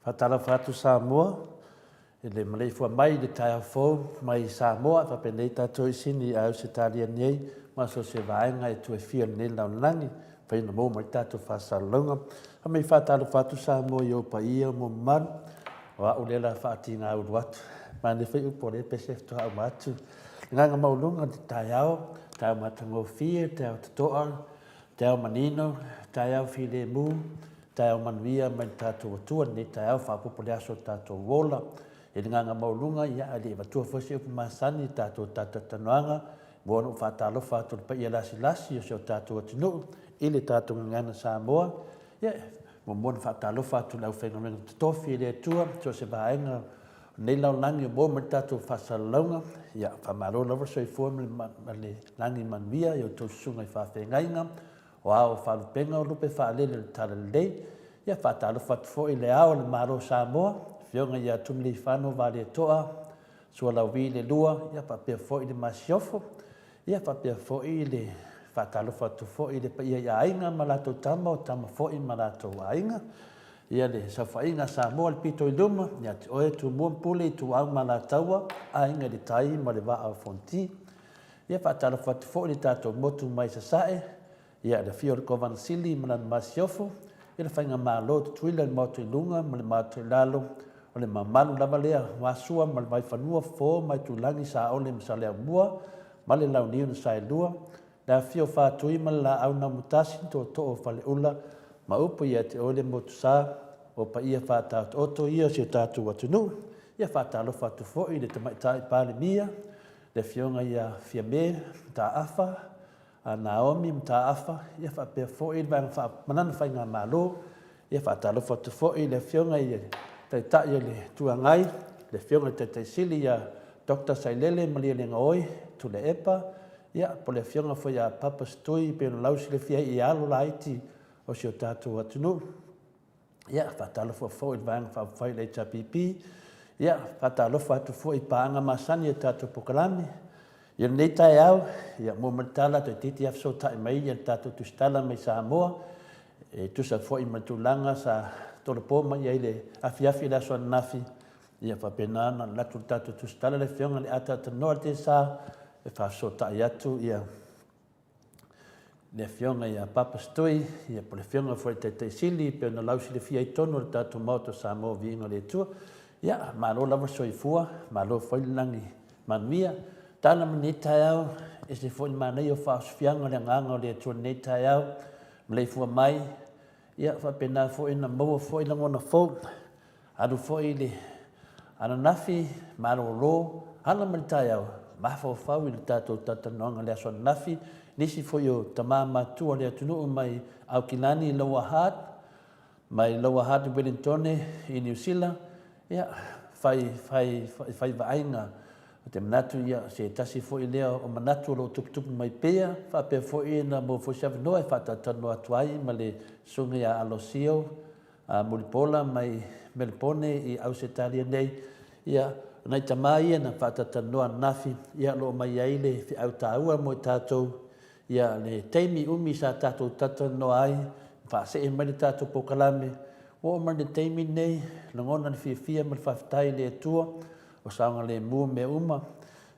Fatala fatu Samoa, le MALEIFUA-MAI le taeafou mai Samoa, fapenei tatou isini au se taliani ai, ma so se vaenga e tuefia nei launlangi, faina mo mai tatou fasalonga. Hamei fatala fatu Samoa i o paia mo man, wa ulela faatinga uru atu. Ma ne fai upo le pese to au matu. Nganga maulunga te taeao, taeo matangofia, taeo tatoa, taeo manino, taeo file mu, taeo manuia mai tatou atua ni taeo whapupole aso tatou wola. E nganga maulunga ia ali vatua fosi upu masani tatou tatatanoanga, mono whatalo whatul pa ia lasi o seo tatou atinu, ili tatou ngana Samoa. Ia, mono whatalo whatul au whengamena totofi ili atua, so se vaenga nei lau langi o mai tatou whasalonga, ia whamaro lawa soifua le langi manuia, i o tau sunga i whawhengainga, o ao whalupenga o lupe whaalele le talalei, ia whatalo whatufo i le ao le maro Samoa, whionga ia tumli whano vale toa, sua lau vi le lua, ia whapea fo i le masiofo, ia whapea fo i le whatalo whatufo i le pa ia ainga malato tama o tama fo i malato ainga, ia le sa whainga Samoa le pito i luma, ia te oe tu muampule i tu au malataua, ainga le tai ma le waa au fonti, ia whatalo whatufo i le tatou motu mai sa sae, ia le fio le kovan sili ma le masiofo, ia le whainga malo tu tuila le motu i lunga ma le motu i lalo, o le mamalu lava lea wasua ma le mai whanua fō mai tu langi sa ole msa lea mua, ma le lau niu na sa e lua, le fio whātui ma le la au na mutasi to o whale ula, ma upo ia te ole motu sa, o pa ia whātau oto ia si o tātou atunu, ia whātalo whātu fō i le tamaitai pāle mia, le fionga ia fia me, ta afa, a Naomi mta afa, ia whapea fō i le manana whainga malo, ia whātalo whātu fō i le fionga ia tai tai le tuangai, le fionga tai sili ia Dr. Sailele Malielegao Tuilaepa, ia po le fionga fo ia papa stui pe no lausi le fia i alo la iti o si o tātou atunu. Ia whatalo fo i vanga whawhai le tapipi, ia whatalo whatu fo i paanga masani e tātou pokalami. Ia nei tai au, ia mo matala to titi afso tai mai ia tātou tustala mai Samoa, e tusa fo i matulanga sa tole po mai ia le afiafi la so nafi ia whapena na latu tātou tustala le fionga le ata tanoa te sa e whaso tai atu ia le fionga ia papa stoi ia po le fionga fo te sili pe na lausi le fia i tono le tātou mauto Samoa vinga le tua ia malo lava soifua malo fo i langi manuia tana mani tai au e se fo i manei o whaos fianga le nganga o le tua nei tai au MALEIFUA-MAI ia whapena fo ina maua fo ina ngona fo, anu fo i le ananafi, maro ro, ana maritai au, mafo fau i le tātou tatanoanga le aso nafi, nisi fo i o tamama tua le atunu mai au kilani i Lower Hutt, mai Lower Hutt i Wellingtone i New Zealand, ia fai vaenga, te manatu ia se tasi fo i lea o manatu lo tuputupu mai pea, whapea fo i na mo fo siawe noa e whatatano atuai ma le sunga ia Alosio, Mulipola mai Melpone i Ausetalia nei, ia nai tamai na whatatano nafi, ia lo mai aile fi au taua mo i tātou, ia le teimi umi sa tātou tatano ai, whaase e mai le tātou pokalame, o mai le teimi nei, langona ni fia ma le whaftai le tua, o saunga le mua me uma,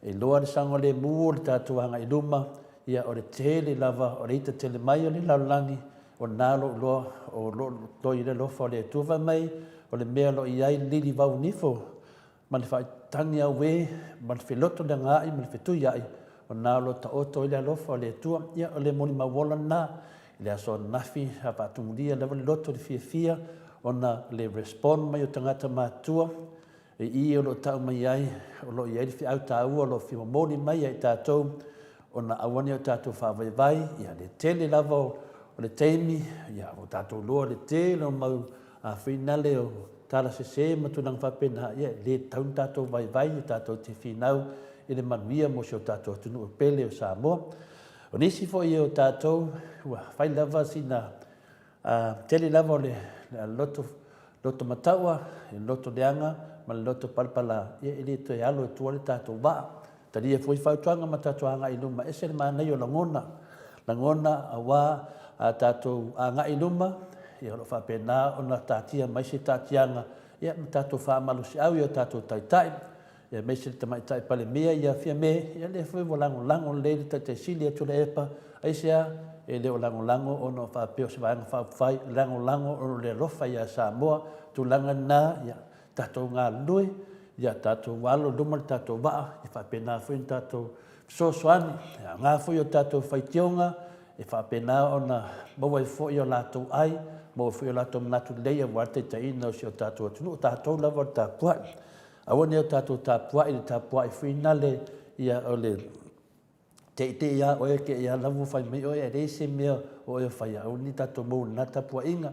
e loa le saunga le mua o le tātuanga i luma, ia o le tele lava, o le ita tele mai o le laulangi, o nalo loa, o lo i le lofa o le tuva mai, o le mea lo i ai lili vau nifo, ma le whai tangi au we, ma le whiloto le ngai, ma le whitui ai, o nalo ta oto i le lofa o le tua, ia o le moni mawola na, i le aso nafi, hapa atungulia, lewa le loto le fia, o na le respond mai o tangata mātua, e i o lo tau mai ai, o lo i ai fi au tau, o lo fi mamoni mai ai tātou, o na awani o tātou whawaiwai, ia le tele lava o le teimi, ia o tātou loa le tele o mau a whinale o tāla se matunang whapena, ia le taun tātou waiwai, tātou te whinau, i le manuia mo si o tātou tunu o pele o Samoa. O nisi fo i o tātou, whai lava si na tele lava o le loto mataua, loto leanga, ma le loto palpala ia ili to yalo tu le tato ba tadi e foi fautuanga ma tatuanga i luma ese le mana yo langona awa a tato anga i luma ia lo fa pena ona tatia mai se tatianga ia tātou whaamalusi au ia tātou taitai, ia meise te maitai pale mea ia fia me, ia le fwe mo lango le le tai sili atu le epa, aisea e leo lango ono whapeo se vaanga whawhai, lango ono le rofa ia Samoa, tu langa nā ia tātou ngā lui, ia tātou walo luma le tātou waa, i whapena fwin tātou sosoani, ngā fwy o tātou whaitionga, e whapena ona maua i fo i o lātou ai, maua fwy o lātou manatu leia warte ta ina o si o tātou atunu, o tātou lava o tāpuai. Awane o tātou tāpuai whinale ia o le te ia o e ke ia lavu whai mei o e reise mea o e whai au ni tātou mou na tāpua inga.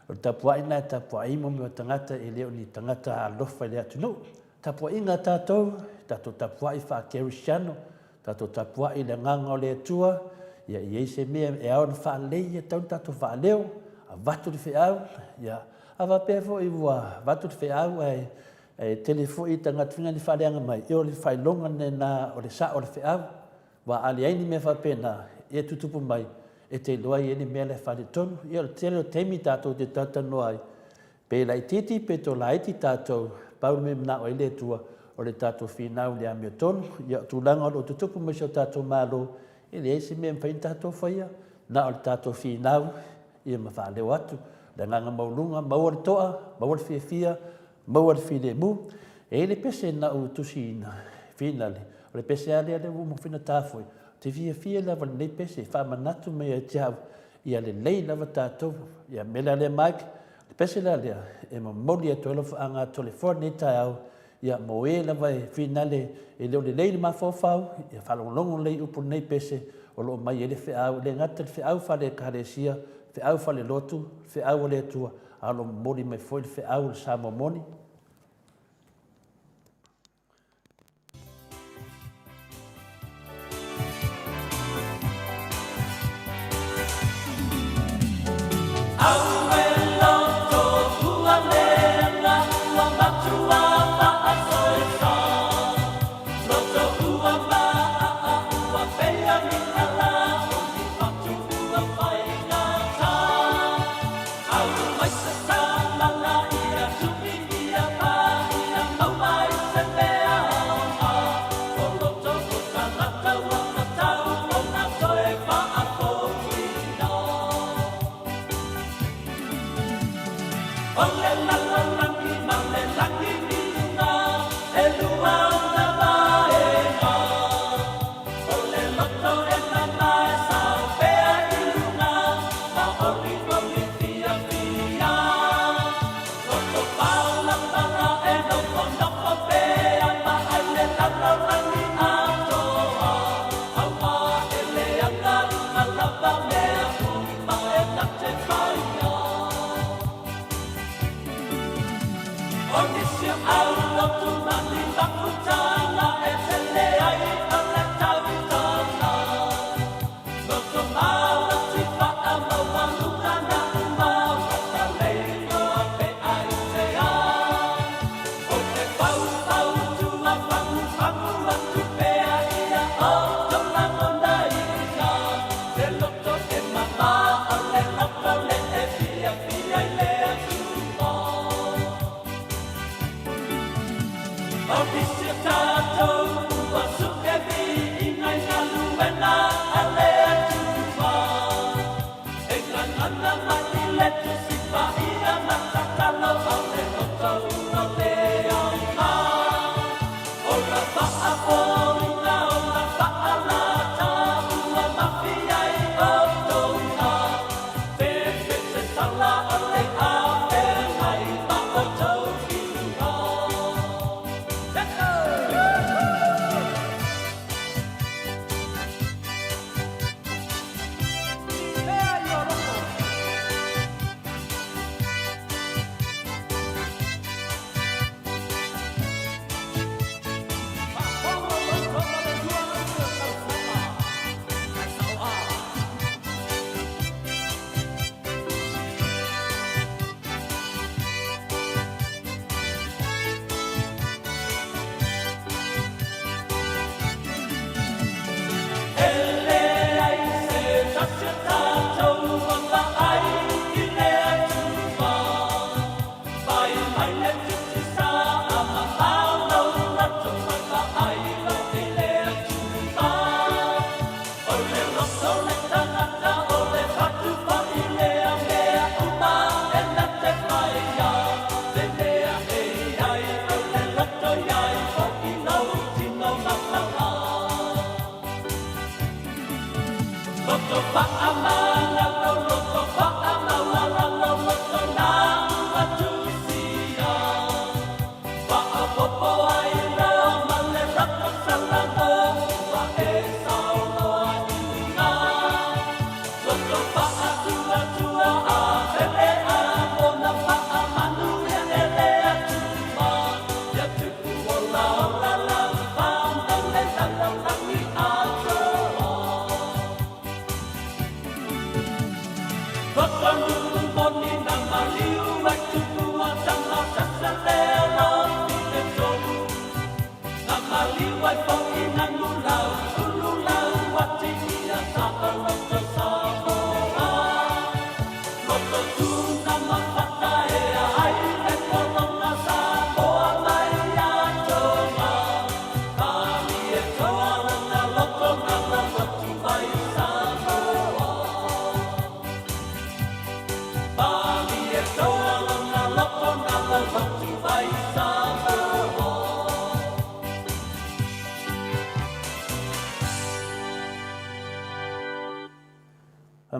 O tāpua ina e tāpua imo mea tangata e leo ni tangata a lofa le atunu. Tāpua inga tātou tāpua i wha kerisiano, tātou tāpua i le nganga o le atua, ia i eise mea e au na wha lei e tau tātou wha leo, a vatu di whiau, ia awa pēfo i wua vatu di whiau e telefo i tangatwinga ni whareanga mai, e o le whailonga ne na o le sa o le whiau, wa ali aini me whapena e tutupu mai e te loa i ene mea le whare tonu. Ia o tere o teimi tātou te tātano ai. Pe lai titi pe to lai ti tātou pauru me mna o ele tua o le tātou whinau le amio tonu. Ia tūlanga o tutupu mai o tātou malo e le ese mea mwhain tātou whaia. Na o le tātou whinau i e mawhaleo atu. Le nganga maulunga, maua le toa, maua le whiawhia, maua le while mu. E le pese na o tusi ina whinale. O le pese ale ale umo whina tāwhoi. Te whiawhia lava le pese, whamanatu mea e te hau. Ia le lei lava tātou, ia mele ale maik. Le pese la lea, e ma moli atu alo whaanga tole whore tai au. Ia mo e lava e whinale, e leo le lei le mawhawhau. Ia whalongolongo lei upo nei pese, o loo mai ele whiau. Le ngata le whiau whale karesia, whiau whale lotu, whiau le atua. Alo moli mai foi le whiau le Samoa moni.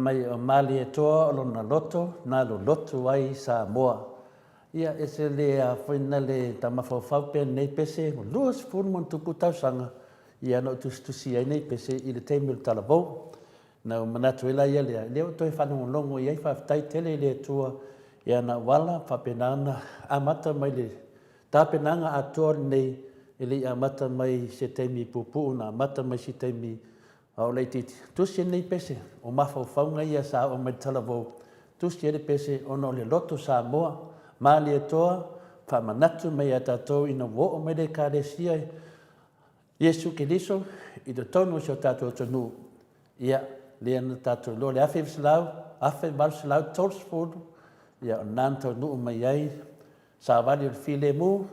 Mai o mali e toa o lona loto, na lo loto ai Samoa. Ia e se le a whaina le tamawhawhau pe nei pese, o luas punu mon tupu tausanga, ia no tustusi ai nei pese i le teimi o talabou. Na o manatu ela ia lea, leo toi whanau longo i ai whaftai tele le tua, ia na wala whapenana amata mai le tāpenanga atua nei, ili amata mai se teimi pupu, na amata mai se teimi o le titi. Tusi nei pese, o mawhawhaunga ia sa o mai talabou. Tusi ele pese, o no le loto Samoa, mali e toa, whamanatu mai a tātou ina wo o mai le kāresia Iesu Kiriso, i te tonu si o tātou tonu. Ia, lea na tātou lo le awhi wisilau, awhi wisilau tolsfodu, ia o nāntau nuu mai ai, sa wali o file mu,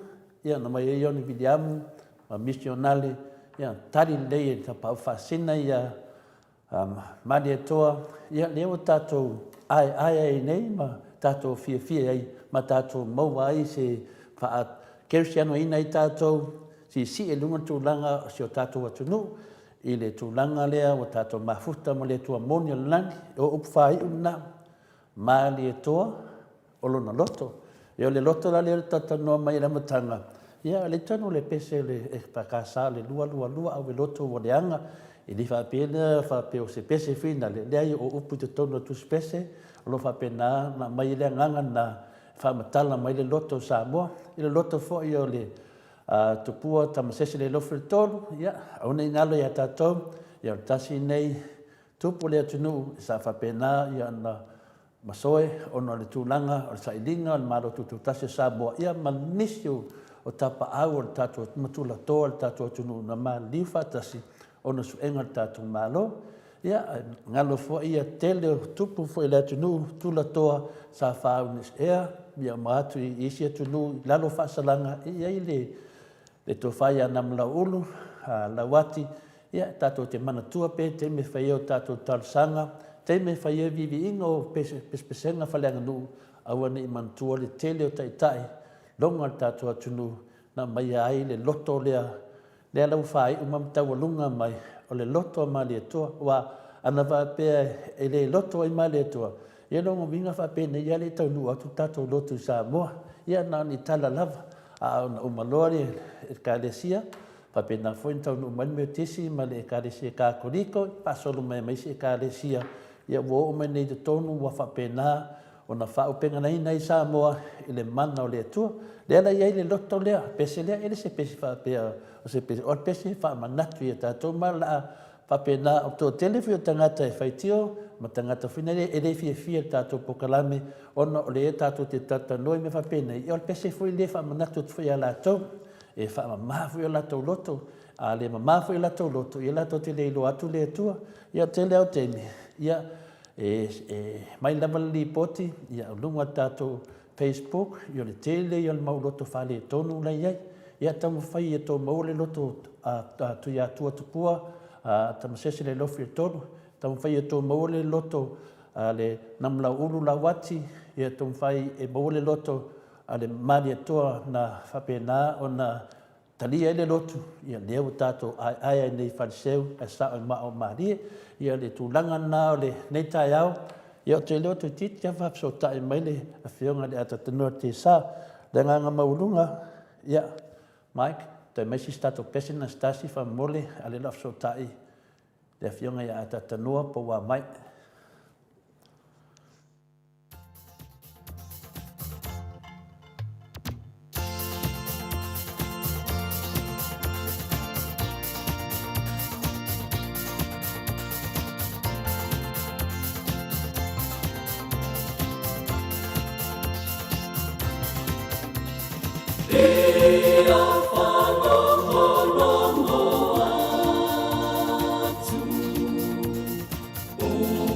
ia na mai e oni vidiamu, a misionale, ia tari lei e tapau whasina ia mali e toa, ia leo tātou ai nei, ma tātou fia ai, ma tātou maua ai se wha kersiano ina i tātou, si e lunga tūlanga si o tātou atunu, i le tūlanga lea o tātou mafuta mo le tua moni o langi, o upwhai una, mali e toa, o lona loto. Ia le loto la le tatanoa mai la matanga. Ia le tano le pese le pakasa le lua au le loto o le anga, i li whapeo se pese fina le ai o upu te tono tu pese, lo whapena na mai le nganga na whamatala mai le loto Samoa, i le loto fo i o le tupua tamasese le lofu le tolu, ia, au nei ngalo ia tātou, ia tasi nei tupu le atunu, sa whapena ia na masoe, ono le tūlanga, o le sailinga, o le maro tutu tasi Samoa, ia manisio o tapa au o le tātou matula toa, le tātou atunu na ma liufa tasi, ono suenga le tātou malo, ia, ngalo fo ia tele o tupu fo i le atunu, tula toa, sa whau nis ea, ia maatu i isi atunu, lalo whaasalanga, ia i le to whai a namla ulu, lawati, ia tātou te manatua pe, te me whai o tātou talusanga, te me whai e vivi ingo o pespesenga whaleanga nu, awane i mantua le tele o taitai, longa le tātou atunu, na mai ai le loto lea lau whai umamtau alunga mai, o le loto mali atua, wa ana whapea e le loto ai mali atua, ia longa winga whapena ia le tau nu atu tātou loto Samoa, ia na ni tala lava, a ona umalori e kālesia, whapena fwin tau nu mani meo tisi, ma le kālesia kākoriko, pasolu mai maisi e kālesia, ia wo o mai nei te tonu wa whapena, ona whaupenga nei Samoa, i le mana o le atua, le ala iai le loto lea, pese lea, ele se pese whapea, o se pese, o pese whamanatu ia tātou, ma la whapena o tō telefi o tangata e whaitio, ma tangata whina e le fia tātou pokalame, ona o le e tātou te tata noi me whapena, i o pese fui le whamanatu tu whi a lātou, e whamamafu i o lātou loto, a le mamafu i lātou loto, i lātou te leilo atu le atua, ia te leo tene, ia mai lama li poti, ia lunga tātou Facebook, i o le tele, i o le mau loto whale tonu lai iai, ia tamu whai e tō mau le loto tui atua tupua, tamasese le lofi e tonu, tamu whai e tō mau le loto le namla ulu la wati, ia tamu whai e mau le loto le mali atoa na whapena o na talia ele lotu, ia leo tātou ai nei whariseu, e sa o mao marie, ia le tūlanga nā o le nei tai au, ia o te leo tu titi a whapso tae mai le a whionga le atatanua te sa, le nganga maurunga, ia, Mike, te meisi stato pesina stasi wha mole a le lafso tae, le a whionga ia atatanua po wa mai. Oh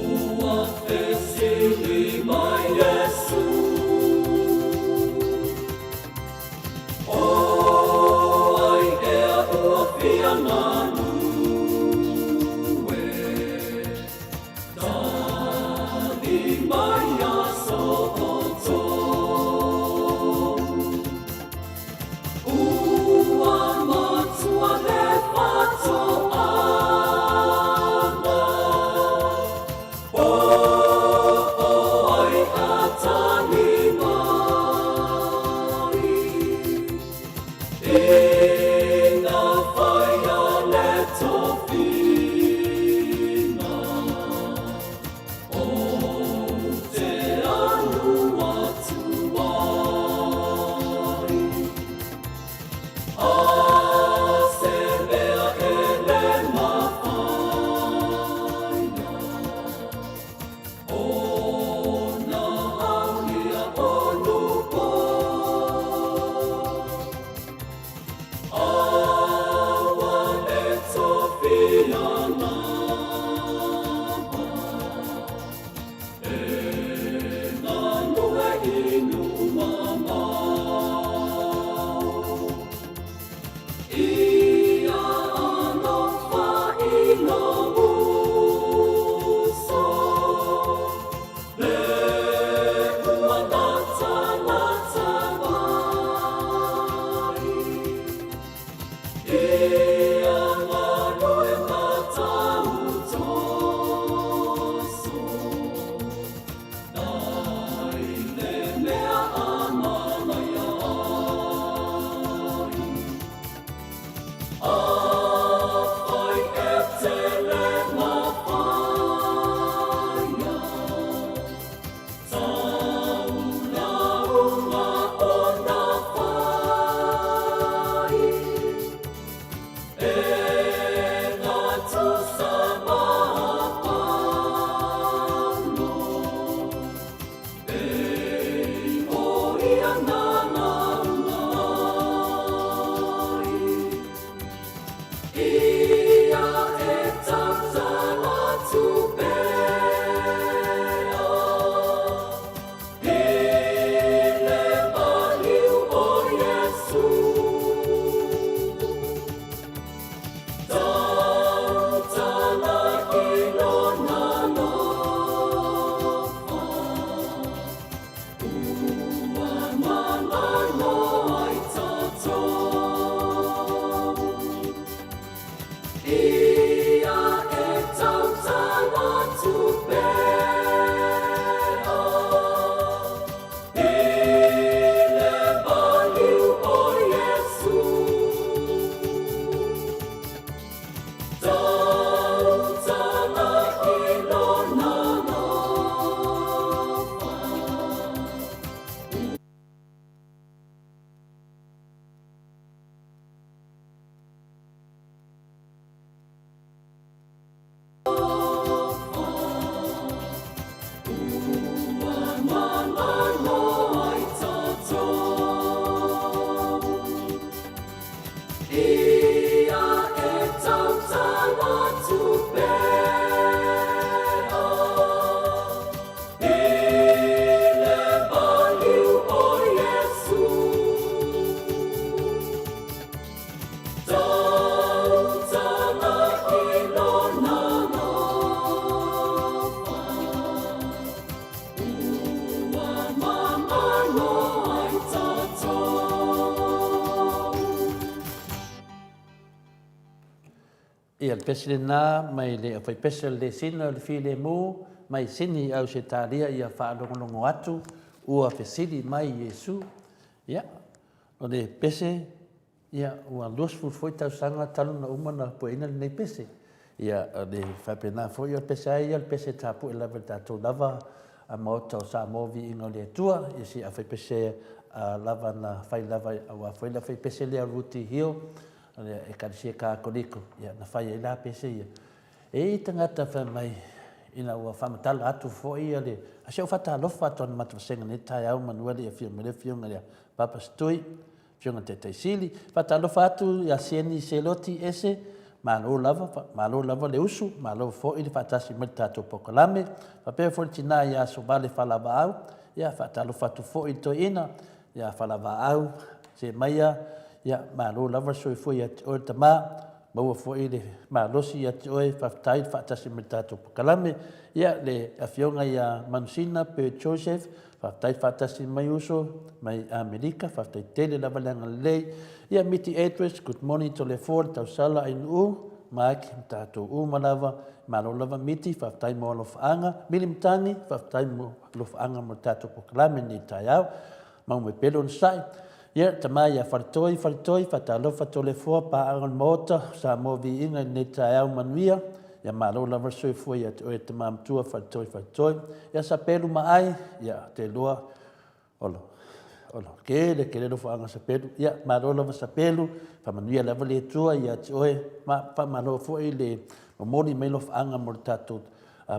Ia le pese lena mai le fai pese le sina le file mu mai sini au se talia ia whaalongolongo atu ua fesili mai Iesu. Ia, o le pese ia ua luas foi tau sanga talu na umana poina le nei pese. Ia le whapena foi o pese ai le pese tapu e lava tatou lava a maota o Samoa vi ingo le tua ia si a fai pese lava na fai lava a foi la fai pese le ruti hio e karisia ka koliko ia na fai la pese ia. E tangata fa mai ina ua whamatala atu foi ia le a se o fata alofa atu ana matawasenga ne tai au manuele ia fionga le fionga le papa stui fionga te taisili fata alofa atu ia sieni se loti ese malo lava le usu malo foi le fatasi mai tatou pokalame papea foi tina ia so vale falava au ia fata alofa atu foi to ina ia falava au se maia ia malo lava so foi ia o tama maua foi le malosi ia oe fatai fatasi mai tatou pokalame ia le afionga ia manusina pe Joseph fatai fatasi mai uso mai Amerika fatai tele lava langa lei ia miti address good morning to le for tau sala in Mike tatou malava malo lava miti fatai mo lofaanga milimtangi fatai mo lofaanga mo tatou pokalame ni taiao mau me pelo sai ia tamai ia fartoi fatalofa tole for pa angon mota sa mo vi inga ni taiao manuia ia malo lava soi foi ia o te mamtua fartoi ia sa pelu mai ia te loa olo ke lo fa sa pelu ia malo lava sa pelu fa manuia lava le tua ia te oe ma pa malo foi le moni me lo fa anga mortato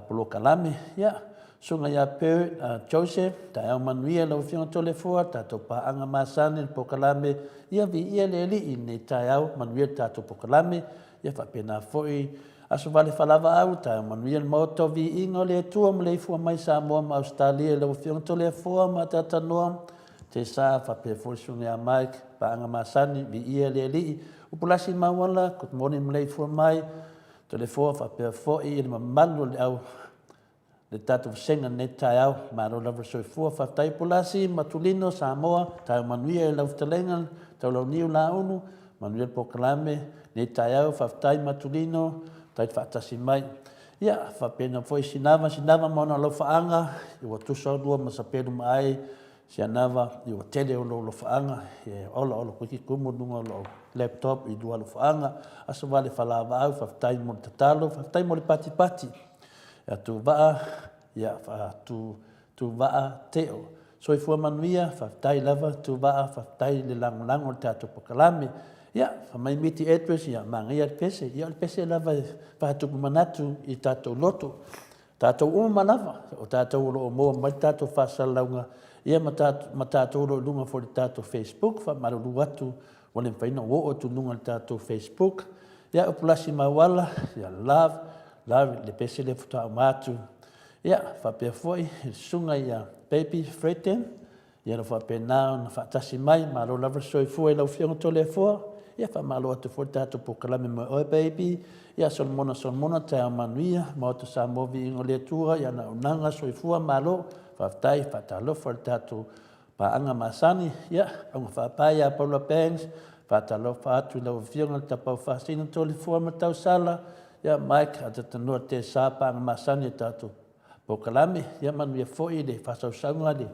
polo kalame ia sunga ia pe Joseph ta manuia lo fion tole for tato pa anga masane po kalame ia vi ia le li ni taiao manuia tato po kalame ia fa pena foi aso vale falava au ta manuia moto vi ingo le tua MALEIFUA-MAI Samoa ma Australia lo fion tole for ma tata no te sa fa pe foi sunga Mike pa anga masane vi ia le li upulasi mawala good morning MALEIFUA-MAI tole for fa pe foi il malu le au le tatou senga ne taiao malo lava soifua fatai pulasi matulino Samoa tau manuia e lauftalenga tau lau niu la unu manuia pokalame ne taiao fatai matulino tai fatasi mai ia fapena foi sinava mona laufaanga iwa tusa dua masapelu mai sianava iwa tele o laufaanga e ola kuki kumu dunga lo laptop i dua laufaanga aso vale falava au fatai mo tatalo fatai mo le pati ya tu va ya fa tu va teo so ifua manuia fa tai lava tu va fa tai le lang o tato pokalame ya fa mai miti address ya mangia pese lava fa tu manatu i tato loto tato lava o tato lo mo mai tato fa salaunga ia matato lo lunga for tato Facebook fa malu watu wale faina wo tu lunga tato Facebook ya upulasi mawala ya love le pese le futa matu ia fa pe foi sunga ia baby freten ia no fa pe na fa tasi mai malo lava soi foi lo fiong tole fo ia fa malo to forta to pokalame mo o baby ia son mona te manuia mo to sa movi in le tua ia na nanga soi fo malo fa tai fa talo forta to pa anga masani ia ang fa pa ia polo pens fa talo fa tu lo fiong ta pa fa sin tole fo ma tau sala ia Mike ata tano te sapa ang masani tatu pokalame ia manu ia foi le fasau sanga le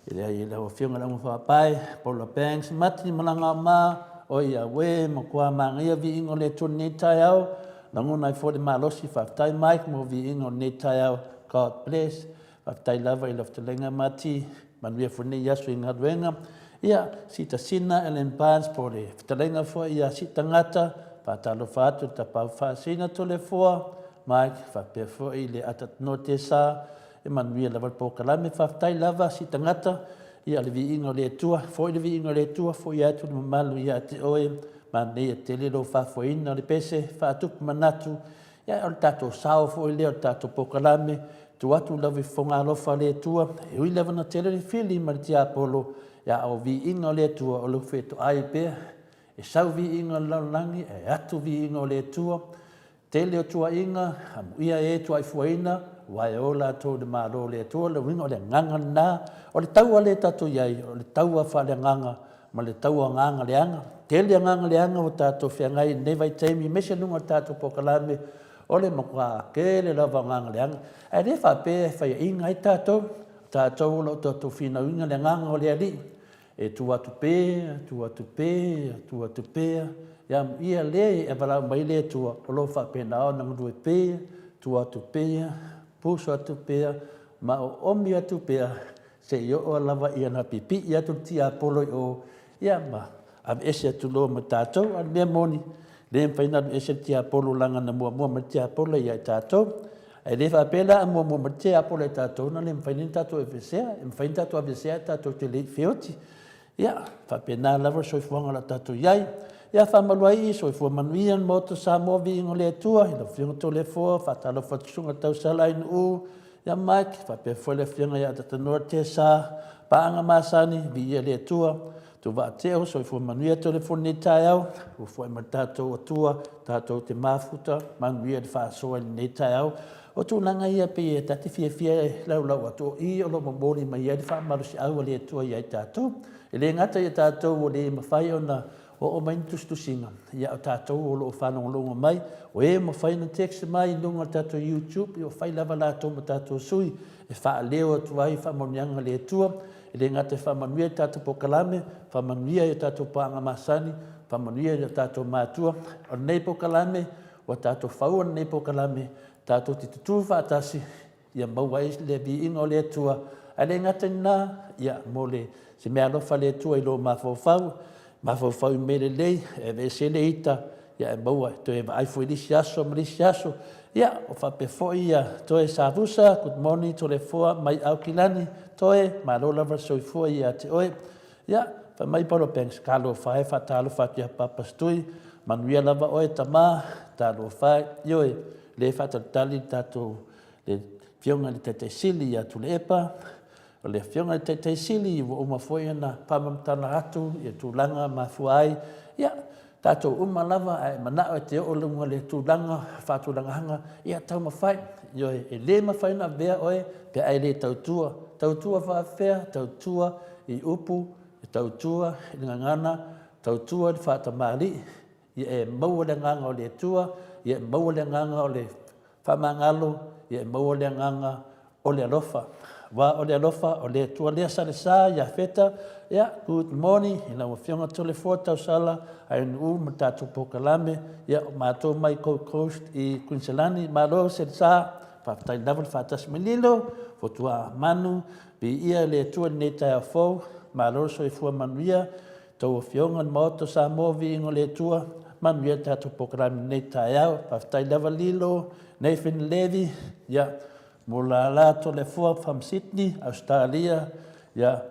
ile o fianga lang fa pai polo banks mati malanga ma o ia we mo kwa mangia vi ingo le tuni taiao languna for the malosi fa tai Mike mo vi ingo ne taiao God bless fa tai lava ile of lenga mati manu ia funi yasu inga wenga ia sita sina elen pans por le telenga fo ia sita ngata patalo fatu tapau fasina tole foa Mike fa pe fo ile atat notesa e manuia lava pokalame fa tai lava si tangata ia le vi ingo le tua fo le vi ingo le tua fo ia tu malu ia te oe mane te le lo fa fo ina le pese fa tu manatu ia o tato sao fo ile o tato pokalame tu atu lava fonga lo fa le tua e ui lava na tele le fili martia polo ia o vi ingo le tua o lo feto ai pe e sau vi inga langi e atu vi inga o le tua tele o tua inga ia e tua i fuaina wai ola to de malo le tua le winga o le nganga na o le taua le tatu iai o le taua fa le nganga ma le tau a nganga leanga. Tele a nganga leanga o tātou whiangai nei vai teimi mese nunga tātou pokalame ole makua kele lava nganga leanga. Ai le whape whai inga i tātou lo tātou whina winga le nganga o le ali. E tuatu pēa, ia ia le e walau mai le tua o lo whape nao nang rue pēa, tuatu pēa, puso atu pēa, ma o omi atu pēa, se i o lava i ana pipi i atu tia apolo i o, ia ma, am ese atu lo ma tātou, an mea moni, le mwhaina ese tia apolo langa na mua ma tia apolo i ai tātou, ai le whapela a mua ma tia apolo i tātou, na le mwhaina tātou e whesea, mwhaina tātou a whesea tātou te le whioti, ia, whapena lava soifuanga la tātou iai, ia whamaluai i soifua manuian mo to Samoa vi ingo le tua, ila whiunga to le fua, whatalo whatsunga tau salain u, ia Mike, whape fwele whiunga ia tatanua te sa, paanga masani, vi ia le tua, tu wa teo, soifua manuia to le funi tai au, ufua ima tātou atua, tātou te mafuta, manuia le whaasoa ni tai au, o tu nanga ia pe e tati fia lau atu i o lo mamori mai ia le whaamarusi au le tua ia i tātou, ele ngata ia tātou o le mawhai o na o mai tustusinga ia o tātou o lo whanonga mai o e mawhai na text mai nunga tātou YouTube i o whai lava lātou ma tātou sui e wha leo atu ai whamonianga le tua ele ngata whamanuia tātou pokalame whamanuia i tātou paanga masani whamanuia i tātou mātua o nei pokalame o tātou whaua nei pokalame tātou te tutu whaatasi ia maua is le vi ingo le tua ele ngata nā ia mo le se mea lofa le tua i lo mawhawhau i mele lei, e vese le ita, ia e maua, to e vaaifu i lisi aso, ia, o whapefo ia, to e savusa, good morning, to le fua, mai au kilani, to e, malola va soifua ia te oe, ia, pa mai paro pengs, kalo whae, whatalo whatia papastui, manuia lava oe tama, talo whae, ioe, le whatatali tato, le fionga li te sili ia Tuilaepa, o le whionga te sili i uma foi ana pamamtana atu i tūlanga mafua ai. Ia, tātou uma lava ai manao e te o lunga le tūlanga, whātūlanga hanga, ia tau mawhai. Io e le mawhai na vea oe, pe ai le tautua. Tautua whaafea, tautua i upu, tautua i ngangana, tautua i whātamari. Ia e maua le nganga o le tua, ia e maua le nganga o le whamangalo, ia e maua le nganga o le alofa. Wa o le alofa, o le tua lea sale sa, ia feta, ia, good morning, ina wa whionga tole fua tau sala, ai nu ma tātou pokalame, ia o mātou mai Coast i Queenslandi, malo se sa, whaftai lawa le whātas melilo, fotua manu, bi ia le tua ne tai a fau, malo so i fua manuia, tau o whionga moto Samoa vi ingo le tua, manuia tātou pokalame ne tai au, whaftai lawa lilo, Nathan Levy, ia, Mula la to le fua from Sydney, Australia. Yeah.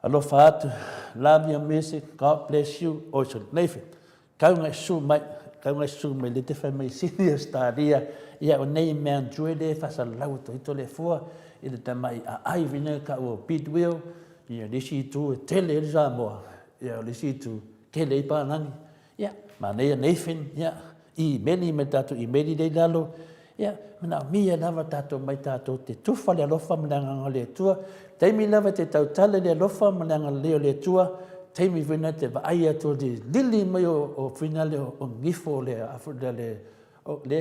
Alofa atu. Love your music. God bless you. Also, Nathan. Kaunga su mai le te whai mai Sydney, Australia. Ia o nei mea njue le whasa lau to le fua. I le tamai a aivina ka o Bidwell. Ia lisi tu tele le Samoa. Ia lisi tu tele i pānangi. Ia, ma nei Nathan. Ia, i meni me tatu i meni le lalo. Ia, mana mia lava tātou mai tātou te tufa le alofa mananga le tua. Teimi lava te tautale le alofa mananga leo le tua. Teimi vina te vaai atu di lili mai o fina le o ngifo le afuda le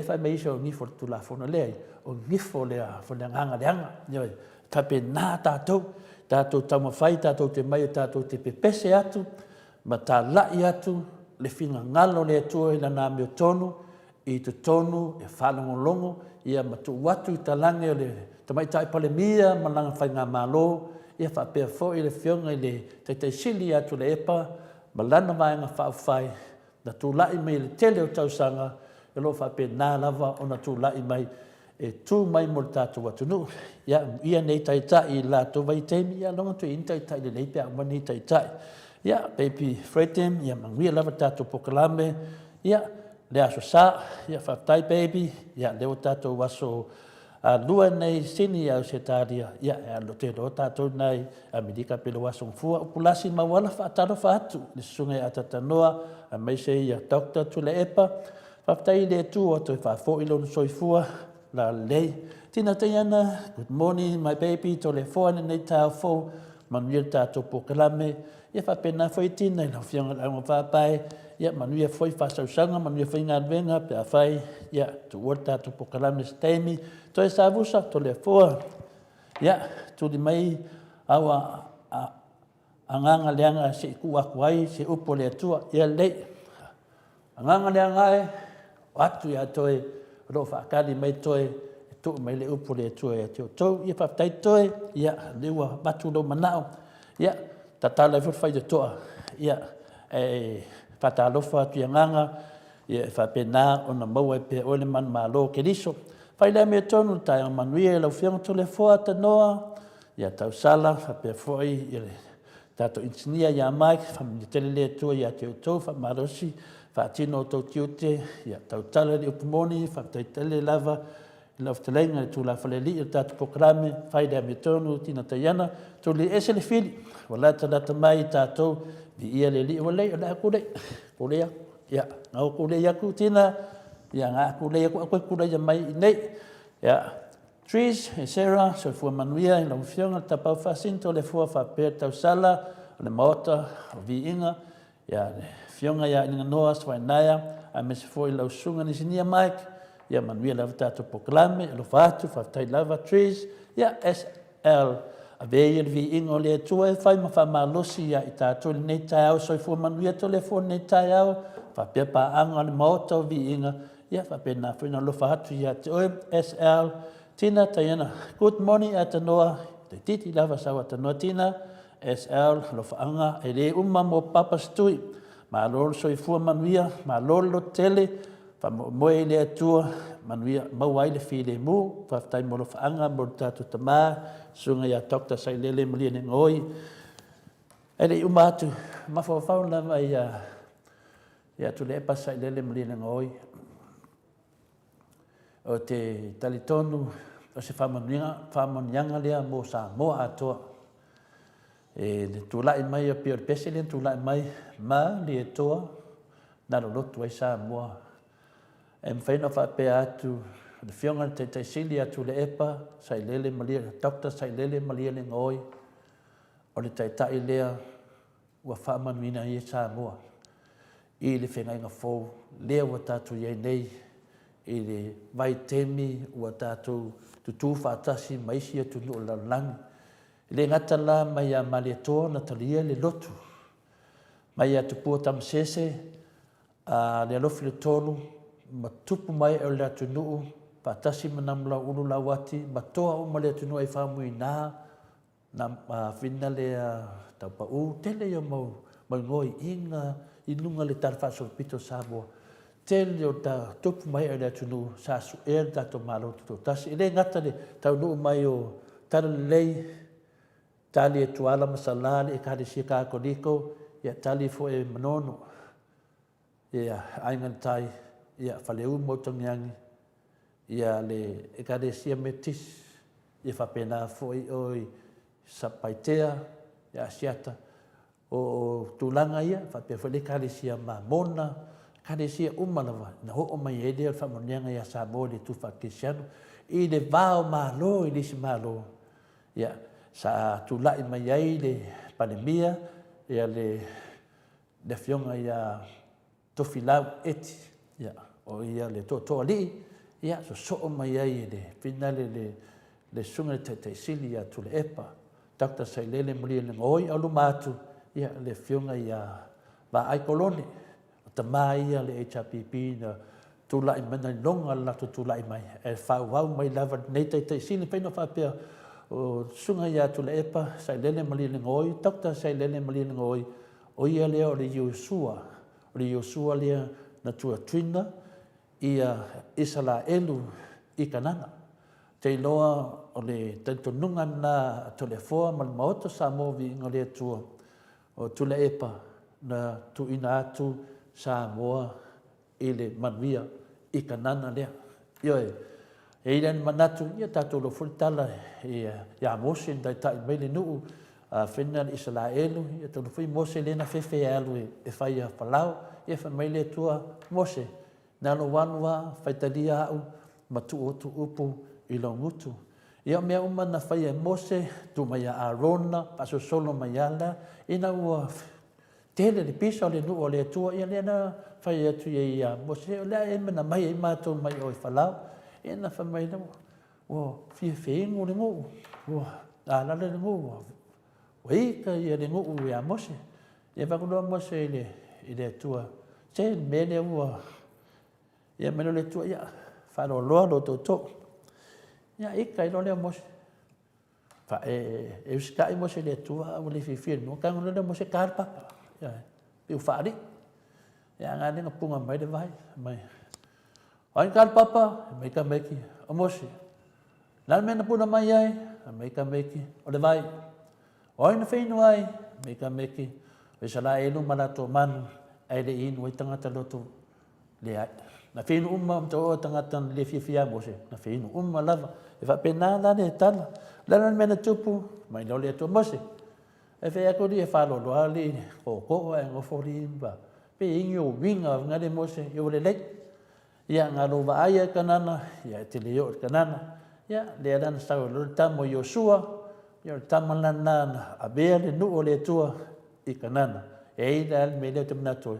whai mai o ngifo tu la fona le o ngifo le afuda nganga le anga. Ioi, tape nā tātou, tātou taumawhai, tātou te mai o tātou te pepese atu, ma tā lai atu, le fina ngalo le tua i la nā meo tonu, i te tonu, e whanongolongo, ia matu watu i talange o le tamaitai pale mia, mananga whai ngā malo, ia whapea fo i le whionga i le te sili a Tuilaepa, malana vaenga whauwhai, na tūlai mai le tele o tausanga, e lo whapea nā lava o na tūlai mai, e tū mai mo le tātou atunu. Ia nei taitai i lātou vai teimi, ia longa tu i taitai le leipe a mani taitai. Ia, baby Fredem, ia manguia lava tātou pokalame, ia, le aso sa, ia whaftai baby, ia leo tātou waso lua nei sini au se tāria, ia e alo te lo tātou nei Amerika pelo waso ngfua, upulasi mawala whaataro whaatu, le sungai atatanoa, a meise ia Dr. Tuilaepa, whaftai le tu o toi whafo ilo no soifua, la lei. Tina te ana, good morning my baby, to le foa nei tāu fo, manuia tātou pokalame, ia whapena whai tina, ina whianga launga whapai, ia manuia whai whasausanga, manuia whai ngā ruenga, pe a whai, ia tu ua tātou pokalame steimi, toi sa vusa, to le fua, ia, tuli mai, awa, anganga leanga se ku akuai, se upo le atua, ia lei, anganga leanga e, watu ia toi, ro whaakari mai toi, tu mai le upo le atua e teo tau, ia whaptai toi, ia leua batu lo manao, ia tatala e whai te toa, ia whatalofa atu ia nganga, ia whapena o na maua e pe ole man malo ke riso, whai lea mea tonu tai o manuia e lau whianga to le fua ta noa, ia tau sala, whapea fwoi, ia le tato insinia ia mai, whamini tele le atua ia teo tau, whamarosi, whaatino o tau tiute, ia tau tala li upumoni, whaptai tele lava, ila uftalenga le tula faleli il tatu pokrame fai da metonu tina tayana to le esele fili wala tata mai tatou vi ia le li wala la kule kule ya ngau kule ya ku tina ya nga kule ya ku kule ya mai nei ya trees Sarah so fu manuia in la fiona tapa fasinto le fu fa per tau sala le mota vi inga ya fiona ya ina noa swainaya a mes foi la sunga ni sinia mike ia manuia lava tātou pokalame, lo whātu, whaftai lava trees, ia SL, a veia vi ingo le atua e whai ma whamalosi ia i tātou le nei tai au, soi fua manuia to le fua nei tai au, whapea pa anga le maota vi inga, ia whapea nā whina lo whātu ia te oe, SL, tina taiana, good morning at anoa, te titi lava sawa tanoa tina, SL, lo whaanga, e le uma mo papa stui, ma lolo soi fua manuia, ma lolo tele, moe le atua manuia mauai le file mu whaftai molo whaanga mo tātou tamā sunga ia Dr. Sailele Malielegao e le umatu mawhawhau lava ia Tuilaepa Sailele Malielegao o te talitonu o se whamonianga lea mo Samoa atoa e le tūlai mai o pio pese le tūlai mai ma le atoa naro lotu ai Samoa e mwhaina whapea atu, le whionga te taisili atu le epa, Sailele Malielegao, Dr. Sailele Malielegao, o le taitai lea, ua whaamanuina i e Samoa. I le whengainga fōu, lea ua tātou iei nei, i le vai temi, ua tātou tutu whaatasi maisi atu nu o laulangi. Le ngata la mai a Malielegao na talia le lotu. Mai a tupua tamasese, le alofi le tonu, ma tupu mai e le atu nuu, patasi manamula ulu lawati, ma toa uma le atu nuu e whamui nā, na whina le tau pa u, tele yo mau ngoi inga, inunga le tarwhaso pito Samoa, tele o ta tupu mai e le atu nuu, sa su e tato malo tuto tasi, ele ngata le tau nuu mai o tara lei, tali e tuala masalale, e kare si kako liko, ia tali fo e manono, ia aingan tai, ia whaleu motongiangi, ia le ekaresia metis, ia whapena foi oi sapaitea, ia asiata, o tūlanga ia, whapea whale ekaresia mamona, ekaresia umalawa, na ho mai ede al whamonianga ia Samoa le tuwha kisiano, i le vao malo, i lisi malo, ia sa tūlai mai ai le pandemia, ia le whionga ia tofilau eti, ia o ia le toa li ia so mai ai le finale le sunga te sili ia Tuilaepa Dr. Sailele Malielegao au lumatu ia le fiunga ia va ai koloni o tamai ia le HPP na tulai mana longa la tulai mai e whau mai lava nei te sili pena whapea o sunga ia Tuilaepa Sailele Malielegao Dr. Sailele Malielegao o ia lea o le Yosua lea na tua trina ia Israelu i kanana. Te loa o le tentonunga na Tuilaepa ma le maoto Samoa vi ingo lea tua o Tuilaepa na tuina atu Samoa i le manuia i kanana lea. Ioe, e ilan manatu ia tātou lo furitala ia Mose dai tai mai le nuu whena Israelu ia tolu fui Mose lena whewhe alu e whai a whalau ia whamai le tua Mose. Nalo wanua, whaitalia au, matu o tu upu i lo ngutu. Ia mea uma na whai e Mose, tu mai a Arona, paso solo mai ala, ina ua tele le pisa o le nu o le tua, ia le na whai atu i a Mose, o lea e mena mai e mātou mai o i whalau, ina wha mai na ua whiawhengu le ngu, ua alala le ngu, ua ika ia le ngu i a Mose, ia whakunoa Mose i le tua, te mele ua, ia mele le tua, ia whalo loa lo tō. Ia ika i lole a Mose. Fa e usika i Mose le tua o le whiwhia no ka ngole Mose karpapa. Ia piu whaari. Ia ngā nenga punga mai le vai. Mai. Oin karpapa, mai ka meki. O Mose. Nā mena puna mai ai, mai ka meki. O le vai. Oin na whainu ai, mai ka meki. O sala elu malato manu. Ai le inu i tangata loto le ai. Na whinu umma mta o tangata le whiwhia Mose. Na whinu umma lava. E wha pena la ne tala. Lana mena tupu, mai no le atua Mose. E whea kori e whalo loa li, ko e ngofo li imba. Pe ingi o winga o ngare Mose, i o le lei. Ia ngā rova aia kanana, ia te leo kanana. Ia le arana stau lo tamo i o sua, i o tamo lanana, a bea le nu o le atua i kanana. E ina al me leo te mnato.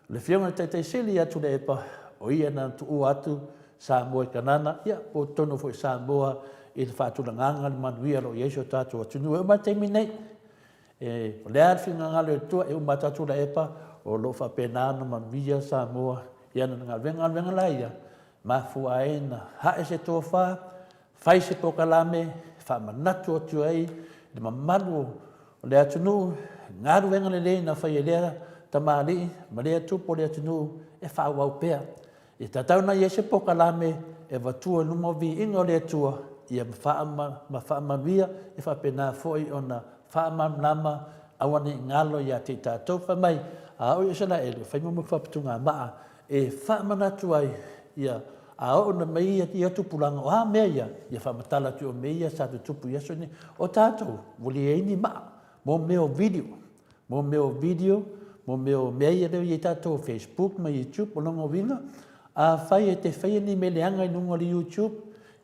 Le whionga te sili atu le epa, o ia na tu u atu, Samoa i kanana, ia po tono fo i Samoa i le whaatulanganga le manuia lo Iesu tātou atunu. E umatemi nei, o le arwhinga ngalo e tua, e umatatu la epa, o lo whapenana manuia Samoa, ia na ngā venga laia, mafu aena, hae se tō wha, whai se pokalame, wha manatu o tuai, le mamalu o le atunu, ngāru venga le lei na whai e lea, tamari, ma lea tupo le atunu, e wha wau pēr. I tatau na ia se pokalame e watua luma vi ingo le atua ia mawhaamawia e whapena foi o na whaamamlama awane ngalo ia te tātou whamai a oi sana ele whaimumu whapatunga maa e whaamanatu ai ia a o na mei ia tupulanga o ha mea ia whamatala tu o mei ia sa tu tupu ia soni o tātou wuli e ini maa mo meo video mo meo mea ia leo i tātou Facebook ma YouTube o longo wina a whai e te whai ni meleanga i nunga li YouTube,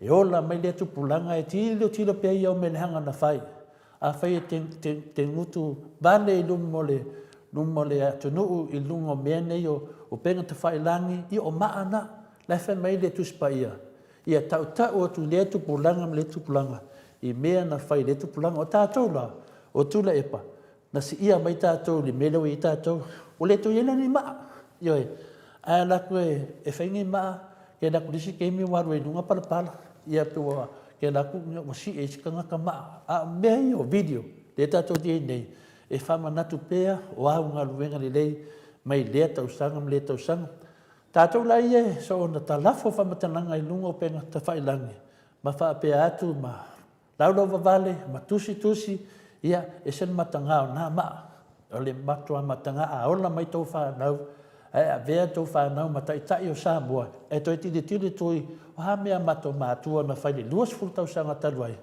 e ola mai le tupulanga e tilo pia i au meleanga na whai. A whai e te ngutu bale i lumo le atunuu i lungo mene i o penga te whai langi i o maana, lai whai mai le tuspa ia. Ia tau o tu le tupulanga me le tupulanga, i mea na whai le tupulanga o tātou la, o Tuilaepa. Na si ia mai tātou li melewa i tātou, o le tu iena ni maa, ioi. Ai la koe e whaingi maa, ke la kulisi ke mi waru e nunga palapala, ia pua ke la ku o si e sikanga ka maa, a mea o video, le tato di nei, e whamanatu pēa, o au ngā luenga li lei, mai lea tausanga, me lea tausanga. Tātou lai e, so na talafo whamatananga i lunga o penga ta whailangi, ma whaapea atu, ma laulau wawale, ma tusi, ia e sen matangao nā maa, o le matua matanga a ola mai tau whanau, a vea tau whanau ma tai o Samoa, e toi tili tui, o ha mea mato mātua na whaile luas fultau sanga taluai,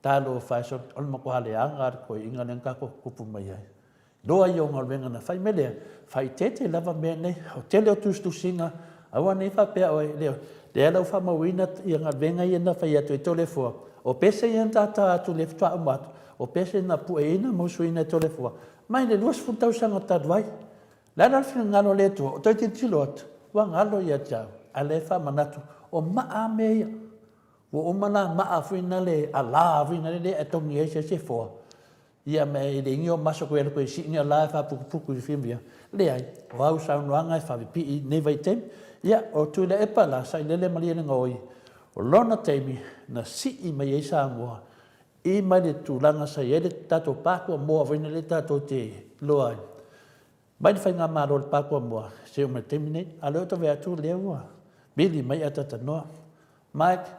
tālo o whaison, ola mako hale anga koe inga nengako kupu mai ai. Loa i o ngalwenga na whai melea, whai tete lava mea nei, o tele o tustusinga, awa nei whapea o leo, lea lau whamawina i a ngalwenga i na whai atu i tole fua, o pese i an tata atu le ftua umatu, o pese na pue ina mausuina i tole fua, mai le luas fultau sanga taluai, Lana whina ngalo le tua, o toi te tilo atu, wa ngalo ia tau, a le wha manatu, o maa mea, o mana maa whina le, a la whina le, e tongi e se fua. Ia me e le ingi o maso koe koe si inga la e wha puku i whimbia. Le ai, o au saunuanga e wha vipi i nevai tem, ia o Tuilaepa la, Sailele Malielegao, o lona teimi, na si i mai e Samoa, i mai le tūlanga Sailele, tato pākua moa whina le tato te loa ai. Mai ni whai ngā māro le pākua mua, se o me temine, a leo tawe atu leo ua. Bili mai atata noa. Mike,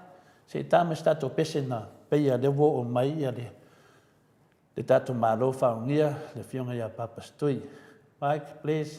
se tāme stato pese na peia le wo o mai ia le tato māro whaungia, le whionga ia Papa Stui. Mike, please.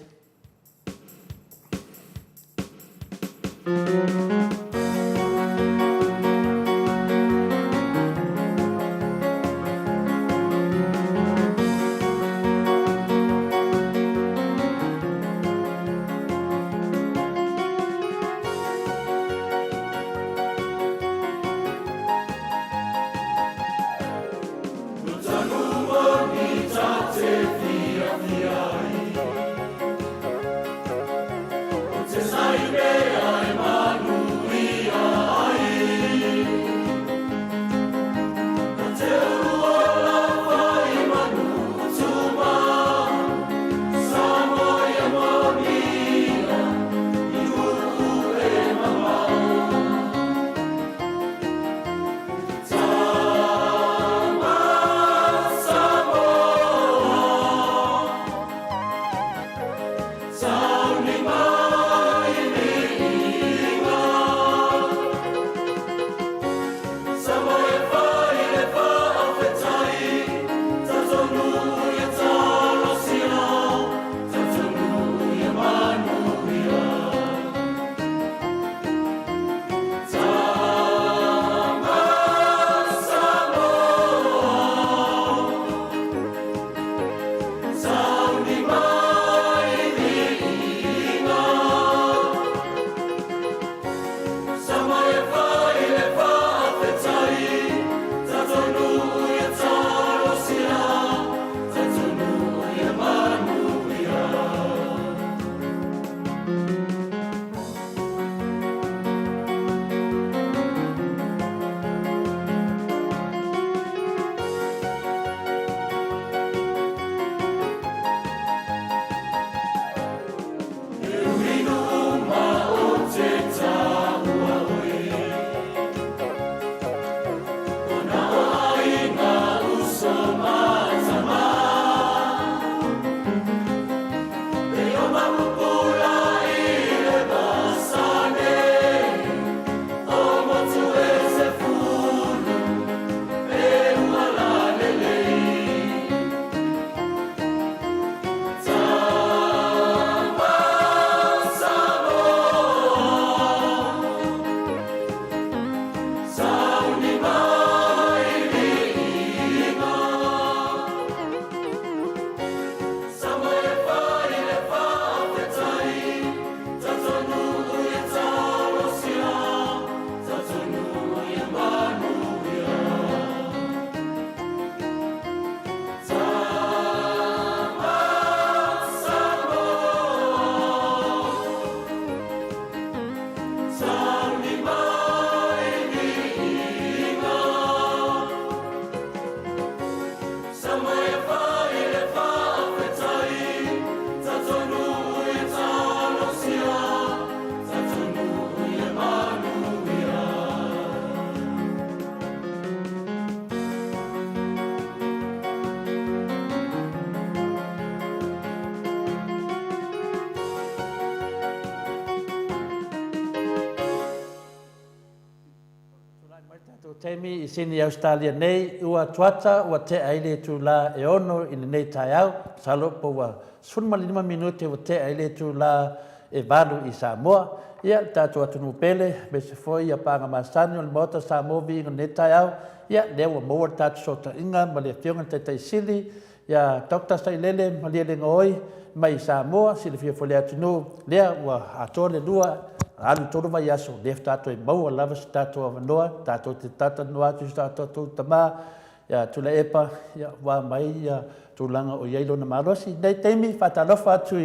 Temi i sini Australia nei ua tuata ua te aile tu la e ono i nei tai au salo po wa sunma 5 minuti ua te aile tu la e valu i Samoa ia tatu atunu pele me se foi ia panga masani o le mota Samoa vi i nei tai au ia le ua moa tatu sota inga ma le fionga te tai sili ia Dr. Sailele Malielegao mai Samoa sili fia fo le atunu lea ua atoa le lua alu tolu mai aso le tato e mau lava se tato avanoa tato te tata noa tu tato tu tama ya Tuilaepa ya wa mai ya tulanga o yailo na marosi dei temi fatalofa tu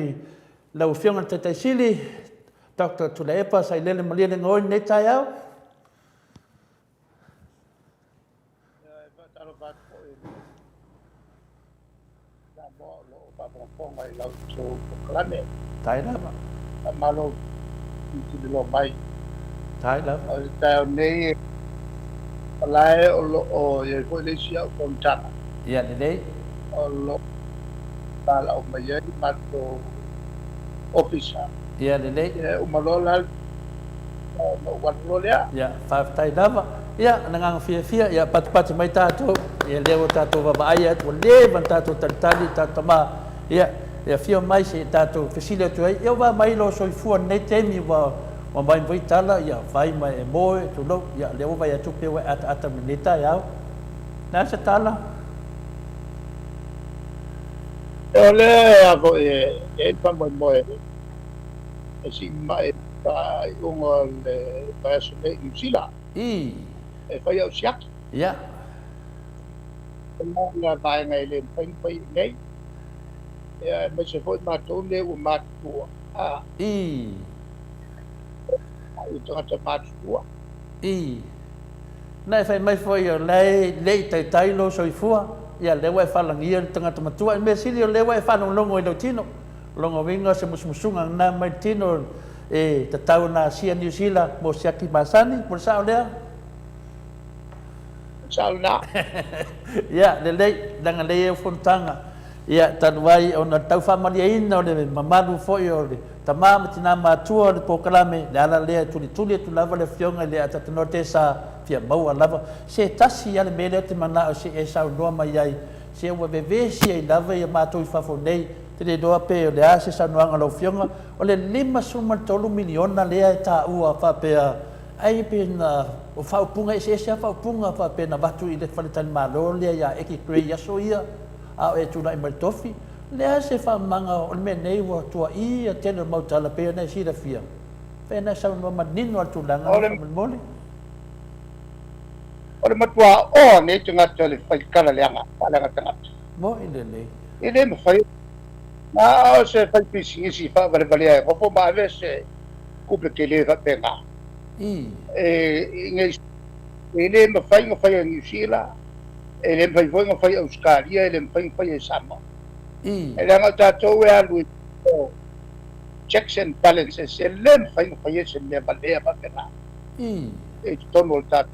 lau fionga te te sili Dr. Tuilaepa Sailele Malielegao nei tai au tai lava malo ti lo mai tai lava ta nei lai o ye ko le sia ko ta ya nei o lo ta la o mai ye ma to officer ya nei o malo la o wa lo ya five tai lava ya nangang fia ya pat mai tato ya lewo tato ba ai o le ban tato tantali tatama ya ya fio mai se tato fasile tu ai eu va mai lo so fu nei temi va mai vai tala ya vai mai e mo tu lo ya lewo vai tu pe at minita ya na se tala ole a ko e pa mo mo e si mai pa un le pa so le sila e fa yo siak ya la vai ngai le pai nei ya me se foi ma to le o ma tu a ai to ta ma tu nai fai mai foi o lei tai lo so ifua ia le wai falangia tanga tamatua me sili le wai fa no longo i tino longo winga se musmusunga na mai tino e tatau na sia New Zealand mo siaki masani mo sa olea salna ia le danga le fontanga ia tanwai ona tau famalia ina o le mamalu foi o le tamama tina matua le pokalame le ala le tuli tu lava le fionga le atatano te sa fia mau lava se tasi ale mele te mana o se e sa noa mai ai se ua vevesi ai lava ia matou i fafo nei te le doa pe o le ase sa noanga lo fionga o le 5 miliona lea e ta ua fa pe ai pe na o faupunga se faupunga fa pe na batu i le faletan malo le ia eki krei aso ia a e tuna i maltofi le se fa manga o me nei wa tua i a tena mau tala pe na si da fia pe na sa no manino al tulanga o mole o le matua o ne tunga tole fai kala leanga palanga tanga mo ile me fai na o se fai pisi si fa vale vale o po ma vese couple que le va tenga ngai ile me fai ngo fai New Zealand ele me fai ngo fai Australia ele me fai Samoa ele nga tatou e alu checks and balances ele me fai ngo fai se me balea ba pena e tono ta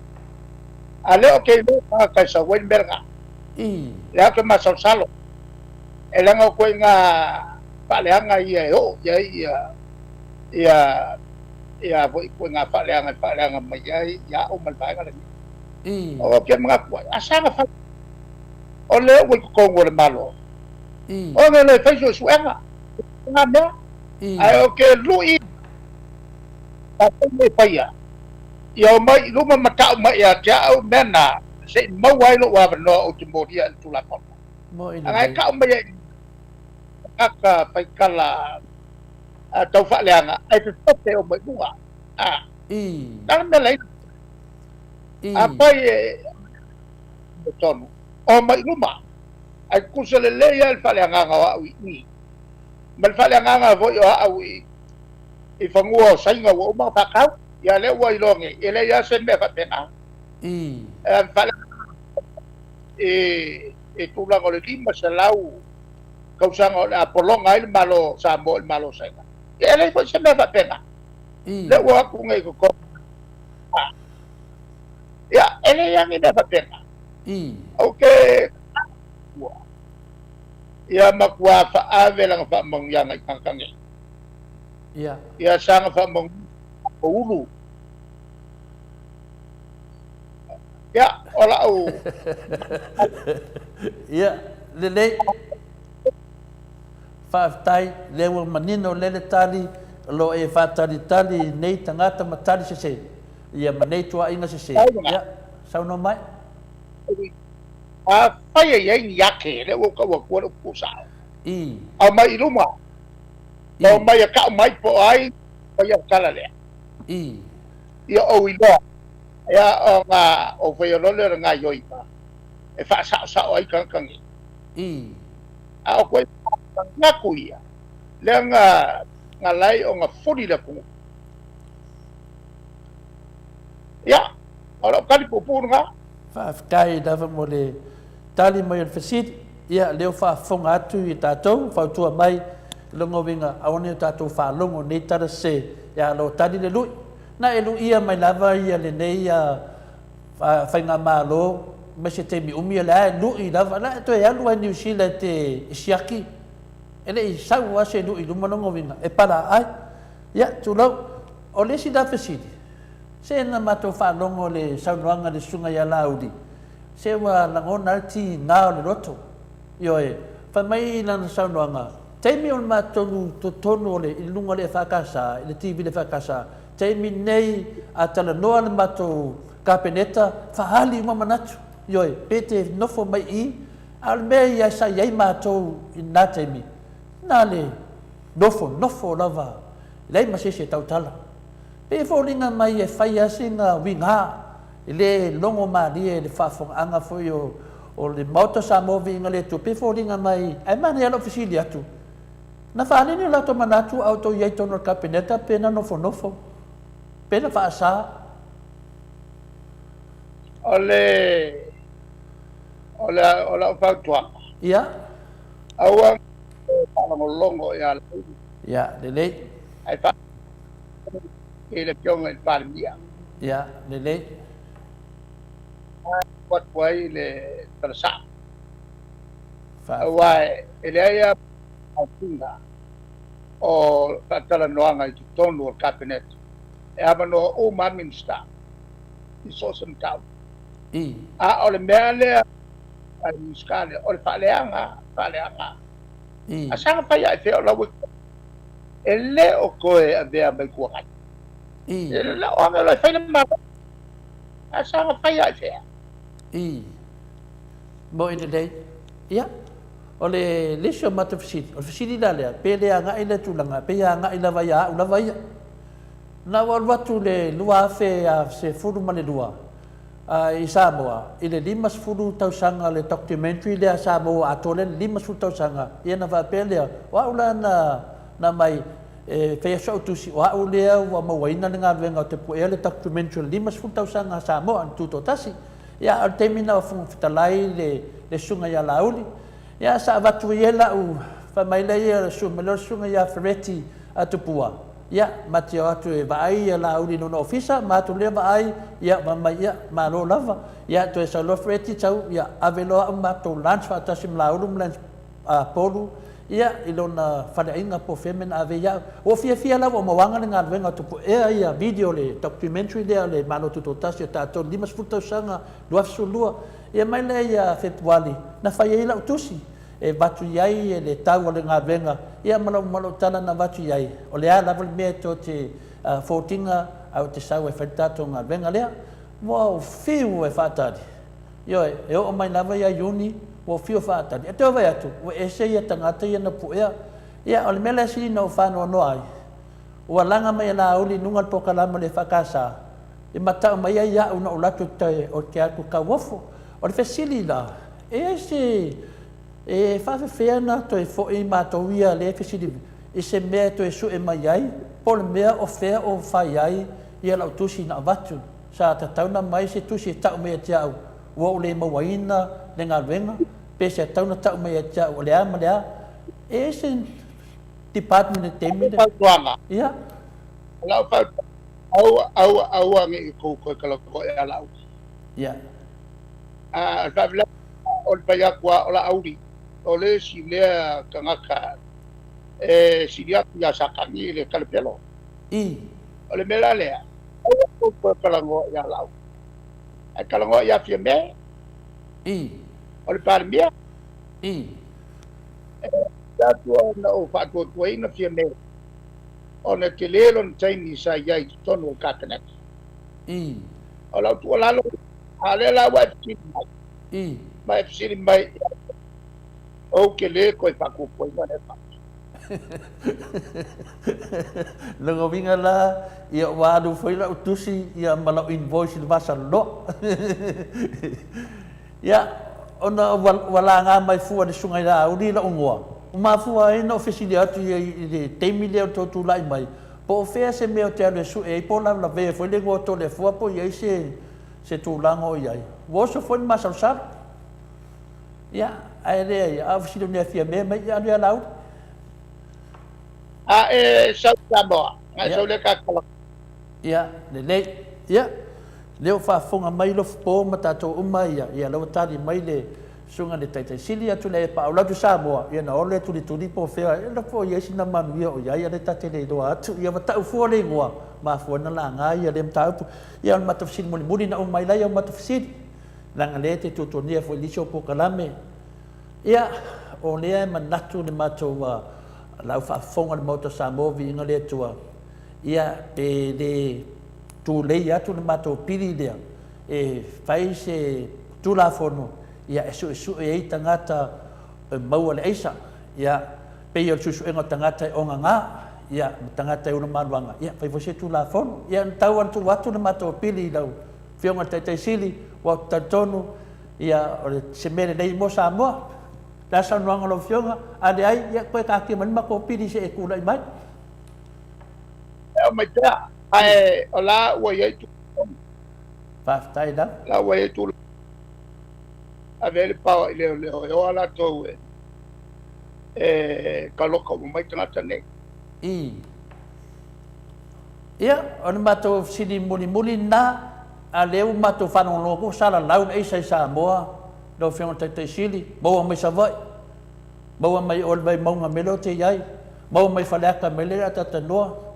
ale o ke no ka sa wen berga ya ke ma salo ele nga ko nga pale nga ia o ia voi ko nga pale nga mai ya o mal ba nga o ke mga ko asa nga fa o le o ko ngor malo o le fa so suenga nga me ai o ke lui a me fa ya mai lu ma mata mai ya ja o mena se mo wai lo wa no o timoria tu la ko mo ai ka mai aka pai kala tau fa leanga ai te tote o mai bua dan me lai apa e tonu o mai luma ai kusele le ya fa leanga nga wa ni mal fa leanga nga vo yo au i fangua sainga o ma pa ka ya le wa ilonge ele ya se me fa pena fa e tu la ko le lima se lau kausanga o polonga il malo Samoa il malo sainga ele foi se me fa pena le wa ku ngai ko ya ele yang ina fa pena okay ya makwa fa ave lang fa mong yang ai kangkang ya sang fa mong ulu Ya, ola au. Ya, lele. Whaafitai, lewa manino lele tali, lo e whaatari tali, nei tangata matali se se. Ia manei tua inga se se. Ya, sauno mai? Whaia iei ni ake, le woka wakua o pusao. I. A mai ruma. Tau mai a ka mai po ai, whaia kala lea. I. Ia o iloa. Ia o ngā, o whaia role ngā yoipa. E whaasao ai kankangi. I. A o koe, ngā kuia. Lea ngā lai o ngā whuri la kungu. Ia, ora kali pupuru ngā. Whaafitai dawa mo le tali mai an whasiri. Ia, leo whaafonga atu i tātou, whautua mai, longo winga, aone o tātou whaalongo, nei tara se, ia lo tali le lui. Na e lu ia mai lava ia le nei whainga mālo, mai se te mi umia le ae lui lava, na e toi alu ai New Zealand te isiaki. Ele i sau ase lui lumanongo winga, e para ai. Ia, tūlau, o le si da whasiri. Se na mato whaalongo le saunoanga le sunga ia laudi. Se wa langona alti ngāo le roto. Io e, whamai lana saunoanga. Teimi on mātonu to tono le ilunga le whakasa, le TV le whakasa. Teimi nei a tala noa le mato kapeneta, whahali mamanatu. Io e, pete nofo mai I, al mea ia sa iei mātou I nā teimi. Nā le nofo lava. Lei masese tautala. Pe fōringa mai e whai asinga winga, le longo maria le whaafonga foi o le mauta Samoa vinga le tu. Pe fōringa mai, ai mani alo fisili atu. Na whaanini lato manatu au tau iei tono kapeneta, pena nofo. Pena whaasa. Ole whautua. Ia. Aua, longo ia. Ia, lelei. Ai wha. E le pionga I parmia. Ia, lelei. Wat wai le terasa. Wai, ele aia atunga o tatala noanga I tonu o kabinet. E amano o minister I sosan tau. I. A ole mea lea ai miskale, ole whaleanga. I. A sanga whaia I whea lau e le o koe a vea mai kua kai. I. E le o anga lai whaina mara. A sanga whaia I whea. I. Mo ina dei. Ia. O le lesio mata fisiri. O fisiri la lea. Pe lea nga ila tulanga. Pe ia nga ila vai a ula vai. Na watu le lua afe a se furu ma le lua. I Samoa. I le limas furu tausanga le documentary lea Samoa a tole limas furu tausanga. Ia na vape lea. Wa ula na mai whea so tusi. Wa ulea wa mawaina le ngā venga o te puea le documentary limas furu tausanga Samoa an tuto tasi. Ia al temina o fitalai le sunga ia lauli. Ia sa watu ia lau whamaila ia sunga ia Ferretti atupua. Ia matio atu e vaai ia lauli no ofisa, matu lea vaai ia mamai ia malo lava. Ia to e sa lo Ferretti tau ia aveloa mato lunch whatasim laulum lunch polu. Ia ilona whaleainga po femen ave ia. O fia lava o mawanga le ngā venga tupu ea ia video le documentary lea le malo tutotasi o tātou limas futausanga luafsulua. Ia mai lea ia Februari na whaia ila utusi. E watu iai e le tau o le ngā venga. Ia malo tala na watu iai. O lea lava le mea to te fōtinga au te sau e whaitato ngā venga lea. Wow, fiu e whaatari. Io e o mai lava ia Iuni. O fio whaatari. E teo vai atu. O e se ia tangata ia na puea. Ia o le mele siri na o whanua noa ai. O alanga mai la uli nungal pokalama le whakasa. E matau mai ia una o latu te o ke aku ka wofo. O le whesili la. E se e whawhewhea na to e fo i mātou ia le whesili. E se mea to e su e mai ai. Po le mea o whea o whai ai. Ia lau tusi na watu. Sa ta tauna mai se tusi e tau mea te au. Ua o le mawaina le ngā venga. Pese tauna tau mai a tia o lea ma lea. E se department e temi. Ia. Lau pau. Au ange I koukoe kalako e alau. Ia. Whawila o le pai akua o la auri. O le si lea kangaka. E si lea kia sakangi le kalepelo. I. O le mela lea. Au koukoe kalako e alau. Kalau ngok ya firme. Oleh parmia. Satu na o fatu tuai na firme. Ona kelelon Chinese ya ton o katanet. Ola tu lalu alela wa sini. Mai sini mai. O kele ko paku ko na pa. Lengo bingala ia wadu foi la utusi ia malau invoice di masa lo. Ya ona walanga mai fua di sungai la udi la ungwa. Uma fua ina ofisili atu ia temile to tu lai mai. Po fe se me o te ane su e po la ve foi le ngo to le fua po ia se tu lango ia. Wo so foi masa sar. Ya ai re a ofisili ne fia me mai ia dia lau. Samoa. Sailele kalau. Ya, le. Ya. Leo fa fonga mai lo po mata to umai ya lo tari mai le sunga de tai sili atu le pa ola tu Samoa ya na ole tu po fe lo po ya sina manu ya o ya le tate le do atu ya mata fu le ngwa ma fu na la nga ya le mata ya mata fsin muli na umai la ya mata fsin la ngale te tu to nia fo li so po kalame ya o le manatu le mato wa la fa fonga le moto Samoa vi ngale tua ya pe de tu le ya tu mato pili dia e fai se tu la fono ya esu e tangata mau le isa ya pe yo su e tangata o nga ya tangata una malwanga ya fai você tu la fono ya tau tu watu mato pili dau fionga te sili wa tatono ya se mele dei mo Samoa la sa no ngolo fionga ade ai ya ko ka ki man ma ko pili se e ku lai mai mai ta ai ola wa ye tu fa tai da la wa ye tu avere pa le ola to kalau ko mai tanga ne ya on mato sini muli na aleu mato fano logo sala lau e sai Samoa do fion te sili bo mai savai bo mai ol vai mo ngamelo te yai bo mai falaka mele ata no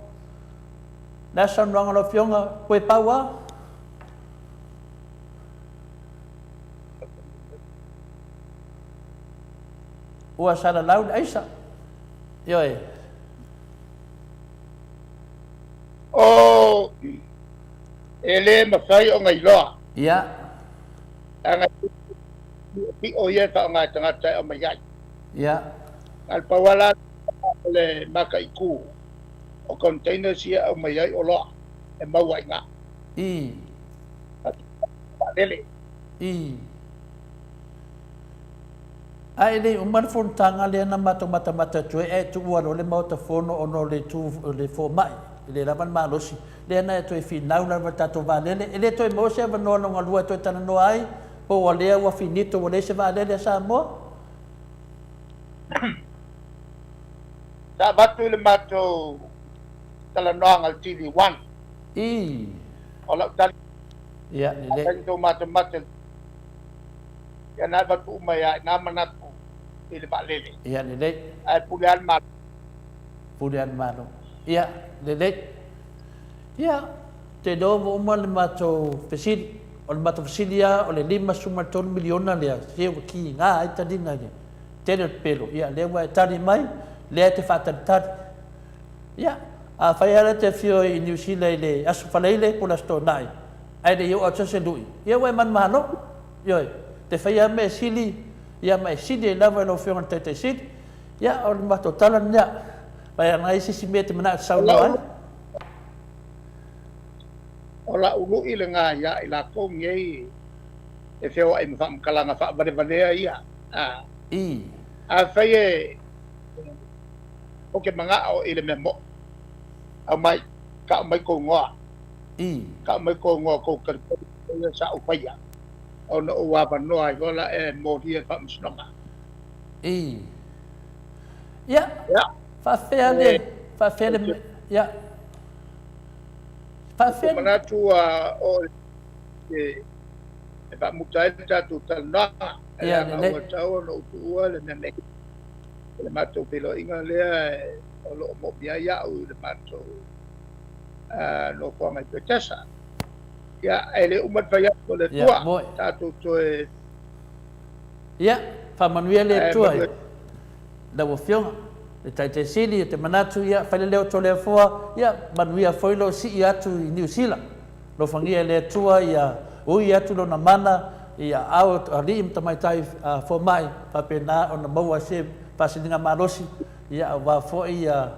nasa nang lo fionga koe paua ua sala laud aisa yoi o ele masai o ngai loa ya anga ti o ye ta ngai tanga ta o mai ya al pawala le makaiku o container sia o mai o lo e mau ai nga Sailele ai le umar fon tanga le na mata tu e tu wa le mota fono ono le tu le fo mai le lavan malosi le na tu e finau na mata to valele le to e mo se va no no lua to tana no ai po wa le wa finito wa le se valele Samoa da batu le mato tala noang al TV1 ola tali ya le to mata ya na batu maya na manatu ile balele ya le ai pulian malo ya le ya te do mo mal mato pesid on mato pesidia ole 5 miliona le se ki nga ai tadinga le tele pelo ya le wa tadi mai le te fatantari ya a faiara te fio i New Zealand le asu falaile pula sto nai ai de yo o se lui ye we man malo yo te faia me sili ya me sili lava no fio te sit ya o ma total nya vai ngai si mete mana sau no ola ulu ile nga ya ila ko ngei e fio ai mfa kalanga fa bale ia a faie o ke manga o ile memo a mai ka mai ko ngoa ka mai ko ngoa ko ka sa o paia o no wa ba no ai gola e mo dia fa msnoma ya fa fele ya fa fele mana tu o e ba mutai ta tu tana ya le tau no tu le ne le mato pelo inga le o lo mo biaya o le mato no ko mai petasa ia ele umat vai atu le Ia, tua moi. tātou toe Ia, whamanuia le tua manuia. la wa fionga le tai sili te manatu ia whale leo to le foa ia manuia foilo si i atu i New Zealand lo fangia le tua ia ui atu lo na mana ia au ali im tamai tai fo mai pa pena ona maua se pasininga marosi ia wa fo ia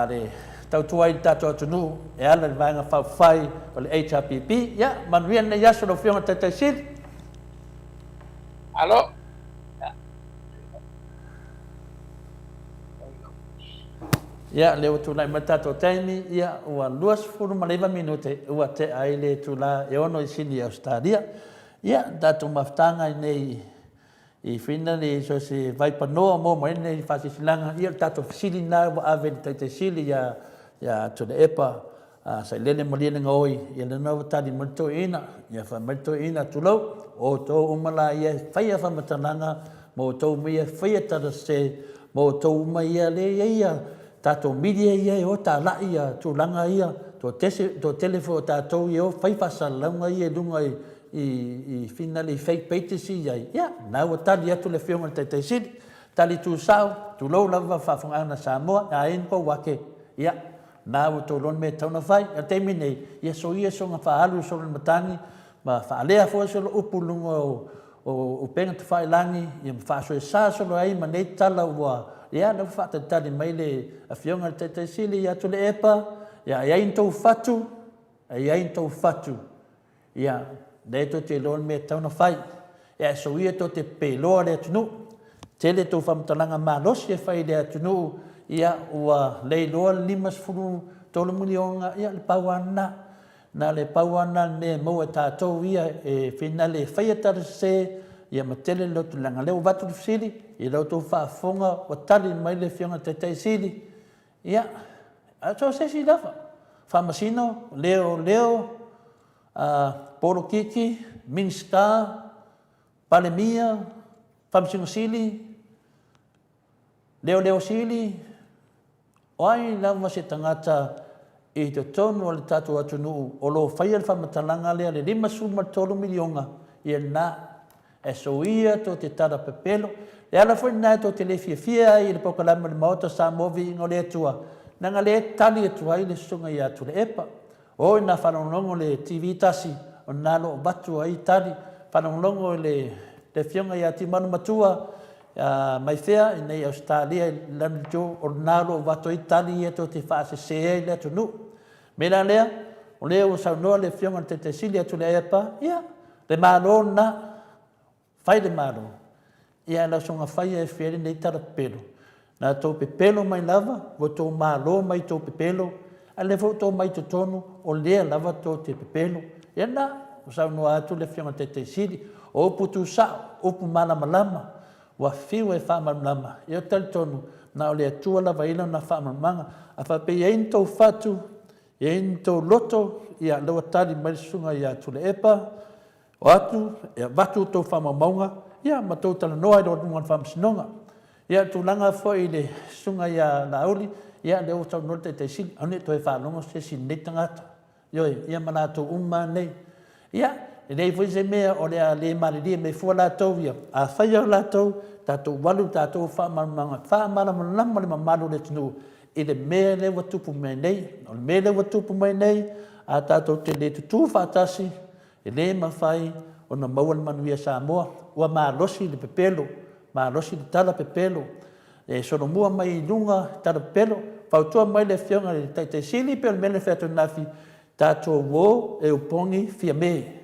le tau tua i tato atunu e ala le vanga whai o le HRPP ia manuia ne yaso lo fionga tai sili. Alo. Ia leo tula matato taimi ia ua luas furu maleva minute ua te aile tula e ono i sini Australia ia datu maftanga nei i fina ni so se vai panoa mo mai nei fasi silanga ia tato sili na wa ave te sili ya Tuilaepa Sailele Malielegao ia le no tali moto ina ia fa moto ina tulo o to umala ia faia fa matananga mo to me faia tara se mo to mai le ia tato media ia o ta la ia tu langa ia to telefo tato ia fai pasa langa ia lunga i finally fake pages ia ia na o tali atu le fiona te sidi tali tu sao tu lo lava fa fonga na Samoa a en ko wake ia na o to lon me tona fai a te mine ia so nga fa alu so le matangi ma fa lea fo so upu lunga o penga te fai langi ia fa so sa so ai ma nei tala wa ia na fa te tali mai le a fionga te sili ia Tuilaepa ia ia into fatu ia le to te lon me tona fai ia so ia to te pelo le tunu tele to fam talanga malos ia fai le tunu ia ua le lo limas furu tolo milionga ia le pawana na le pawana ne mo tato ia e finale fai tar se ia matele lo tu langa leo batu sili i lo tu fa fonga o tali mai le fionga te sili ia so se si lava fa masino leo poro kiki minska palemia famsingo sili leo sili oi lava se tangata i te tonu o le tatu atunu o lo fai al whamatalanga lea le 5 milionga ia na e so ia to te tara pepelo e ala foi na to te le fia i le pokalama le maota Samoa ingo le tua nanga le tali e tua i le sunga ia Tuilaepa o na whanongongo le TV tasi o nalo o batu ai tali whanongongo le fionga ia timanu matua mai fea i nei Australia lana jo o nalo o batu ai tali e to te whaase se le atunu mena lea o leo saunoa le fionga te sili a Tuilaepa ia le malo na fai de maro ia la songa fai e fieri nei tara pelo na to pelo mai lava vo to malo mai to pelo ale vo to mai to tonu o le lava to te pelo ia na sa no atu le fiona te sili o putu sa o pu malama wa fiu e fa malama ia tel tonu na o le tua lava ina na fa manga a fa pe ento fatu ento loto ia lo tali mai sunga ia Tuilaepa o atu e batu to fama maunga ia matou tala noa i do ngan fam sinonga ia tulanga foi le sunga ia nauli ia le o tau note te sin ane to e fa longo se sin netangata yo ia mana to nei ia le foi se me o le mali me fu la to ia a fa ia la to tato walu tato fama manga fama la mama le mamalu le tunu i le me le watu pu me nei o me le watu pu me nei a tato te le tu fa tasi e le mawhai o na mauan manuia Samoa ua malosi le pepelo malosi le tala pepelo e sono mua mai lunga tala pepelo fautua mai le fionga le te sili pe o mele fetu nafi tato wo e upongi fia me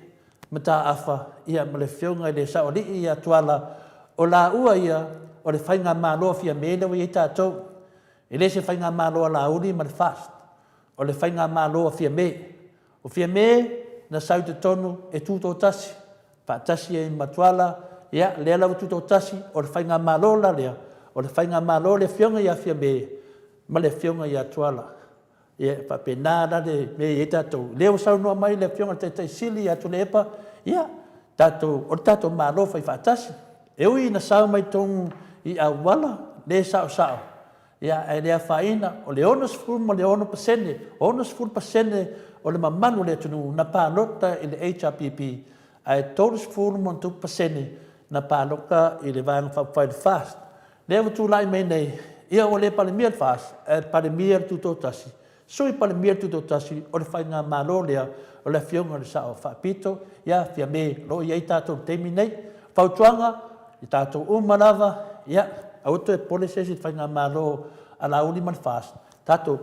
mata afa ia mele fionga le sa oli ia tuala o la ua ia o le whainga malo fia me le wai tato e le se whainga malo la uli ma le fast o le whainga malo fia me o fia me na sau te tonu e tūtō tasi. Pa tasi e matuala, ia, lea lau tūtō tasi, o le whainga malola lea, o le whainga malola le fionga ia fia me, ma le fionga ia tuala. Ia, pa penāra le me e tātou. Leo sau noa mai le fionga te sili ia Tuilaepa, ia, tātou, o tātou malo whai whātasi. E ui na sau mai tongu i awala, le sao. Ia, e lea whaina, o le onos furu ma le ono pasene, onos furu pasene, o le mamanu le tunu na pālota i le HRPP ai toros fulu mon tu pasene na pāloka i le vanga whawhai le fast. Lea tu lai mai nei, ia o le palemia le fast, e palemia le tutotasi. Sui palemia le tutotasi o le whai ngā malo lea o le fionga le sao whapito, ia fia me lo ia i tātou temi nei, whautuanga i tātou umalawa, ia auto e polesesi whai ngā malo a la uli man fast. Tātou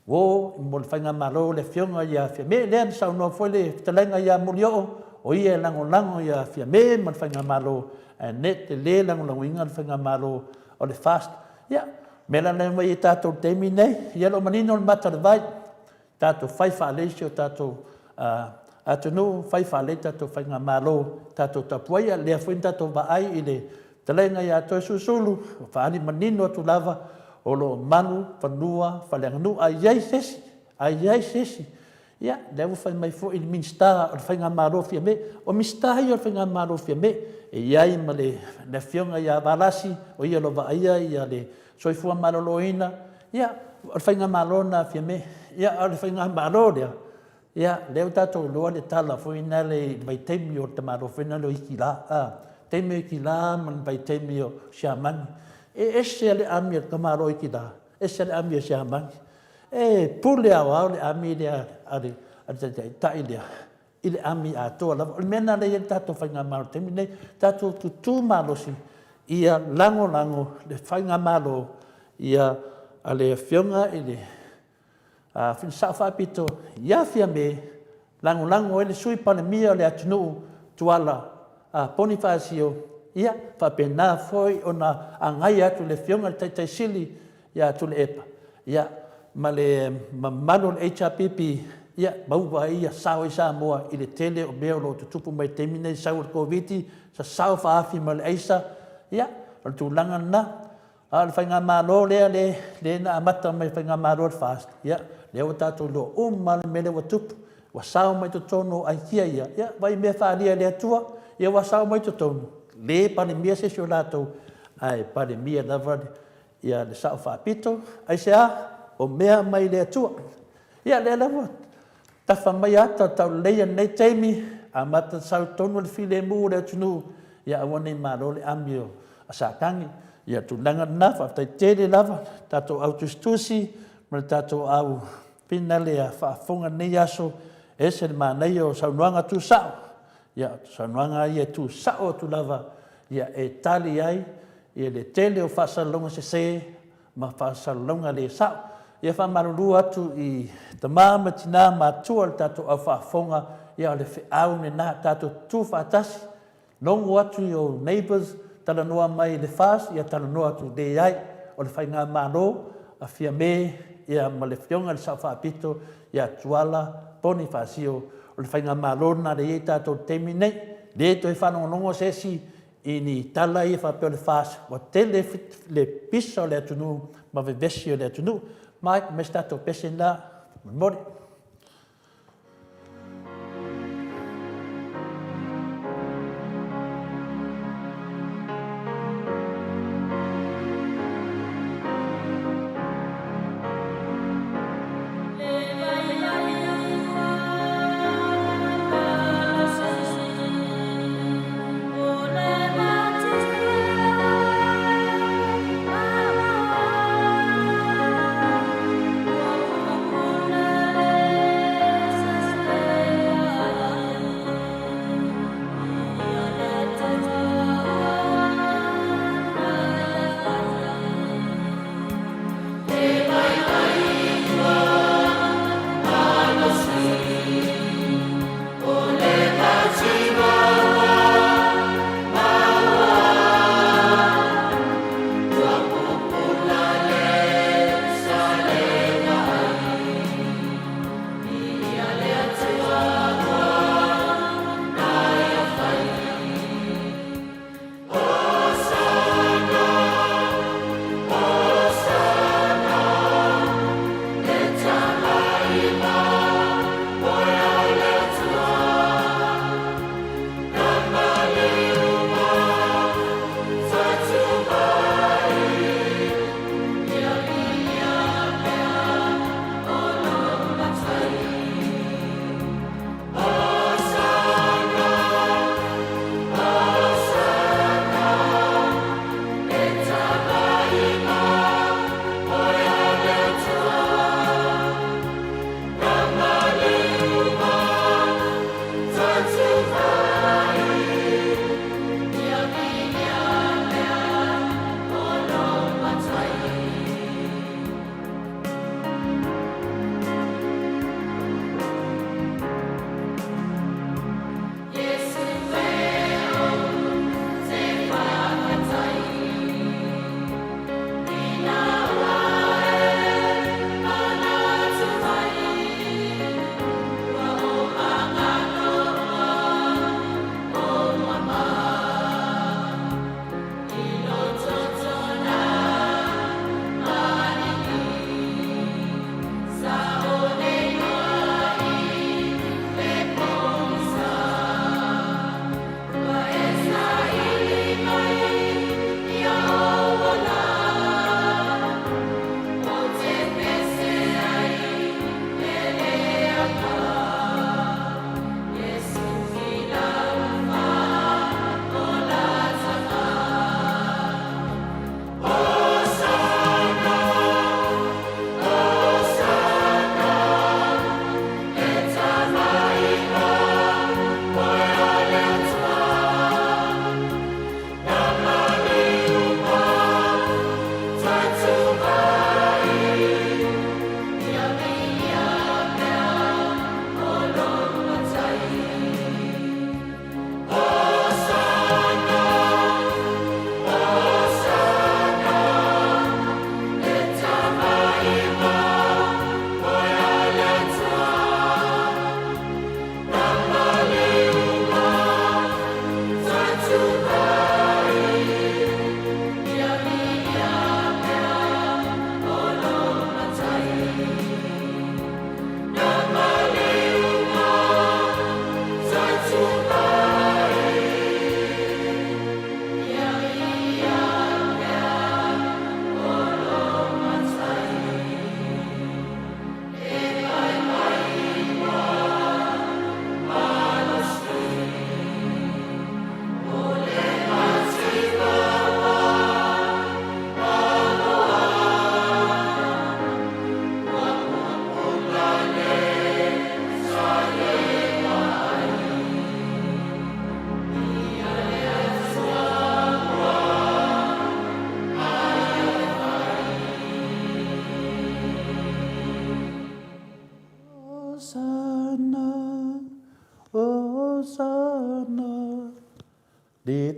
wo mo le whai ngā malo le fionga ia fia me, lea ni sao noa fwele talenga ia mulio o ia lango ia fia me man whai ngā malo net te le lango inga le whai ngā malo o le fast. Ia, mela nei mai i tātou temi nei, ia lo manino le mata le vai, tātou whai whaalesi o tātou atunu, whai whaale tātou whai ngā malo, tātou tapuaia, lea whain tātou vaai i le talenga ia toi susulu, whaani manino atu lava, o lo manu, whanua, whaleanganu, ai iai sesi. Ia, lewa whai mai fo i le minsta o le whai ngā malo fia me, o minsta hi o le whai ngā malo fia me, e iai ma le fionga ia valasi, o ia lo vaia, ia le soifua maloloina, ia, o le whai ngā malo na fia me, ia, o le whai ngā malo lea, ia, leo tātou loa le tala, fo ina le vai teimi o te malo, fo ina lo iki la, teimi o iki la, man vai teimi o siamani, e ese le ami o te malo iki la, ese le ami o siamani, e pule au le ami lea, tai lea, i le ami a toa lava, o le mena le ia tātou whai ngā malo teimi nei, tātou tutu malo si, ia lango, le whai ngā malo, ia a le fionga i le, fin sa whapito, ia fia me, lango, ele sui pane mia le atunu, tuala, Bonifasio, ia, whapena foi o na angai atu le fionga le taitai sili, ia Tuilaepa, ia, ma le mamano le HRPP, ia, mauwa ia sao i Samoa, i le tele o mea lo tutupu mai temine, sao le COVID, sa sao whaafi ma le eisa, ia, o le tūlanga na, le whai ngā malo lea le na amata mai whai ngā malo le fast, ia, lea o tātou lo ma le mele wa tupu, wa sao mai to tono ai kia ia, vai mea whaalia lea tua, ia wa sao mai to tono, le pane mea se sio lātou, ai pane mea lava, ia le sao whaapito, ai se o mea mai lea tua, ia lea lava, tafa mai ata tau leia nei teimi, a mata sao tono le file mu lea tunu, ia awane malo le amio, a sātangi, ia tūlanga nafa, tai tere lava, tātou au tustusi, ma tātou au pina lea whaafonga nei aso, ese le mānei o saunuanga tu sao, ia saunuanga ia tu sao tu lava, ia e tali ai, ia le tele o whaasalonga se, ma whaasalonga le sao, ia whamaruru atu i te māma tina mātua le tātou au whaafonga, ia le whiau ne nā tātou tu whaatasi, nongo atu i o neighbours, tala noa mai le fast, ia tala noa atu de ai, o le whai ngā mālo, a fia me, ia ma le fionga le sao whaapito, ia tuala, Bonifasio, o le whai ngā mālo na le i tātou temi nei, le toi whanongonongo sesi, i ni tala i whapeo le fast, wa te le pisa o le atunu, ma vevesi o le atunu, mai, me stato pese na, mori.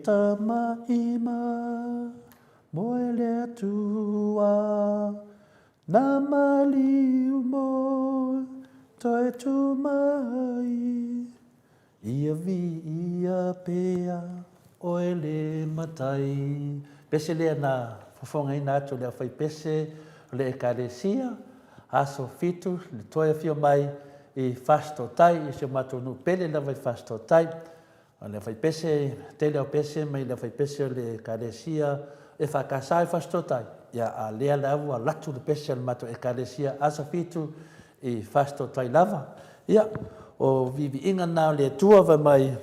tamaima moe le atua na maliu mo toe tu mai ia vi ia pea oe le matai pese le na fofonga ina atu le fai pese le ekalesia aso fitu le toe fio mai I fasto tai I se matonu pele la vai fasto tai le fai pese tele o pese mai le fai pese le ekalesia e fakasai fasto tai ia a lea lava latu le pese le mato ekalesia aso fitu I fasto tai lava ia o vivi inga na le tua vai mai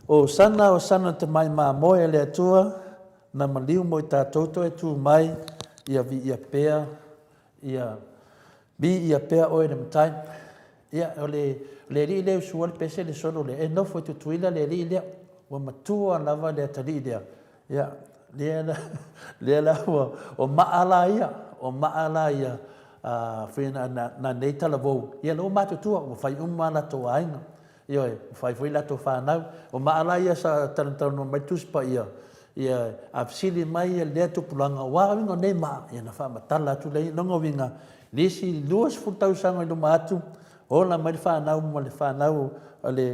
o sana te mai ma moe le tua na maliu mo ta toto e tu mai ia vi ia pea ia bi ia pea o le mtai ia o le ri le sual pese le solo le e no foi tu tuila le ri le o matua lava le tali le ia le la o maala ia fina na neita la vo ia lo matu tua o fai la to ainga ia fai foi la to fa na o maala ia sa tan no mai tus pa ia absili mai le tu pulanga wa ngo ne ma ia na fa matala tu le no winga lisi luas futau sanga no matu o la mai fa na mo le fa na le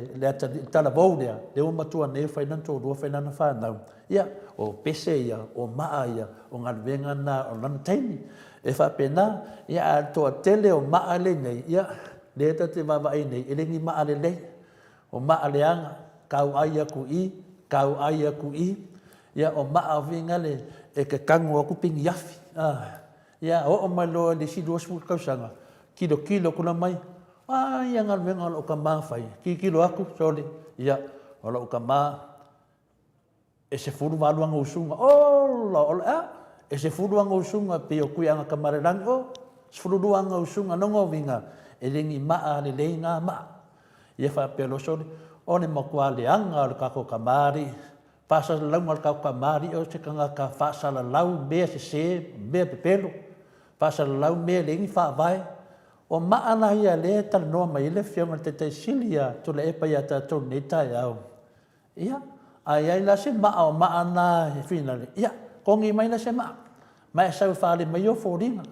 tala vo le o matua ne fai nan to do fai nan fa na ia o pese ia o maa ia o ngalvenga na o lan taini e fa pena ia to tele o maa le nei ia le te vava ai nei ele ni maa le o maa le anga kau ai ku I ia o maa vinga le e ke kango ku ping yafi ia o malo le si dos fu kausanga kilo kula mai ia ngalvenga o ka mafai kilo aku sole ia o ka ma e se furu waluanga usunga e se furu anga usunga pe o kuianga kamarerang se furu duanga usunga nongo vinga e lengi maa le leinga ma ia fa pelo sole o ne makua le anga o kako kamari pasa lau mal kako kamari o se kanga ka fasa la lau me se me pelo pasa la lau me lengi fa vai o maa na ia le tal no mai le fiona te silia to le epa ia ta to neta ia ai la se ma o ma na finale ia kongi mai la se ma mai sa fa le mai o foringa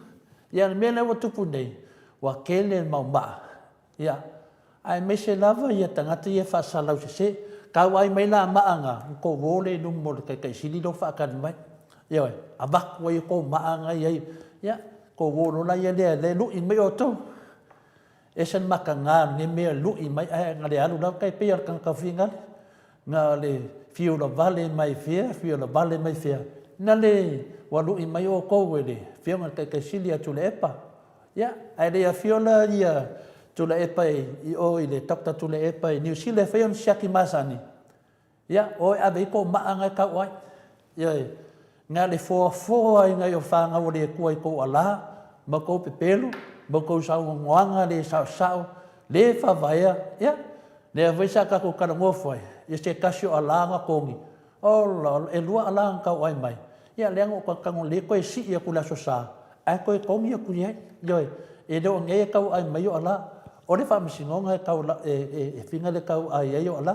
ia me le o tupu nei wa kele mau ma ia ai me se lava ia tangata ia fa sala se ka wai mai la ma anga ko vole no mo kai sili do fa kan mai ia abak wai ko ma anga ia ko volo la ia le lu in mai o to esen makanga ni me lu in mai ngale alu la kai pe kan ka finga nga le fio la vale mai fia na le walu I mai o ko wele fio nga kai silia Tuilaepa ia ai le fio la ia Tuilaepa I o ile takta Tuilaepa New Zealand fio shaki masani ia o ave ko maanga ka wai ia nga le fo ai nga yo fanga o le ko ala ma ko pepelo ma ko sa ngoanga le sa le fa vaia ia le vai sa ka ko kana ngofoi ia se kasio alanga kongi o e lua alanga ka wai mai ia le ngo ka kango le ko si ia kula so sa ai ko kongi ku ye yoi e do nge ka ai mai o ala o le fa misingonga ka e finga le ka ai o ala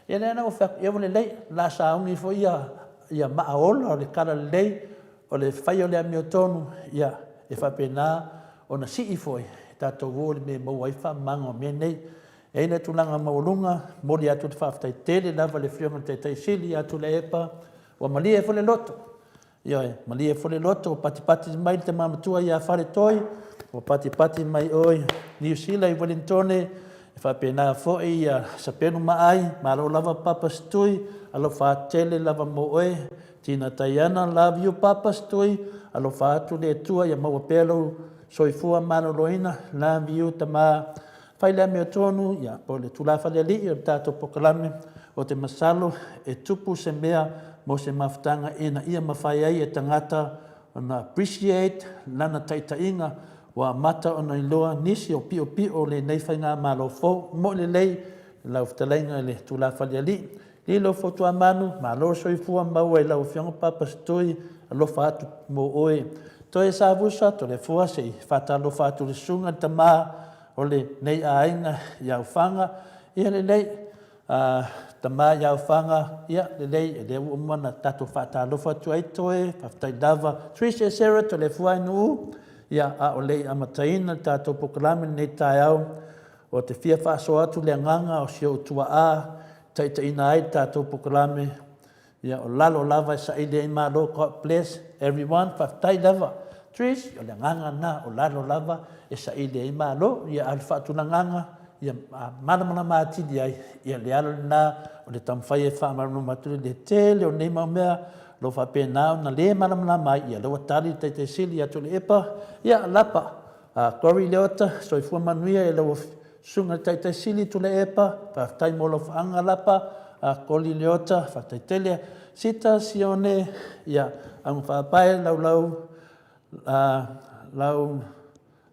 ia le na o fa ia le la sa ngi fo ia ma o le kala le o le fai o le miotonu ia e fa pena ona si I foi tato vole me mo wai fa mango me nei e na tulanga maulunga mo dia tu fa ftai tele lava le fiona te sili atu le epa wa malie fo le loto ia malie fo le loto pati mai te mamatua ia fare toi o pati mai oi New Zealand Wellington e fa pena fo ia sa penu mai ma lo lava papa stui alo fa tele lava mo oi tina tayana love you papa stui alo fa tu le tua ia mo pelo soifua mano loina love you tama fai le me tonu ia po le tula fa le li tato pokalame o te masalo e tupu se mea mo se maftanga ina ia mafai ai e tangata ona appreciate lana taitainga wa mata ona iloa nisi o pio le nei fai ngā malo fo mo le lei lau ftalainga le tula fa le li lo fo tua manu malo soifua mau e lau fionga papa stoi alo fa atu mo oe to e sa vusa to le fua se fata lo fa tu le sunga tama o le nei ainga ia ufanga ia le nei Tama iau whanga, ia, le umana tato whaatalofa tu ai toe, paftai lava, Trish e Sarah to le fuai nuu, ia, a o lei amataina tato pokalame nei tai au, o te fia whaaso atu le nganga o sio utua a, taita ina ai tato pokalame, ia, o lalo lava sa ile i malo, God bless everyone, paftai lava, Trish, o le nganga na, o lalo lava, e sa ile i malo, ia, alfa atu na nganga, ia mana matidi ai ia le ala na o le tamfai e whaamaru maturi le tele o nei maumea lo whapena na le mana mai ia lo atari te sili atu le epa ia lapa Corey Leota so i fua manuia e lo sunga te sili tu le epa pa tai molo whaanga lapa Corey Leota whataitele sita sione ia ang whapae lau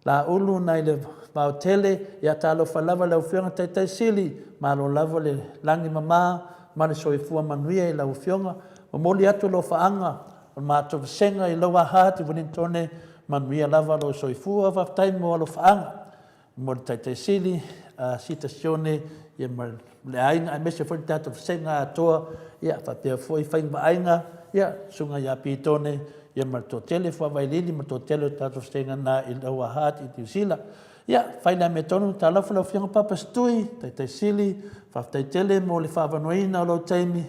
la ulu nai le mau tele ia talo falava lau fionga tai sili ma lo lava le langi mama ma le soifua manuia i lau fionga o moli atu lo faanga o mātou senga i lau aha te wanintone manuia lava lo soifua whaftai mo lo faanga mo le tai sili sita sione ia ma le ainga a mese fwori tātou senga atoa ia whapea fwoi whainga ainga ia sunga ia pitone ia ma to tele fwa vailili ma to tele tātou senga na i lau aha i tiusila ia, whaina me tonu, tā lauwhala o whianga papastui, tai sili, whaftai tele mo le whawanoina o lau taimi,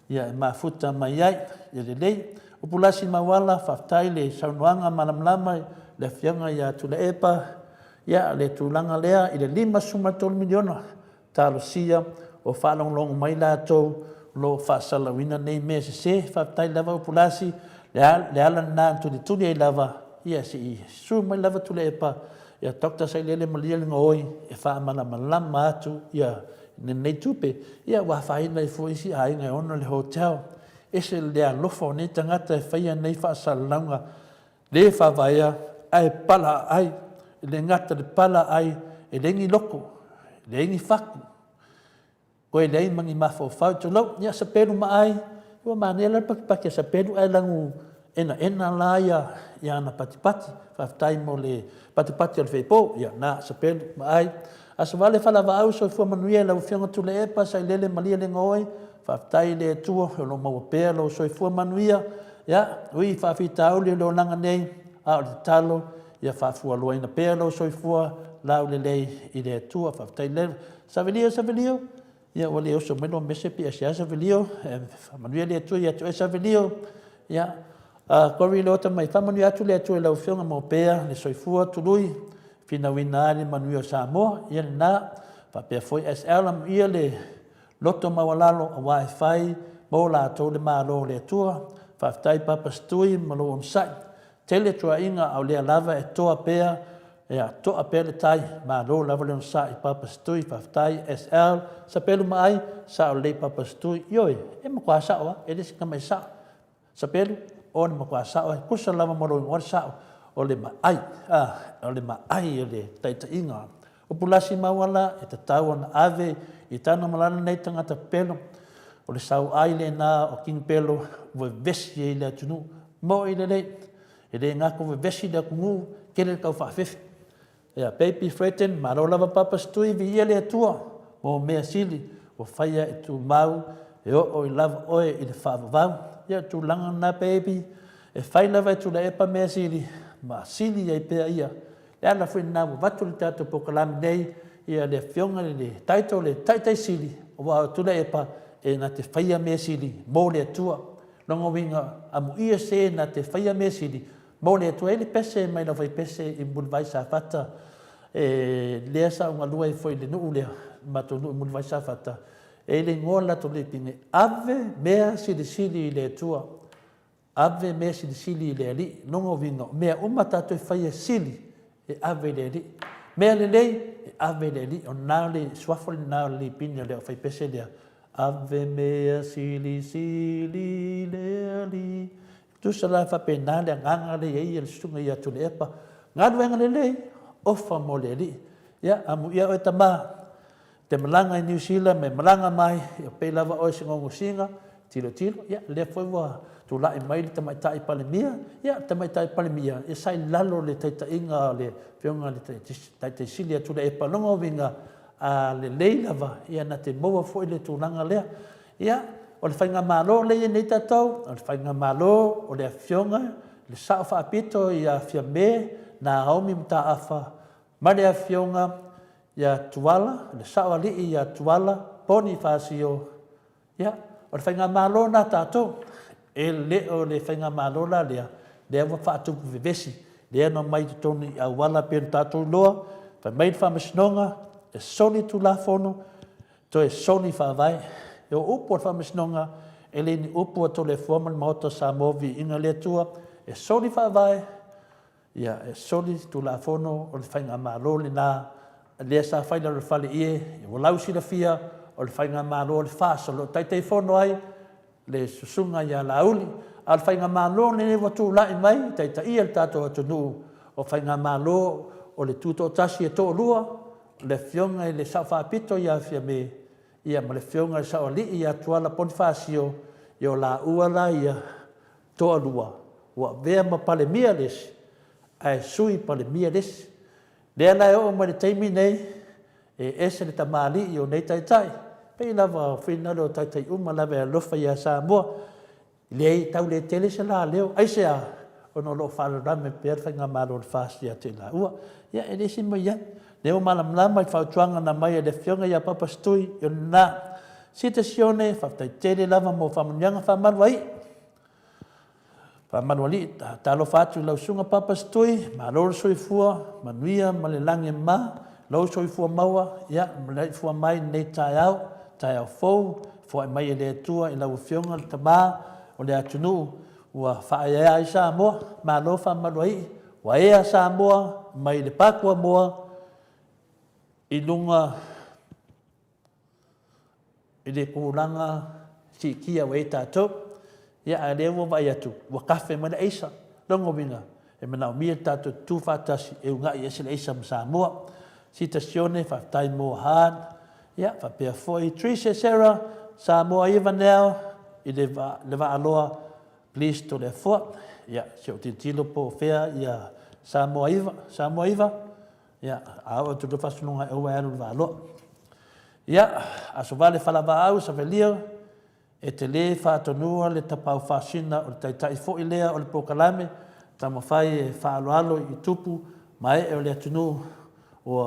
ia e mafuta mai ai, ia le lei, upulasi mawala, whaftai le saunuanga malamlama, le whianga ia Tuilaepa, ia le tūlanga lea, i le 5 miliona, tā lo sia, o whalonglongo mai lātou, lo whaasalawina nei mea se, whaftai lava upulasi, le ala nā tuli ai lava, ia si i su mai lava Tuilaepa, ia Dr. Sailele Malielegao e whaamalama atu ia nei tupe ia whawhaina i fuisi a inga ono le hotel e se lea lofo nei tangata e whaia nei whaasalanga le whawaia ai pala ai le ngata le pala ai e lengi loko le ingi whaku koe lei mangi mafo whau to lau ia sa peru mai ua manela pakipaki sa peru ai langu ena la ia na patipati whaftai mo le patipati al whaipo ia na sa pelu mai asa wale whalawa au so fua manuia lau whianga Tuilaepa Sailele Malielegao whaftai le tua lo mawapea lo so fua manuia ia ui whawhita au le lo langa nei au le talo ia whafua loina pea lo so fua lau le lei i le tua whaftai le savelio ia wale oso melo mesepi asia savelio manuia le tua ia tu savelio ia Corey Leota mai whamanu atu le atu e lau whionga mo pēa le soifua tului whina wina le manui o Samoa ia le nā whapea foi SL am ia le loto mawalalo a Wi-Fi mo la tau le mālo le atua whaftai papastui malo on site tele tua inga au lea lava e toa pēa toa pēa le tai mālo lava le on site papastui whaftai SL sa pelu mai sa au le papastui ioi e makua sao e le sika mai sao sa pelu o le makua sao e kusa lava moro o sao o le mai o le taita inga o pulasi mawala e tatau ana ave i tana malana nei tangata pelo o le sau ai le na o king pelo o vesi e le atunu mo i le lei e le ngako o vesi le kungu kele kau whaafefe e baby threaten maro lava papastui vi ia le atua mo mea sili o whaia e tu mau e o i lava oe i le whaavavau ia tu langa na baby e whai lava e tu la epa mea sili ma sili ai pea ia le ala fwini nā watu le tātou pokalami nei ia le whionga le taito le taitai sili o wā tu la epa e na te whaia mea sili mō le atua longa winga amu ia se na te whaia mea sili mō le atua e le pese mai na whai pese i mulvai sa whata e lea sa unga lua i fwoi le nuu lea mato nuu mulvai sa whata e le ngoa lato le pinge ave mea sili i le atua ave mea sili i le ali longa winga mea umata to whaia sili e ave le ali mea le lei e ave le ali o nā le swafo le nā le pinge le o whai pese lea ave mea sili le ali tu sa la whape nā le nganga le ei le sunga ia tu le epa ngā ruenga le lei ofa mo le ali ia amu ia o e tamā te malanga i New Zealand me malanga mai o pe lava o singongo singa tilo ia le foi wa tu la i mai te mai tai palemia ia te mai tai palemia e sai lalo le taita inga le fionga le tai silia tu le e palonga winga le lava ia na te moa fo le tūlanga lea. Ia, o le whainga malo le ia nei tātou, o le whainga malo o le awhionga, le sao whaapito i a whia me, na aomi mta awha, ma le awhionga ia tuala, le sao ali i a tuala, poni whaasio. Ia, o le whainga malo na tātou, e le o le whainga malo la lea, le awa whaatupu vivesi, le no mai toni a wala pēn tātou loa, whai mai whamasinonga, e soni tu la fono, to e soni whawai, e o upo whamasinonga, e le ni upo a tole fuaman maota Samoa vi inga le tua, e soni whawai, ia e soni tu la fono, o le whainga malo le nā, lea sa whaina le whale ie, e walau sila fia, o le whainga malo le whāsalo, taitei fono ai, le susunga ia lauli, al whainga malo ne watu lai mai, taita ia le tātou atunu, o whainga malo o le tuto tasi e tō lua, le whionga i le sao whaapito ia whia me, ia ma le whionga i sao li ia tuala ponifasio, i o la uala ia tō lua, ua vea ma pale mia lesi, ai sui pale mia lesi, lea lai o ma le teimi nei, e ese le tamali i o nei taitai, pei lava whina leo taitai uma lava e lofa ia Samoa, lei tau le tele se la leo, ai se a, ono lo whalo rame pēr whainga malo le whāsia te la ua, ia e resi mai ia, leo malam lama i whautuanga na mai e le whionga ia papastui, i o nā, sitasione, whaftai tele lava mo whamunianga whamaru ai, whamaru ali, talo whātu lau sunga papastui, ma loro soifua, manuia, ma le lange ma, lau soifua maua, ia, MALEIFUA-MAI nei tai au fou, fo mai e le tua i lau whionga le tamā, o le atunu, ua whaea i Samoa, ma lo whamaru ai, wa ea Samoa, mai le Papua moa, i lunga, i le kūranga, si kia wa e tātou, ia a lewa vai atu, wa kawhe mana eisa, longo winga, e mana o mia tātou tū whātasi, e unga i ese le eisa ma Samoa, si tasione, whaftai mo haan, ia, whapea foi, Tricia Sarah, Samoa iwa neo, i le wa aloa, please to le fua, ia, se o tilo po whea, ia, Samoa iwa, ia, au tu do fasununga e ua alu wa aloa. Ia, aso vale whalawa au, sa velio, e te le whātonua, le tapau whāsina, o le taitai fo i lea, o le pokalame, tamo whai e whaaloalo i tupu, mai e o le atunu, o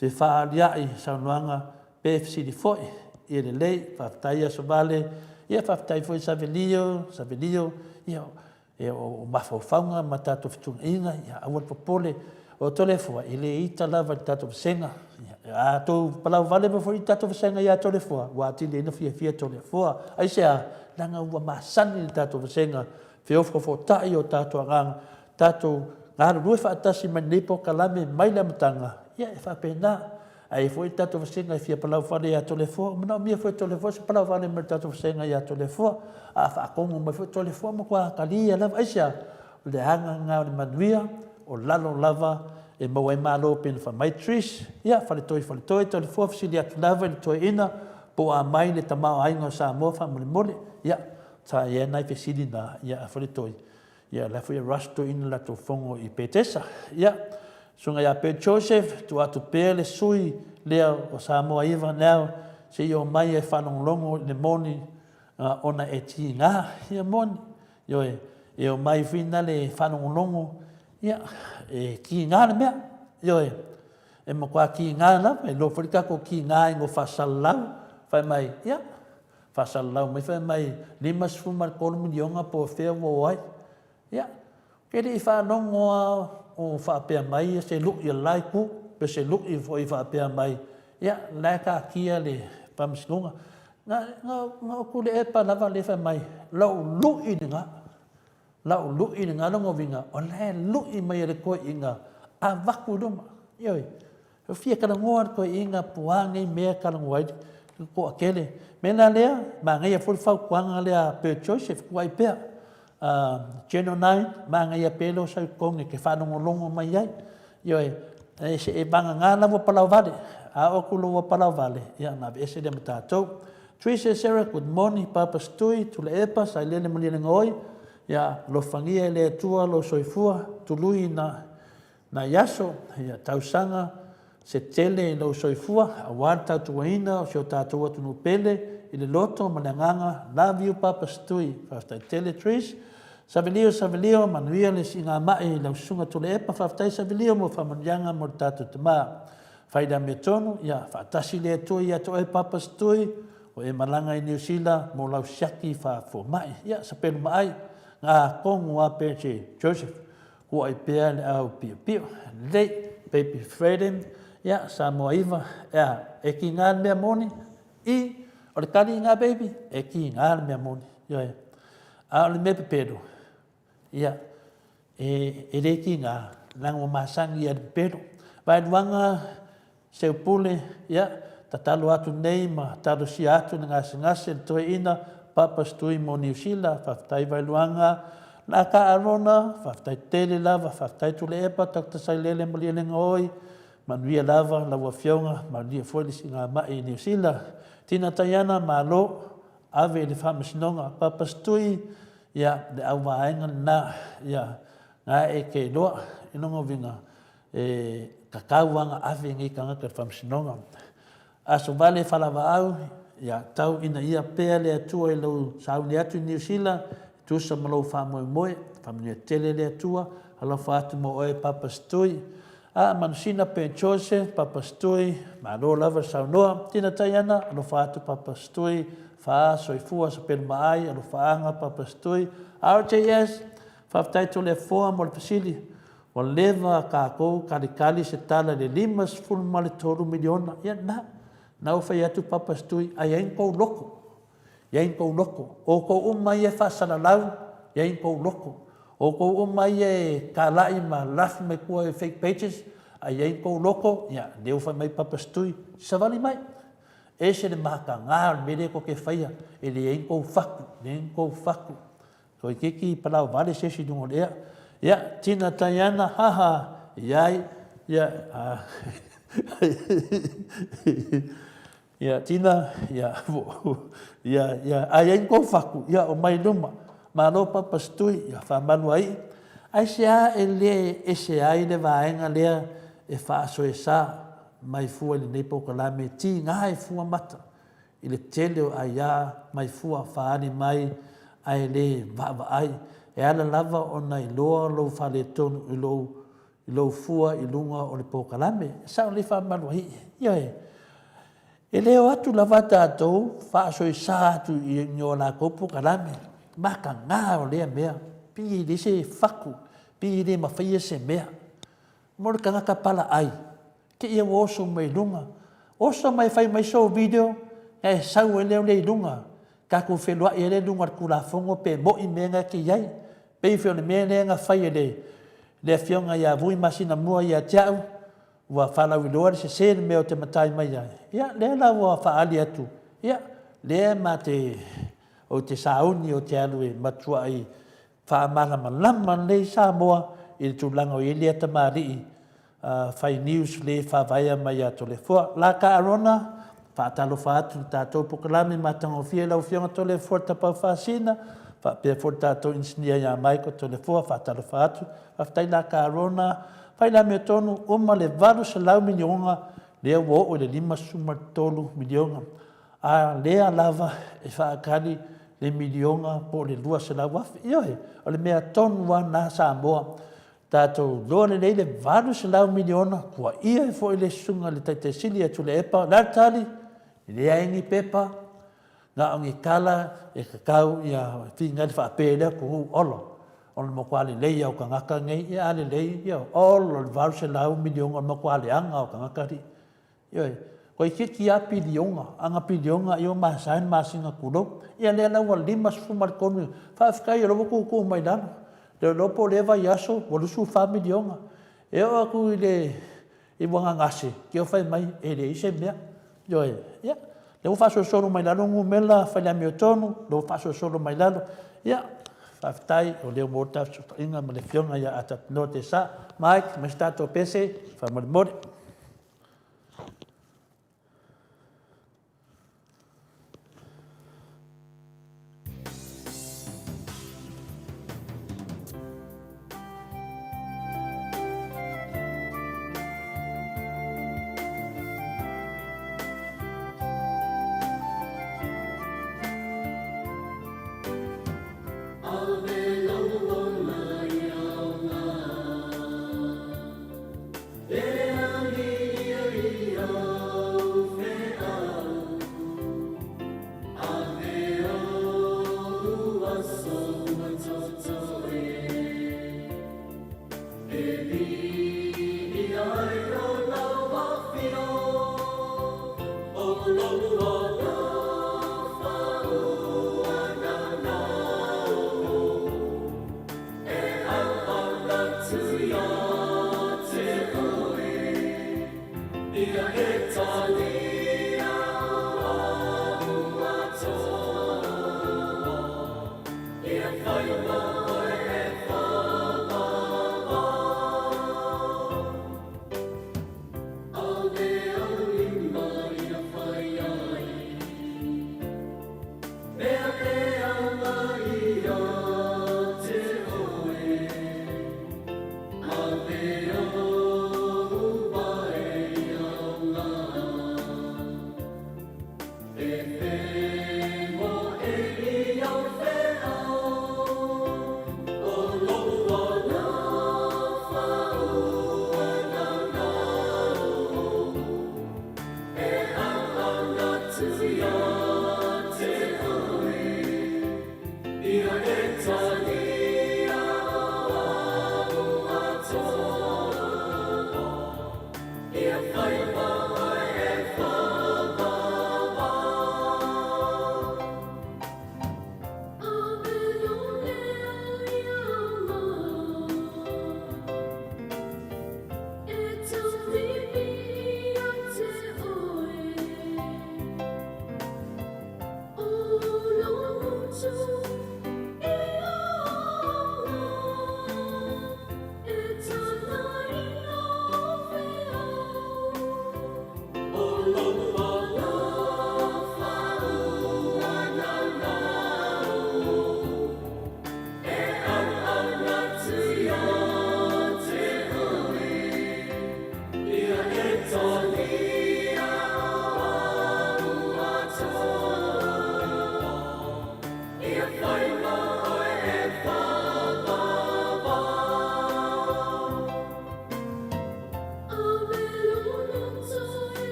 whi whaalia i saunuanga, PFC di foi, i le lei, whaftai aso vale, ia whaftai foi sa velio, ia, e o mawhauwhaunga, ma tātou fitunga inga, ia awal popole, o tole fua, i le ita lava i tātou visenga, a tō palau vale ma foi i tātou visenga ia tole fua, wa ati le ina fia tole fua, ai sea, langa ua masani i tātou visenga, whiofo fo tai o tātou anganga, tātou ngāra rue whaatasi mai nepo kalame mai la matanga, ia e whapena, ai foi tātou visenga i fia palau vale ia tole fua, mana o mia foi tole fua, se palau vale ma tātou visenga ia tole fua, a whaakongo mai foi tole fua, ma kua kalia lava, ai sea, le hanga ngā o le manuia, o lalo lava, e mau e malo pena whamai tris, ia, whale toi, tole fua, fisili atu lava, le toi ina, po a mai le tamao ainga o Samoa, whamole, ia, ta ia nai fisili na, ia, whale toi, ia, la fui rasto ina la to fongo i petesa, ia, sunga ia pe Joseph, tu atu pe le sui, lea o Samoa iwa nao, se i o mai e whanonglongo le moni, ona e ti ngā, ia moni, ioe, e o mai whina le whanonglongo, ia, e ki ngā na mea, ioe, e makua ki ngā na, e lo wharikako ki ngā ingo whasalau, whai mai, ia, whasalau, mai whai mai, lima sfumar kolo milionga po whea wo ai, ia, kere i whanongo o whapea mai, se luk i lai ku, pe se luk i whapea mai, ia, lai ka kia le pamsinunga, ngā kule e pa lava le whai mai, lau luk i ngā, lau lu i ngā rongo winga, o le lu i mai re koe i ngā, a waku roma, ioi, fia karangoa koe i ngā puangai mea karangoa i, ko a kele, mena lea, ma ngai a furi whau kuanga lea pe Joseph, kua i pea, Geno 9, ma ngai a pelo sa konge ke whanongo longo mai ai, ioi, se e banga ngā lawa palau vale, a oku lawa palau vale, ia nā ese le matatou, Tricia Sarah, good morning, Papa Stui, Tuilaepa, Sailele Malielegao, ia lo fangia e le tua lo soifua tului na yaso ia tausanga se tele lo soifua a wan tatu ina o sio tatu atu no pele i le loto ma le nganga love you papa stui faftai tele tris savelio manuia le singa mai lau sunga Tuilaepa faftai savelio mo famanjanga mo tatu tama faida me tonu ia fatasi le tu ia to e papa stui o e malanga i New Zealand mo lau shaki fa fo mai ia sapelu mai nga kongu a peche Joseph ko ai pea le au pio le baby Freedom ya Samoa iva ya e ki ngā mea moni i o le kali ngā baby e ki ngā mea moni yo e a o le me pepedo ya e re ki ngā nang o masangi ia le pepedo vai luanga se upule ya tatalo atu nei ma talo si atu ngase le toe ina papa stui mo New Zealand faftai vai luanga la ka arona faftai tele lava faftai Tuilaepa takta Sailele Malielegao oi manuia lava laua fionga manuia foi si ngā mai New Zealand tina taiana malo ave le whamasinonga papa stui ia le au vaenga na ia ngā e ke loa inongo vinga kakauanga ave ngi kanga ka whamasinonga aso vale whalawa au ia tau ina ia pea le atua i lau sauni atu New Zealand tusa malo whamoe whamanuia tele le atua alo whaatu mo oe papa stui a manusina pe chose papa stui ma lo lava saunoa tina taiana lo fatu papa stui fa soifua sa pel mai lo faanga papa stui RJS faftai to le foa mo le pasili o leva ka ko kalikali se tala le limas full male toru miliona ia na o fai atu papa stui ai en ko loko o ko umai e fa sala lau ia en ko loko o ko umai e kalai ma laf me kua e fake pages ai ai ko loko ya leu fa mai papa stui savali mai e se le maka ngā mere ko ke faia e le ai ko faku ko ki palau vale se si dungo lea ya tina tayana haha ya ya tina ya ai ko faku ya o mai luma ma lo papa stui ya fa manuai ai sia ele ese ai le vaenga lea e whaaso e sa mai fua le nepo kalame ti ngā e fua mata i le tele o aia mai fua whaani mai ai le vava ai e ala lava o nei loa lo whale tonu i lo fua i lunga o le po kalame sa o le wha manuai e leo atu lava tātou whaaso e sa atu i nyo la kopo kalame maka ngā o lea mea pi le se whaku pi le mawhaia se mea mo le kangaka pala ai ke ia oso mai lunga oso mai fai mai so video e sau e leo le lunga ka ku whelua e le lunga kula fongo pe mo i menga ki iai pe i whione mea nga fai e le fionga ia vui masina mua ia tiau wa whalau i loa se se meo te matai mai ai ia le la wa whaali atu ia le ma te o te sauni o te alu e matua i whaamala malama le Samoa i tūlanga o ilia tamari whai news le whawaya mai ato le fua. La ka arona, whaatalo whaatu tātou pukalame matango fia lau fionga to le fua tapau whaasina, whapea fua tātou insinia ia mai ko to le fua, whaatalo whaatu, whaftai la ka arona, whai la mea tonu, uma le valu sa lau milionga, lea wo o le 5 milionga. A lea lava e whaakari le milionga po le 2 sa lau wafi. Ioe, o le mea tonu wa nā Samoa, tātou loa le leile valu se lau miliona kua ia e fo i le sunga le taitesili a Tuilaepa lartali le aingi pepa nga ongi kala e kakau ia whinga le whaapelea kuhu olo ono mokwale lei au kangaka ngai ia ale lei ia olo le valu se lau miliona mokwale anga au kangaka ri ioi koi kiki a pilionga anga pilionga io masain masinga kulo ia le lau al 5 markonu whaafkai robo kuku mai lana le lopo leva yaso wolusu familionga e o aku i wanga ngase ki o fai mai e le ise mea yo ya le faso solo mai lalo ngumela fa la miotonu le faso solo mai lalo ya faftai o le morta inga me le fionga ya ata note sa Mike me stato pese fa mormore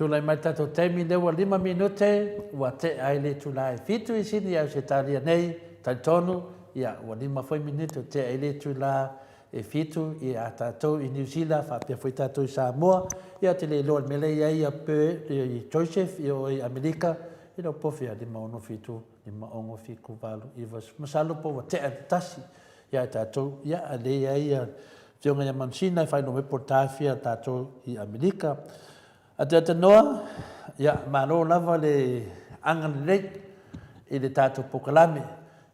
Tulai mai tato teimi lewa 5 minute, ua te aile tulai fitu I sini au se talia nei, taitonu, ia ua 5 minute te aile tulai e fitu I a tatou I New Zealand, whapia fwoi tatou I Samoa, ia te le loa mele ia pe I Joseph I Amerika, I no pofi a 5 fitu, 5 fiku valu, I was masalo po wa te tasi, ia tatou, ia a le ia fionga ia mansina, whai no me portafia tatou I Amerika, a te noa, ia malo lava le angana rei I le tātou pokalame,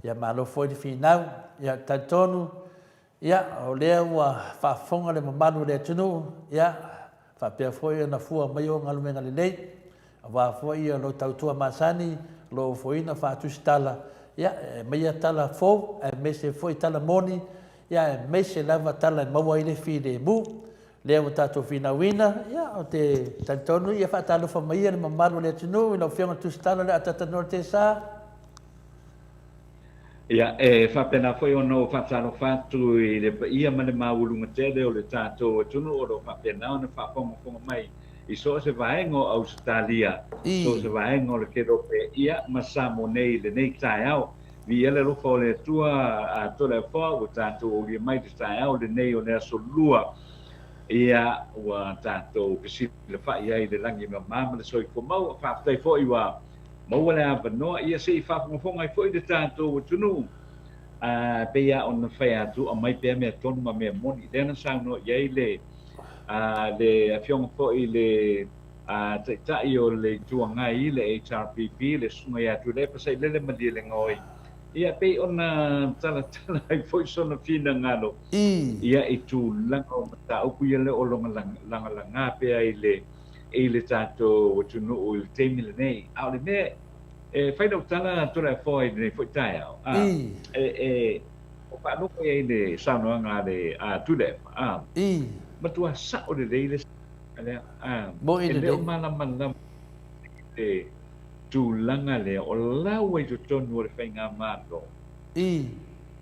ia malo foi le finau, ia taitonu, ia o lea ua whaafonga le mamalu le tunu, ia whapea foi na fua mai o ngalumenga le nei, a wā foi ia lo tautua masani, lo foi na whaatusi tala, ia mai a tala fau, me se foi tala moni, ia me se lava tala maua I le fi le mu, lea o tātou finauina, ia o te taitonu, ia whaatalo whamaia le mamalu le tunu, I lau whianga tusi tala le atatanor te sā. Ia, whapena foi ono whataro whatu I le ia mane maulunga tele o le tātou tunu o lo whapena o na whaponga mai I so se vaengo Australia, so se vaengo le kerope ia masamo nei le nei tai au, vi ele rofo le tua a tole fo o tātou o le mai te tai au le nei o le asolua, ia ua tātou pisi le whai ai le langi mamama le soi ko mau, whaptai fo I wa mau le avanoa ia se I whaponga I fo I le tātou o tunu, pe ia ona fai atu o mai pe me tonu ma me moni tena sa no ye le le fiong fo i le ta i o le tuanga i le HRPP le sunga ia Tuilaepa Sailele Malielegao ia pe ona tala ai foi sona fina ngalo ia i tu langa o ta upu ia le o longa langa pe ai le tato tu no o le temi le nei au le me fai do tala to le foi nei foi tai au o pa no foi le sa no nga le Tuilaepa ma tua sa o le le ale mo i le o mana tu langa le o lawe tu tonu le fai ngā mālo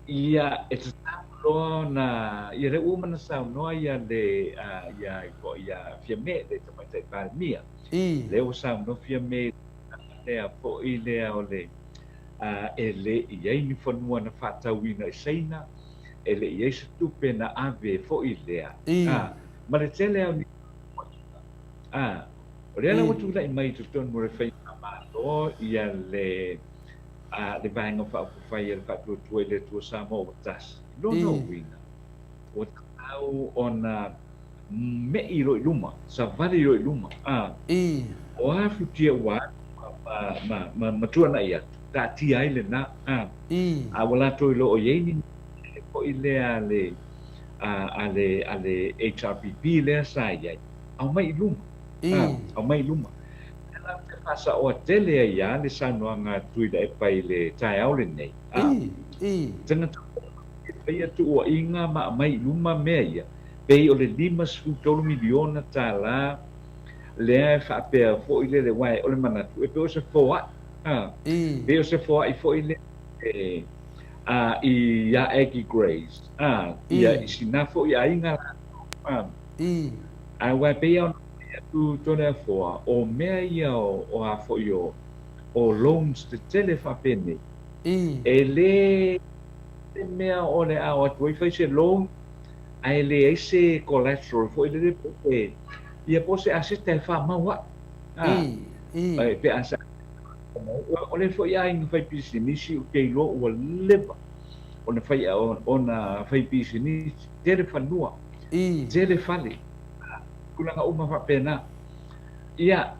ia e te tālo na ia re umana sau noa ia le ia fia me le te mai te pārmia le o sau no fia me le a po i le o le e le ia ini whanua na whātauina i seina e le ia se tupe na ave fo i lea ma le tele au ni o le ala watu lai mai tu tonu le fai o ia le vaenga whaapawhai e whaatuatua i le tua Samoa tas. Lono winga. O tau ona me i roi luma, sa vale i roi luma. O hafu tia wā, ma tua na ia, ta tia ai le na. A wala toi lo o yeini, po i le ale HRPP le sa iai. Au mai luma. Au mai luma. Asa o tele ia le sanoanga Tuilaepa i le tai au le nei. Tena ia tu o inga ma mai luma mea ia. Pei o le 5 miliona tala le whaapea fo i le wai o le manatu. E pe o se foa. Pe o se foa i fo i le i ia Aggie Grace. Ia i sinafo i a inga. A wai pei au tu tona foa o mea ia o a fo yo o loans te tele fa pene e le mea o le a o tu fai se loan ai le ese collateral fo le pe ia po se asete fa maua ai pe asa o le fo ia in fai pisinisi o ke lo o leva o na fai ona fai pisinisi tele fanua tele fali kulanga uma fa pena ia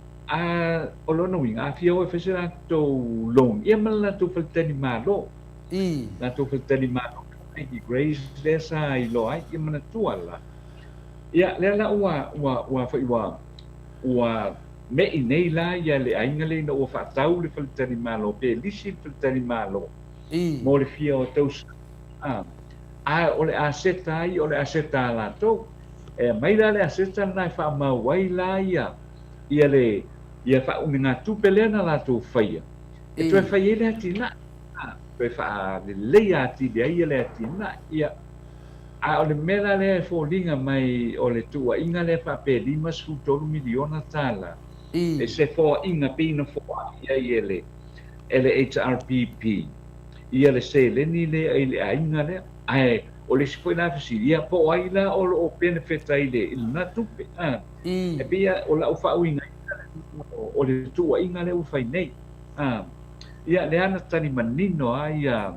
o lona winga a fia o fesera to long ia mala to faltani malo na to faltani malo ai Grace desa i lo ai ia mana tuala ia le la wa fa wa me inei la ia le ainga le no fa tau le faltani malo pe lisi faltani malo mo le fia o tos o le aseta ai o le aseta la to mai la le aseta na fa ma wai la ia le ia fa una tu pelena la tu faia e tu fa ile atina pe fa le ati de ia le atina ia a o le mela le folinga mai o le tua inga le fa pe 5 miliona tala e se fo inga pina fo ia ele HRPP ia le Sailele le ile inga le ai o le se foi na fisiria po ai la o benefit ai le na tupe e pia o la ufa uinga o le tua inga le ufa nei ia le ana tani manino ia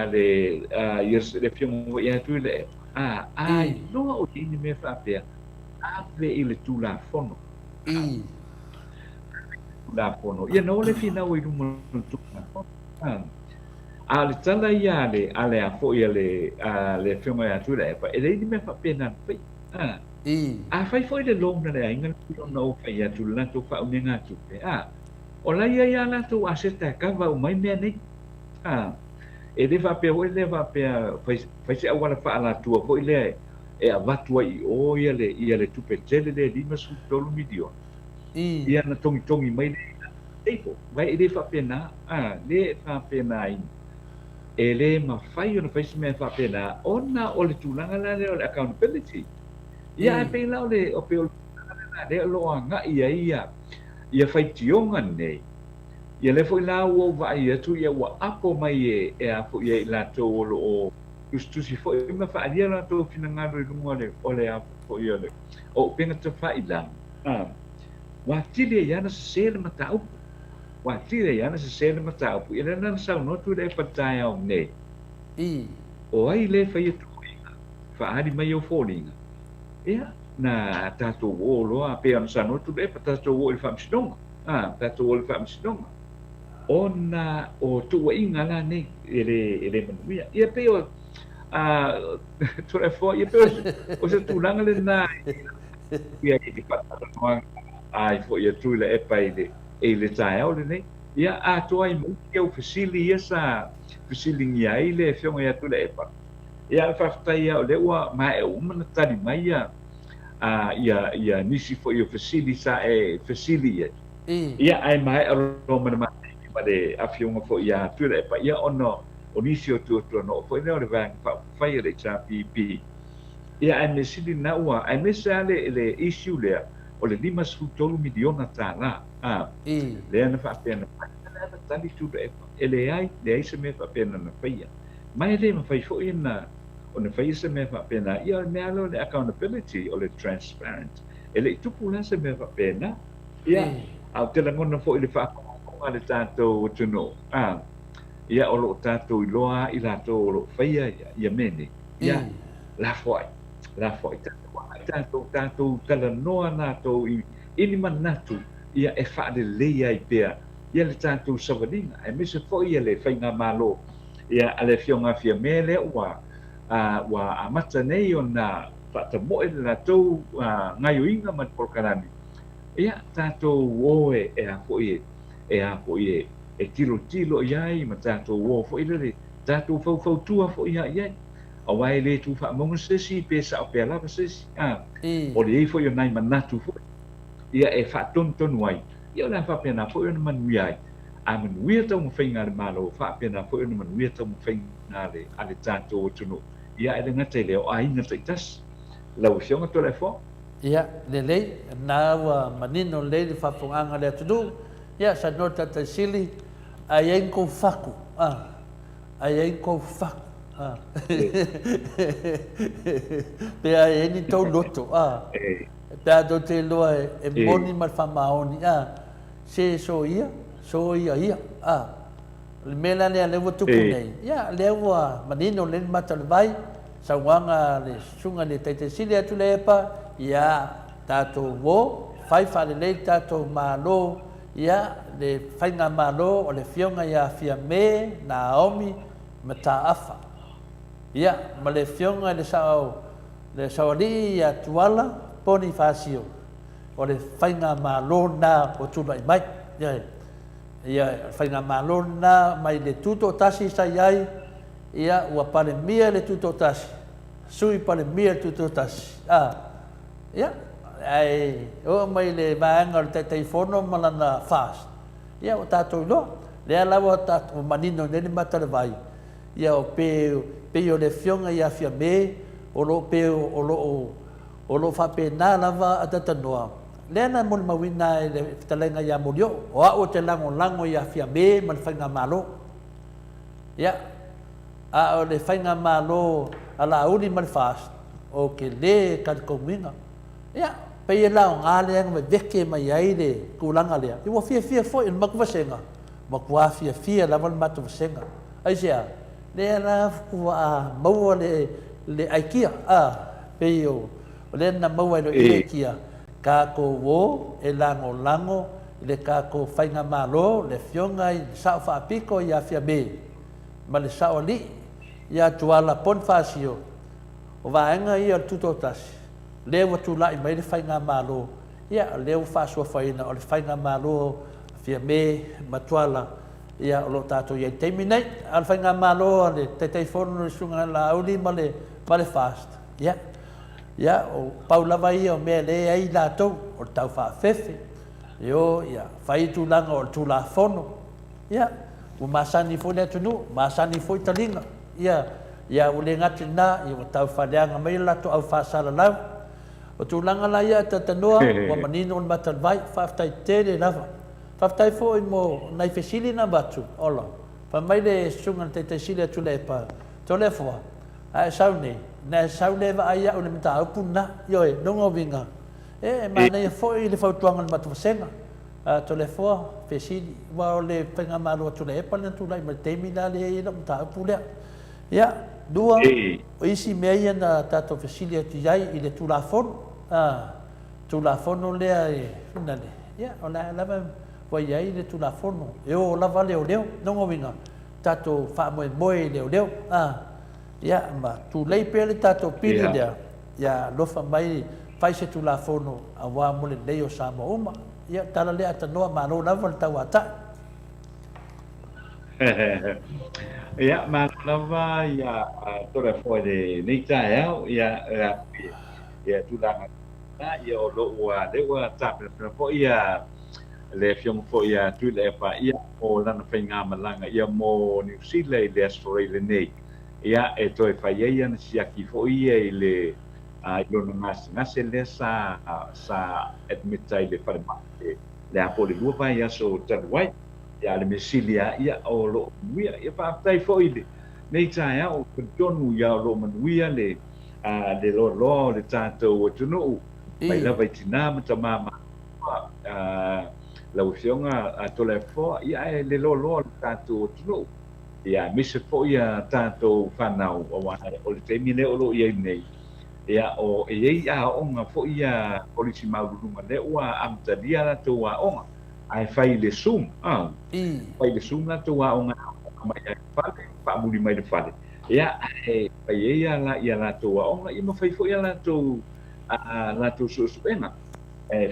le fiong ia tu le ai no o ini me fa pia ave ile tu la fono ia no le fina o ilu mo tu ale tala ia ale a fo ia le fiong ia tu le e le me fa pena pe fai foi le long na le inga no fa ia tu la tu fa unenga tu pe o la ia la tu aseta ka va mai me nei e le va pe o le va pe fai se awala fa la tu fo ile e avatu ai o ia le tu pe tele le 5 miliona ia na tongi mai le po vai le fa pena le fa pena ai e le ma fai ona fai se me fa pena ona o le tulanga la le accountability ia pe la le o pe le lo anga ia fai tionga nei ia le foi la o va ia tu ia wa apo mai e a fo ia la to o tu si foi ma fa ia la to finanga le lunga le o le a fo ia le o penga te fa ila wa tile ia na se le mata wa tile ia na se le mata ia na sa no tu le fatai au nei O ai le whai tuinga, whaari mai o fōringa. Ia, na tātou o loa, pe am sano Tuilaepa tātou o i whamsinonga. Tātou o i whamsinonga. O na, o tua inga la nei, ele manuia. Ia pe o, Tuilaepa, ia pe o se tūlanga le nā, ia i te whatanoa, ai fo ia Tuilaepa e le tae au le nei. Ia atoa i mu ke o fasili ia sa fasili ngia i le fionga ia Tuilaepa. Ia whaftai au le ua mai e umana tari mai ia nisi fo i o fasili sa e fasili ia. Ia ai mai a romana mai ma le a fionga fo ia Tuilaepa. Ia ono o nisi o tuatua no fo i leo le vang whai le sa pipi. Ia ai me sili na ua, ai me sa le issue lea o le 5 miliona tā la. Lea na whaapena na tali Tuilaepa. E le ai se me whaapena na whaia. Mai le ma whai fo i na o na whaia se me whaapena. Ia me alo le accountability o le transparent. E le tupu la se me whaapena. Ia, au te langona fo i le whaakonga le tātou tuno. Ia o lo tātou i loa i lātou o lo whaia ia mene. Ia, la fwai. La fwai tātou tala noa nātou i ini manatu. Ia e whaade leia i pēr. Ia le tātou savalinga. E me se fo ia le whainga malo. Ia ale fionga fia mele wa amata nei o na whaatamoe le lātou ngaio inga mat polkarani. Ia tātou oe e a fo i e tilo iai ma tātou o fo i le tātou fau tua fo i iai. Awai le tu whaamonga sesi pesa o pēr lava sesi. O le ei fo i o nai manatu fo. Ia e whaatonutonu ai. Ia o le whaapena fo i o na manuia ai. A manuia tau mo whainga le malo, whaapena fo i o na manuia tau mo whainga le tātou o tunu. Ia e le ngata i leo a inga taitas. Lau fionga to le fo? Ia, le lei, nā ua manino lei le whaponganga le atunu. Ia, sa nota ta sili, a ieng kou whaku. A ieng kou whaku. Pea e ni tau loto. Pea do te loa e moni mal whamaoni. Se so ia. Le mela lea lewa tupu nei. Ia, lewa manino le mata le vai. Sa wanga le sunga le teite sili atu Tuilaepa. Ia, tātou wo. Whai whale le tātou malo. Ia, le whainga malo o le fionga ia fia me, Naomi, ma tā afa. Ia, ma le fionga le saoli ia tuala, poni whasio. O le whainga malo na o Tuilaepa. Ia, whainga malo na mai le tuto tasi sa iai. Ia, ua pare mia le tuto tasi. Sui pare mia le tuto tasi. Ia, ai, o mai le vaanga le teifono malana fast. Ia, o tātou ilo. Lea lawa tātou manino nene mata le vai. Ia, o peo le fionga ia fia me, o lo peo, o lo whapena lava atatanoa. Lea na moni mawina le talenga ia molio, o a o te lango ia fia me, man whainga malo. Ia, a o le whainga malo ala uni man fast, o ke le kalikominga. Ia, pei e lao ngā leanga me veke mai ai le kulanga lea. Iwa fia fo in makuwasenga. Makua fia lava le matu wasenga. Aisea, lea la kua maua le aikia. Pei o le na maua ilo i aikia. Kako wo e lango, le kako whainga malo, le fionga i sao whaapiko i a fia me. Ma le sao li, i a tuala pon whasio. O vaenga i a tutotasi. Leo tulai mai le whainga malo. Ia, leo whasua whaina o le whainga malo fia me matuala. Ia, o lo tātou iei teimi nei. Al whainga malo le teifono le sunga la auli ma le fast. Ia, o paulawa ia o mea le ai lātou o tau whaafefe. Ia, whai tūlanga o tūla whono. Ia, o masani fo le atunu, masani fo i talinga. Ia, o le ngati nā, i o tau whaleanga mai lato au whaasala lau. O tūlanga la ia tatanoa, o manino on matalvai, whaaftai tere lava. Whaaftai fo i mo nai whesili na batu, ola. Pa mai le sunga te sili a Tuilaepa, tole fua, a saune, na saune wa aia o le mita aupu na, ioe, nongo winga. Mana ia fo i le whautuanga na matu wasenga. Tole fua, whesili, wa o le whainga malo a Tuilaepa, na tūlai ma teimi na le i la mita aupu lea. Ya, dua o isi mea na tato facility ai I le tulafono. Tulafono lea finale. Ya, o la lava vai ai le tulafono. E o lava leo nongo winga. Tato fa moe leo. Ya, ma Tuilaepa le tato pili lea. Ya, lofa mai fai se tulafono a wa mole leo Samoa uma. Ya, tala lea tanoa ma lo lava le tau ata. Ya, malava ya tora foi de nita ya ya tulanga ya lo wa de wa tap po ya le fiong po ya Tuilaepa ya o lana fenga malanga ya mo New Zealand le Australia nei ya e toi fa ya na siaki fo ia le lo ngas le sa admitai le fa le apo le lua vai ya so tarwai ya le mesilia ya o lo wia ya fa tai fo ile nei tai o tonu ya lo manuia le lo le tato o tunu mai la vai tina mata mama la usionga Tuilaepa ya le lo tato tunu ya mise fo ya tato fanau o wa o le temile o lo ia nei ya o ya onga fo ya polisi maulunga le wa amtadia la to wa onga ai fai le sum fai le sum la to wa onga mai fale pa muli mai le fale ya fai ya la to wa onga I ma fai fo ya la to so suena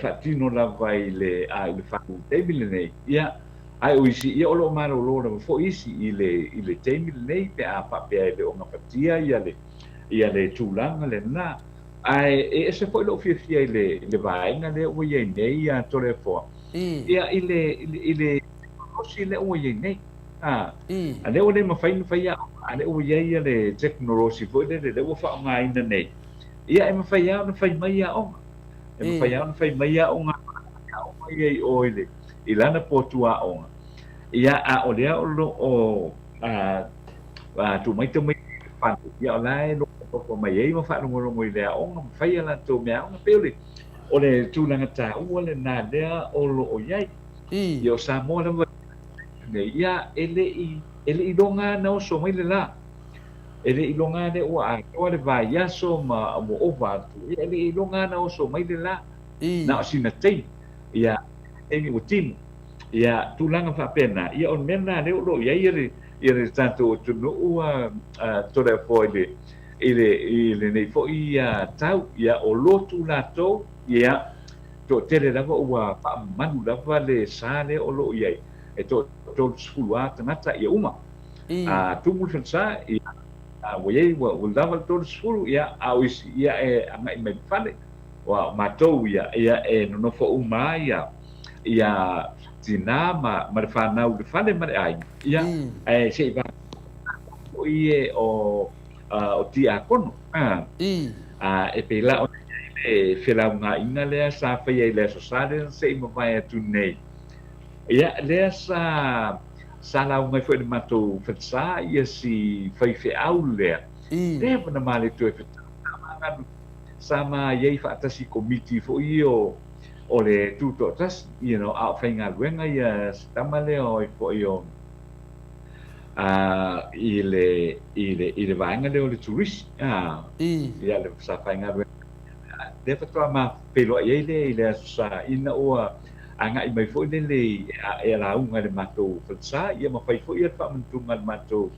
fatino la vai le le fa tebile nei ya ai o isi ia lo maro lo fo isi ile tebile nei pe a pa pe le onga patia ia le tulanga le na ai se foi lo fia le vainga le o ia nei ya Tuilaepa ia ile osi le o ia nei ale o le mafai ya ale o ia le technology foi le o fa mai na nei ia e mafai ya na fai mai ya o e mafai ya na fai mai ya o nga o ia o ile ilana potua o ia a o le o tu mai pan ya lai lo ko mai ma fa no mo ile o nga fai la to me o pele o le tulanga ta o le na le o lo o yai yo Samoa le ne ya ele longa na o so mai le la ele longa de o a o le va ya so ma mo o va tu ele longa na o so mai le la na sina tei ya emi o tim ya tulanga fa pena ya on mena le o lo yai ile tanto tunu ua Tuilaepa ile nei fo ia tau ia o lotu lato ia to tele lava ua pa manu lava le sale o lo ia e to sfulua tanata ia uma tumu fansa ia wa ia wa lava to sfulu ia au ia e anga i mai fale wa matou ia e no fo uma ia tina ma fanau le fale ma ai ia se va ie o tia kono e pe la o e fela nga inga le sa fa ia le so sale se mo vai tu nei ia le sa la mai foi de matou fatsa ia si fai fe au le na male tu e sama ia fa tasi komiti fo io o le tuto tas a whainga luenga ia stamale o fo io ile vaenga le o le turist ia le sa whainga luenga le fatua ma pelo ile sa ina o anga I mai fo le la unga le mato falsa ia ma fai fo ia fa mantunga le mato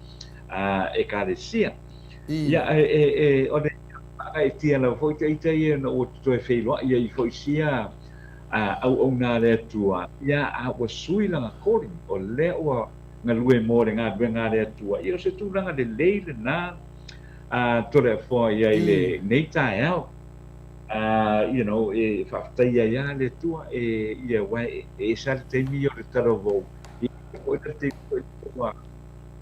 ekalesia ia o le ai tia la fo te no to e felo ia I fo sia au na le tua ia a o sui langa calling o le o ngalue mo le nga le tua ia se tu langa le na Tuilaepa ia ile nei tai au e fa ia le tua ia wai sa te mi o le tarovo o te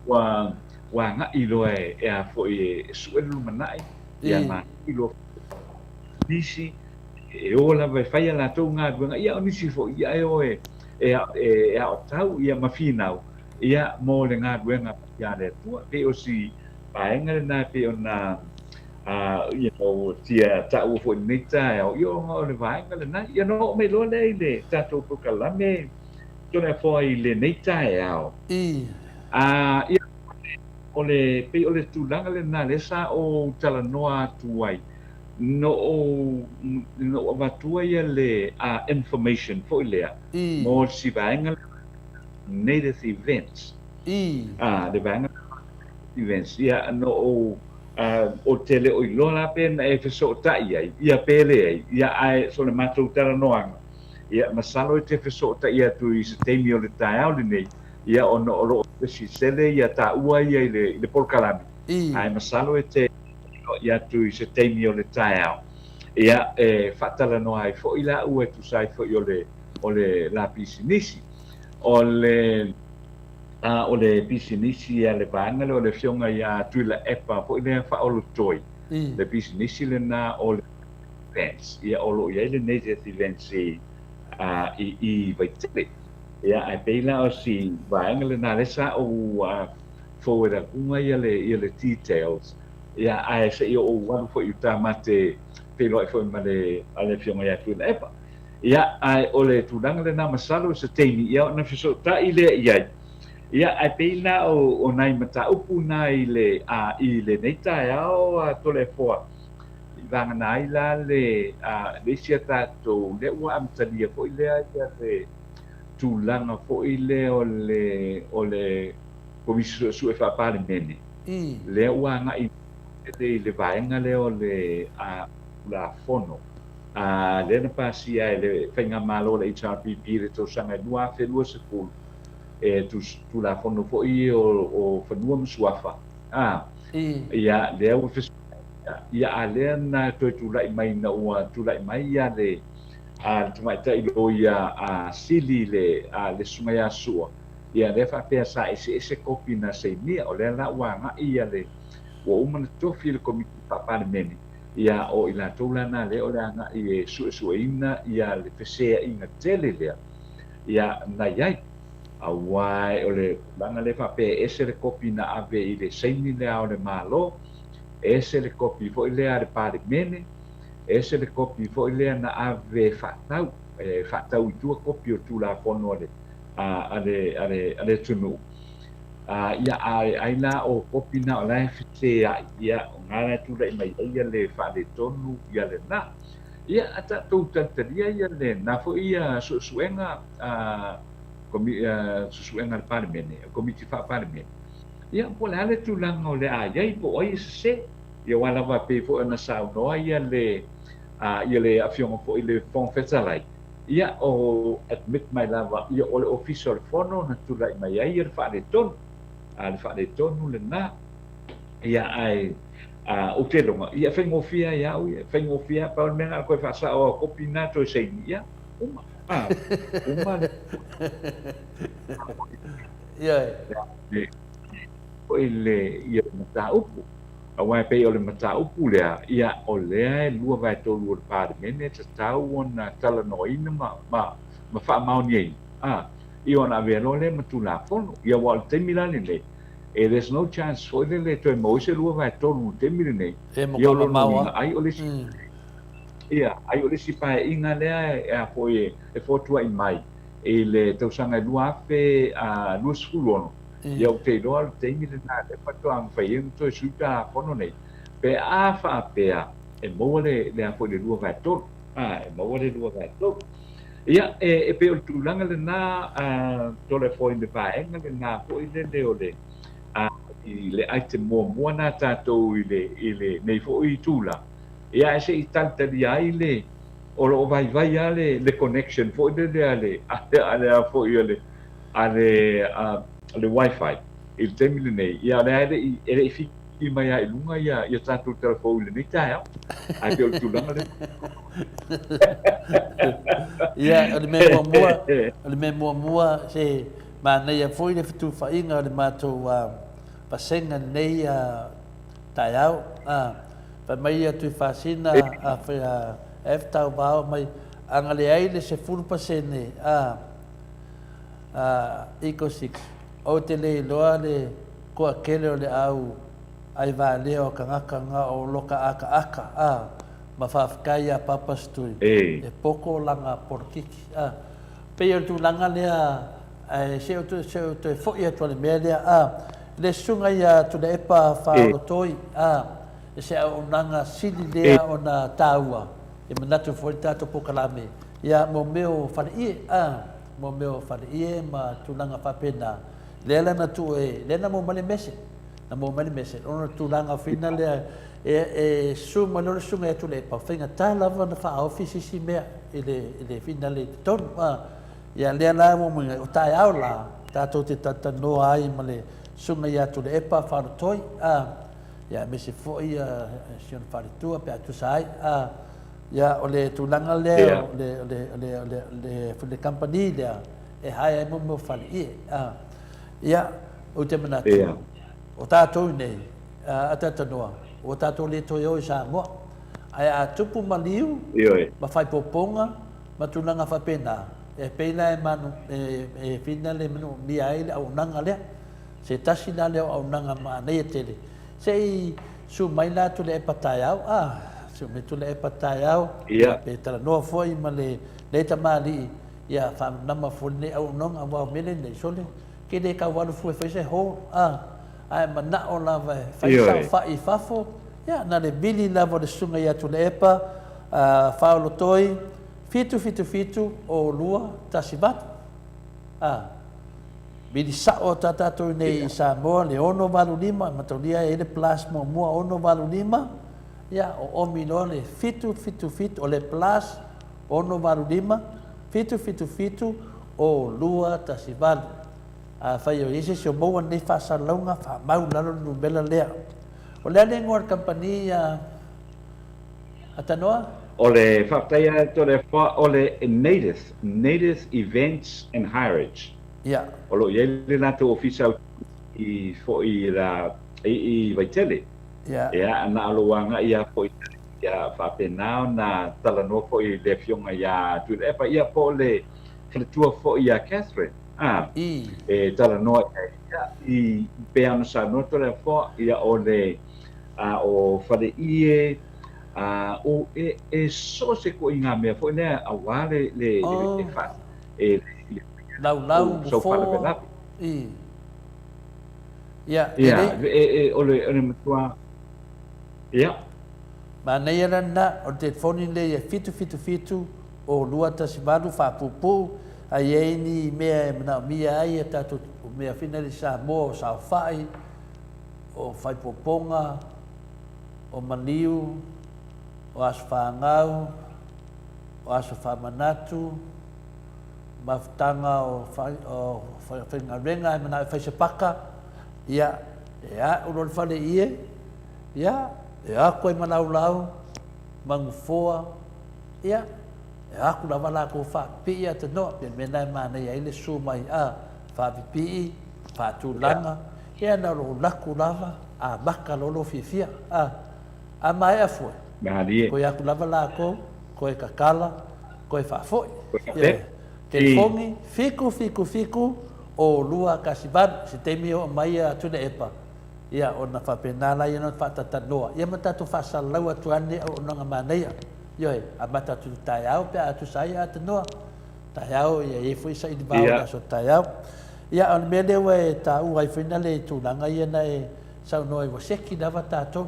wa nga ilo a fo suelu manai ia ma ilo disi o la vai fai la to nga ia o nisi fo ia o tau ia mafinau ia mo le nga ia le tua pe o si paenga na pe ona tia tau fo nita o le vaenga na ia no me lo le tato po kalame Tuilaepa I le nita ia ole pe ole tulanga le na le sa o tala noa tuai no avatua ia le information fo ilea mo si vaenga native events le vaenga events ia no o tele o ilola pe na e feso tai ia pele ia ai so le matou tala noa ia masalo te feso ta ia tu I se temi o le tae le nei ia ono oro si sele ia ta ua ia le polkalami ai masalo te ia tu I se temi o le tae ia fatala no ai fo ila ua tu sai fo o le la pisinisi o le pisinisi ia le vanga o le fionga ia Tuilaepa fo ile fa o toi le pisinisi le na o le events ia o lo ia le native events I vaitele ia ai peila o si vaenga le na le sa o forward kunga ia le details ia ai se o wan fo uta mate pelo fo male ale fionga ia Tuilaepa ia ai o le tudanga le na masalo se teini ia na fiso ta ile ia ai peila o nai mata upu nai I le neita ia o tole foa vanga nai la le sia tato le ua amtalia fo ile ia le tulanga fo ile o le komisio su fa parlemene le ua nga I le vaenga le o le la fono le na pasia le fenga malo le HRPP le to sanga lua fe lua se fu tu la fono fo I o fanua msuafa ia le ua fe ia ale na to tulai mai na ua tulai mai ia le mai tai lo ia sili le sumaya sua ia le fa pe sa ese kopi na se ni o le na ua nga ia le o uma to fil komiti pa parlemene ia o ila tola na le o la nga I suina ia le fesea inga tele le ia na yai awai o le banga le fa pe ese le kopi na ave I le seini le o le malo ese le kopi fo ile ale parlemene ese le kopi fo ile na ave fatau I tua kopi o tu la fono ale tunu ia ai la o kopi na la fite ia ngara tu le mai ia le fa le tonu ia le na ia ata tu tantaria ia le na fo ia suenga suenga parlemene komiti fa parlemene ia po le tu langa o le ai po ai se ia wala va pe fo na sao no ia le afiongo fo ile fon fetalai ia o admit my lava ia o le official fono na tu lai mai ai ia fa le tonu le na ia ai o te longa ia fengofia ia fengofia pa menga ko fa sa o kopinato se ia uma ia o ile ia mata upu awai pe o le mata upu lea ia o lea lua vai tolu o le parlemene te tau ona tala noina ma fa mauni I ona velo le matula fono ia wal temilani le there's no chance for le to mo se lua vai tolu temilani ia lo maua ai o le ia ai o le sipa inga lea po e fotua I mai le tausanga lua fe lua suluono ia o te doa te imile na le patoang whaieng to suta pono nei pe a wha pea e maua le a po le lua vai tolu e maua le lua vai tolu ia e pe o tulanga le na tole fo in the vaenga le na po I le o le I le item mua na tātou I le nei fo I tula ia e se I tantari ai le o lo vai ale le connection fo I le ale fo I le wifi il temile nei ia le fi I mai ai lunga ia tātou telefone le nei tae ai pe o tulanga le ia le me mua se ma nei a foi le fitu fainga le matou pasenga nei tae au pa mai atu fasina a fe efta ba mai anga le ai le se fulu pasene eco 6 o te le loa le ko akele o le au ai va leo kangaka nga o loka aka ma whawhikai a papastui e poko langa porkiki pe o tu langa lea se o tu e fo ia tu le mea lea le sunga ia Tuilaepa whaorotoi e se au nanga sili lea o na tāua e manatu foi tato pokalame ia mo meo whare mo meo whare ma tūlanga whapena lea na tu lea na mo male mese na mo male mese ona tūlanga whina lea e suma lora sunga e Tuilaepa whainga tā lava na wha ofisi si mea ele whina le tonu ia lea la mo o tae au la tātou te tatanoa ai ma le sunga ia Tuilaepa whaorotoi ia me se foi sion wharetua pe atu sai ia o le tūlanga lea le company lea e hai ai mo whare ia o te manatu o tātou nei a tatanoa o tātou le toi o i Samoa ai a tupu maliu ma whai poponga ma tūlanga whapena e peina e manu e whina le manu mi ai le au nanga lea se tasi na leo au nanga ma nei e tele sei su mai la Tuilaepa tai au su me Tuilaepa tai au pe tala noa foi ma le tamali ia fa nama foi ne au nonga wa mele nei sole ke de ka walu foi foi se ho ai mana o la vai fa i fafo ia na le bili la vo de sunga ia Tuilaepa faolotoi fitu o lua tasibat bili sao tatatou nei Samoa le ono valu lima matolia ele plus mua ono valu lima ia o omino le fitu o le plus ono valu lima fitu o lua tasibat fai o isi se moa nei fasalonga fa mau lalo nubela lea o lea le ngor company atanoa o le whaktaia to le o le native events and heritage. O lo iei le nato ofisa i fo i la i vaitele. Ia ana aloanga ia fo ia whapenao na talanoa fo i le fionga ia Tuilaepa ia po le fletua fo ia Catherine. E talanoa ia i peano sa noto le fo ia o le o whare ie o so se ko inga mea fo nea awale le fa lau so fa le la o le matua ma nei na o te foni le fitu o lua tasimalu fa pupu ai ei ni mea na mia ai tatu mea fina le Samoa o sao fai o fai poponga o maniu o aso whangau, o aso whamanatu, mafutanga o whaingarenga, e mana whai se paka, ia, urol whale ie, ia, koe manaulau, mangufoa, ia, aku lawa la ko whapi ia te noa, pia mena e mana ia ile su mai whapipi, whatulanga, ia na lo laku lava, maka lolo fifia, mai a fue. Koe aku lava la koe kakala, koe whafoi. Te fongi, fiku o lua kasibad, se temi o mai a Tuilaepa. Ia o na whapenala ia na whatatanoa. Ia matatu whasalau atu ane o nanga maneia. Ioi, a matatu tai au pe atu sai a tanoa. Tai au ia e fui sa i bau na so tai au. Ia on mele we ta u ai fina le tūlanga ia na e sau noe wa seki lava tātou.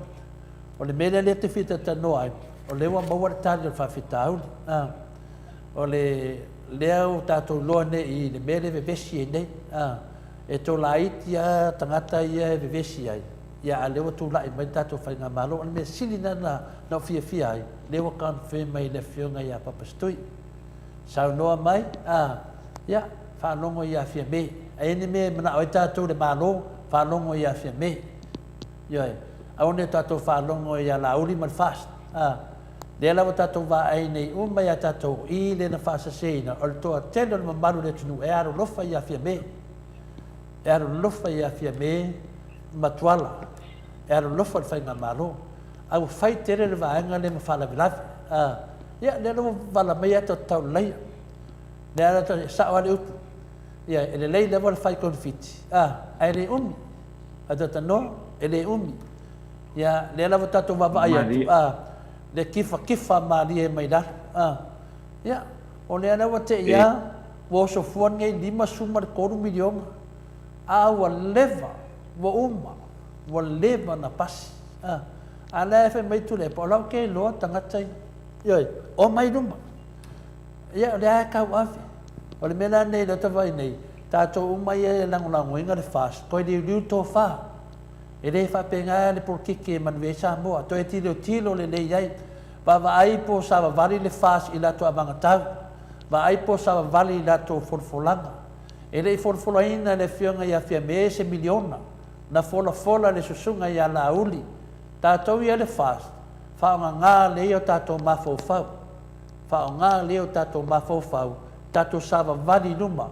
O le mele le te fita tanoa ai, o le wa maua tali o whawhita au. O le leo tātou loa ne i le mele vevesi e nei. E tō la iti a tangata ia e vevesi ai. Ia a lewa tū lai mai tātou whainga malo. O le mea sili na fia ai. Lewa kan whi mai le whionga ia papastui. Sau noa mai, ia, whanongo ia fia me. A ene me mana oi tātou le malo, whanongo ia fia me. Ioi. Aone tātou whalongo ia la uri man fast. Lea lawa tātou wā ai nei umai a tātou i le na whasa seina. O le toa tēnā ma maru le tunu e aro lofa ia fia me. E aro lofa ia fia me matuala. E aro lofa le whainga malo. Au whai tere le wāenga le ma whala vilavi. Ia, lea lawa wala mai ata tau leia. Lea lawa sao ale utu. Ia, ele lei lewa le whai konfiti. Ai le umi. A tata no, ele umi. Ia, lea lawa tātou wawa ai atu. Le kifa mali e mai dar. Ia, o lea lawa te ia, woso fuan ngai 5 sumar koru miliona. Awa leva, wa uma wa leva na pasi ala fe mai Tuilaepa o lau ke loa tangata ioi o mai luma ia o le a kau afi o le mena nei le tawai nei tātou umai e langolango inga le fast koe li liu tō whā e le whapenga le porkike manwe Samoa to e tilo le nei ai wa ai po sa vali le fast i lato abanga tau wa ai po sa vali i lato forfolanga e le forfolaina le fionga ia fia me se miliona na fola le susunga ia la uli tātou ia le fast whaonga ngā leo tātou mafofau whaonga leo tātou mafofau tātou sa vali numa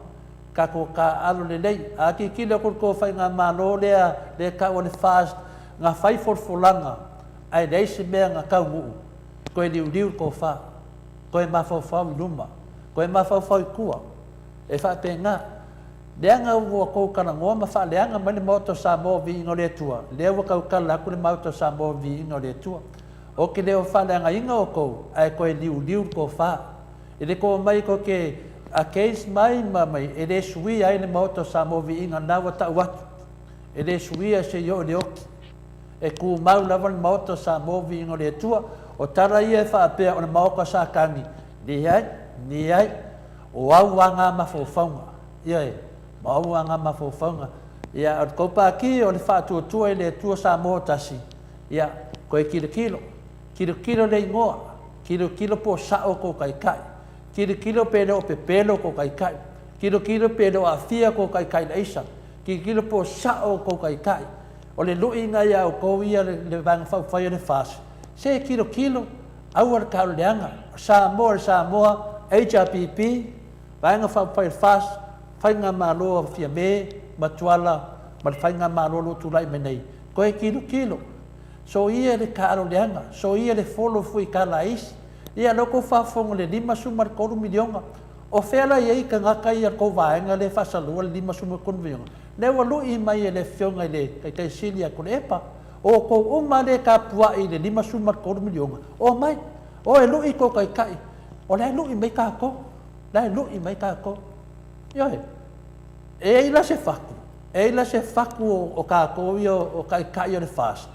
kako ka alo le nei a ki kila ko fai nga malo le ka o le fast nga fai forfolanga ai dei se me nga ka mu ko e liu ko fa ko e mafofau numa ko e mafofau kua e fa penga leanga ua ko kana ngoma fa leanga mali moto Samoa vi ngole tua lewa ka kala ku le moto Samoa vi ngole tua o ke leo fa leanga inga o ko ai ko e liu ko fa e le ko mai ko ke a case mai e le sui ai le moto Samoa vi inga nawa ta watu e le sui a se yo le oki e ku mau lava le moto Samoa vi ngole tua o tara ia fa pe o le mauka sa kangi ni ai o au anga mafofonga ia mau anga mafofonga ia ko pa ki o le fa tu le tu Samoa tasi ia ko e kilo le ngoa kilo po sa o ko kai kilo pelo pepelo ko kai kilo pelo afia ko kai leisa kilo po sa o ko kai o le luinga ia o ko ia le vang fa le fas se kilo au ar ka leanga Samoa HRPP vanga fa fas fainga malo fia me matuala mal fainga malo lo tulai menei ko e kilo so ia le ka leanga so ia le follow fui kala is ia loko fa fongo le 5 milionga o fela ia ka ngaka ia ko vaenga le fa salu le 5 milionga le walu i mai le fionga le kai silia ko epa o ko uma le ka pua i le 5 milionga o mai o e lu i ko kai o le lu i mai ka ko yo e la se faku o ka ko io o kai o le fast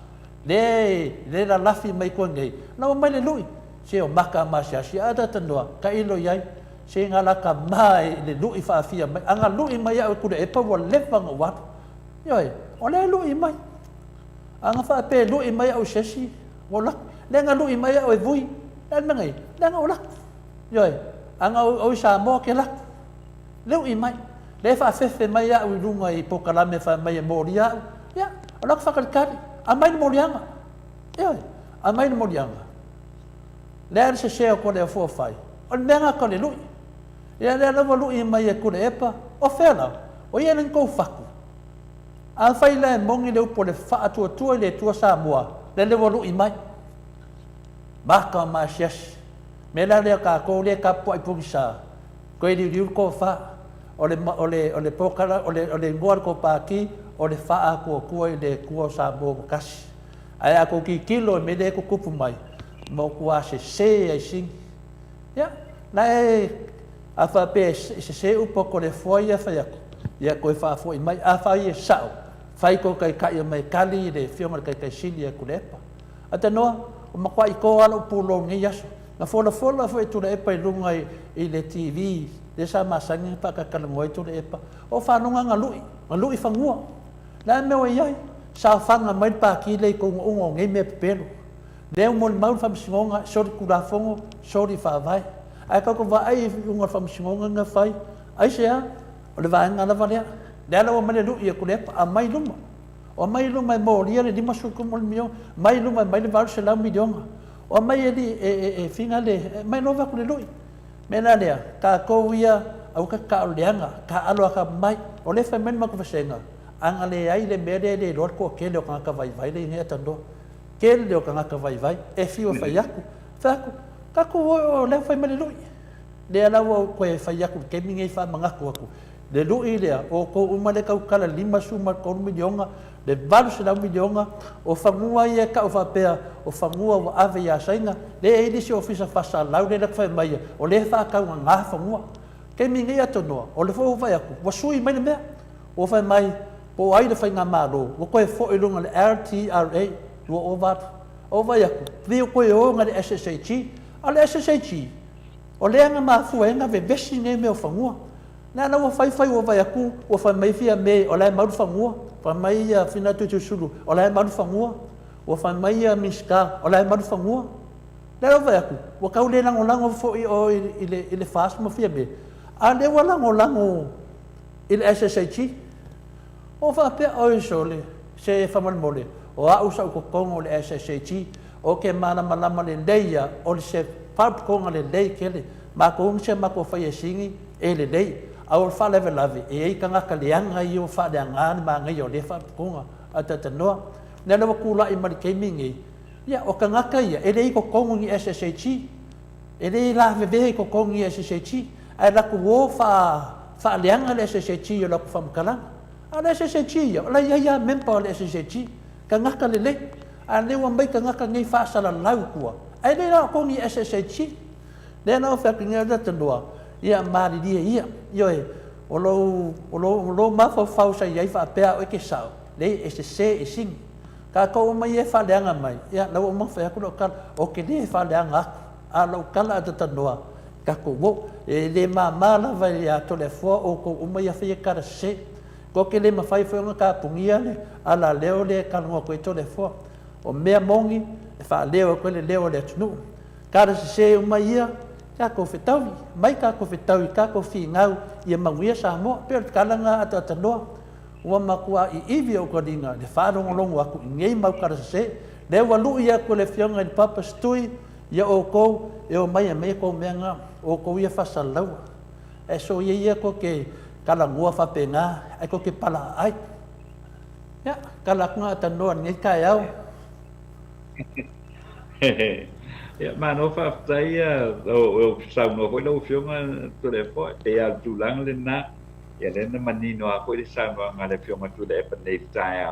le la lafi mai ko ngai na mai le lu se o maka masiasi ada tanoa ka ilo yai se ngala ka mai le lui fa fia mai anga lui mai o ku e pa wa levanga wa yo o le lui mai anga fa pe lui mai o sesi wala le nga lui mai o vui dan ngai dan ola yo anga o Samoa ke la lui mai le fa fe mai o lunga i pokala me fa mai moria ya ola fa ka amai morianga yo amai morianga le se se ko le fo fai o menga ko le lui ia le lava lui mai e Tuilaepa o fela o ia len ko faku a fai le mongi le po le fa tu le tu Samoa le lui mai maka masias me la le ka ko le ka po ipungisa ko i liu ko fa o le pokala o le ngor ko pa ki o le fa ko le ku Samoa kasi ai ko ki kilo me le ko kupu mai mo kua se ai sing ya lai a fa pe se upo ko le foia fa ya ko fa foi mai a fa ia sao fai ko kai mai kali le fiona kai silia Tuilaepa ata no o makwa i ko alo pulo ngi yaso na fola foi Tuilaepa i lunga i le TV le sa masangi pa ka kalangoi Tuilaepa o fa no nga lui fangua la me o yai sa fanga mai pa ki le ko ngi me pelo le mo mau fam singonga sori kula fongo sori fa vai ai ka ko vai unga fam singonga nga fai ai sea o le vai nga la valia le ala o male lu ia Tuilaepa a mai luma o mai luma mo lia le 5 milionga mai luma mai le var se la milionga o mai e finga le mai nova ku le lui mena le ka ko ia au ka leanga ka alo ka mai o le fa men ma ko fasenga anga le ai le mede le lor ko ke le ka vai le ne tando kele leo kanga vai e fio fai aku ka ko le fai mele lui le ala wo ko fai aku ke mingi fa mangaku aku le lui le o ko uma le ka kala 5 milionga le valu se la milionga o famua ia ka o fa pea o famua wa ave ya sainga le e disi ofisa fa sa lau le fai mai o le fa ka nga famua ke mingi atono o le fo fai aku wa sui mai me o fai mai po ai le whainga maro, o koe fo ilunga le RTRA, lua o vatu. O vai aku, vio koe o ngā le SSH, a le SSH, o leanga mafua enga ve vesi ne me o whangua. Nā na ua whai o vai aku, o whai mai fia me o lai maru whangua, whai mai whina tutu suru, o lai maru whangua, o whai mai miska, o lai maru whangua. Nā vai aku, o kau le lango fo i o i le fast ma fia me. A le wa lango i le SSH, o whapea o i sole, se whamal mole, o a usa ko kongo le SSH, o ke mana malama le leia, o le se pap konga le lei kele, ma ko unse ma ko whai singi, e le lei, a o wha lewe lawe, e ei ka ngaka leanga i o wha lea ngāni ma ngai o le wha konga, a tatanoa, nena wa kula i mari keimingi, ia o ka ngaka ia, e lei ko kongo ni SSH, e lei la vewe ko kongo ni SSH, ai laku o wha leanga le SSH o laku whamkalanga, a le SSH ia, o la ia mempa o le SSH, ka ngaka le le, a le wa mai ka ngaka ngai wha sala lau kua, ai le la kongo ni SSH, nena o whakinga tatanoa, ia mari dia ia, ioe, o lo mafau sa iai whaapea o ke sao, lei e se e singi, ka kou mai e whaleanga mai, ia lau o mawhai aku kala, o ke le whaleanga aku, a lau kala a tatanoa, ka kou wo, e le mamala vai a tole fua o kou mai a whai kara se, ko ke le mawhai whaunga ka pungia le, a la leo le kalunga koe tole fua, o mea mongi, e wha leo koe le leo le tunu, kara se umai ia, ka ko fetawi mai ka ko fetawi ka ko fi ngau ia manguia Samoa pe kalanga ata noa ua makua i ivi o kodinga le whanonga longo aku ngei mau kara se le walu ia ko le fionga i papa stui ia o kou e o mai a mei ko menga o kou ia whasalau e so ia ko ke kalangua whapenga e ko ke pala ai ia kalakanga ata noa ngai kai au ya mano fa tai o sa no ko lo fiona to le fo e al tu lang le na ya le na manino a ko le sa no nga le fiona tu le pa nei tai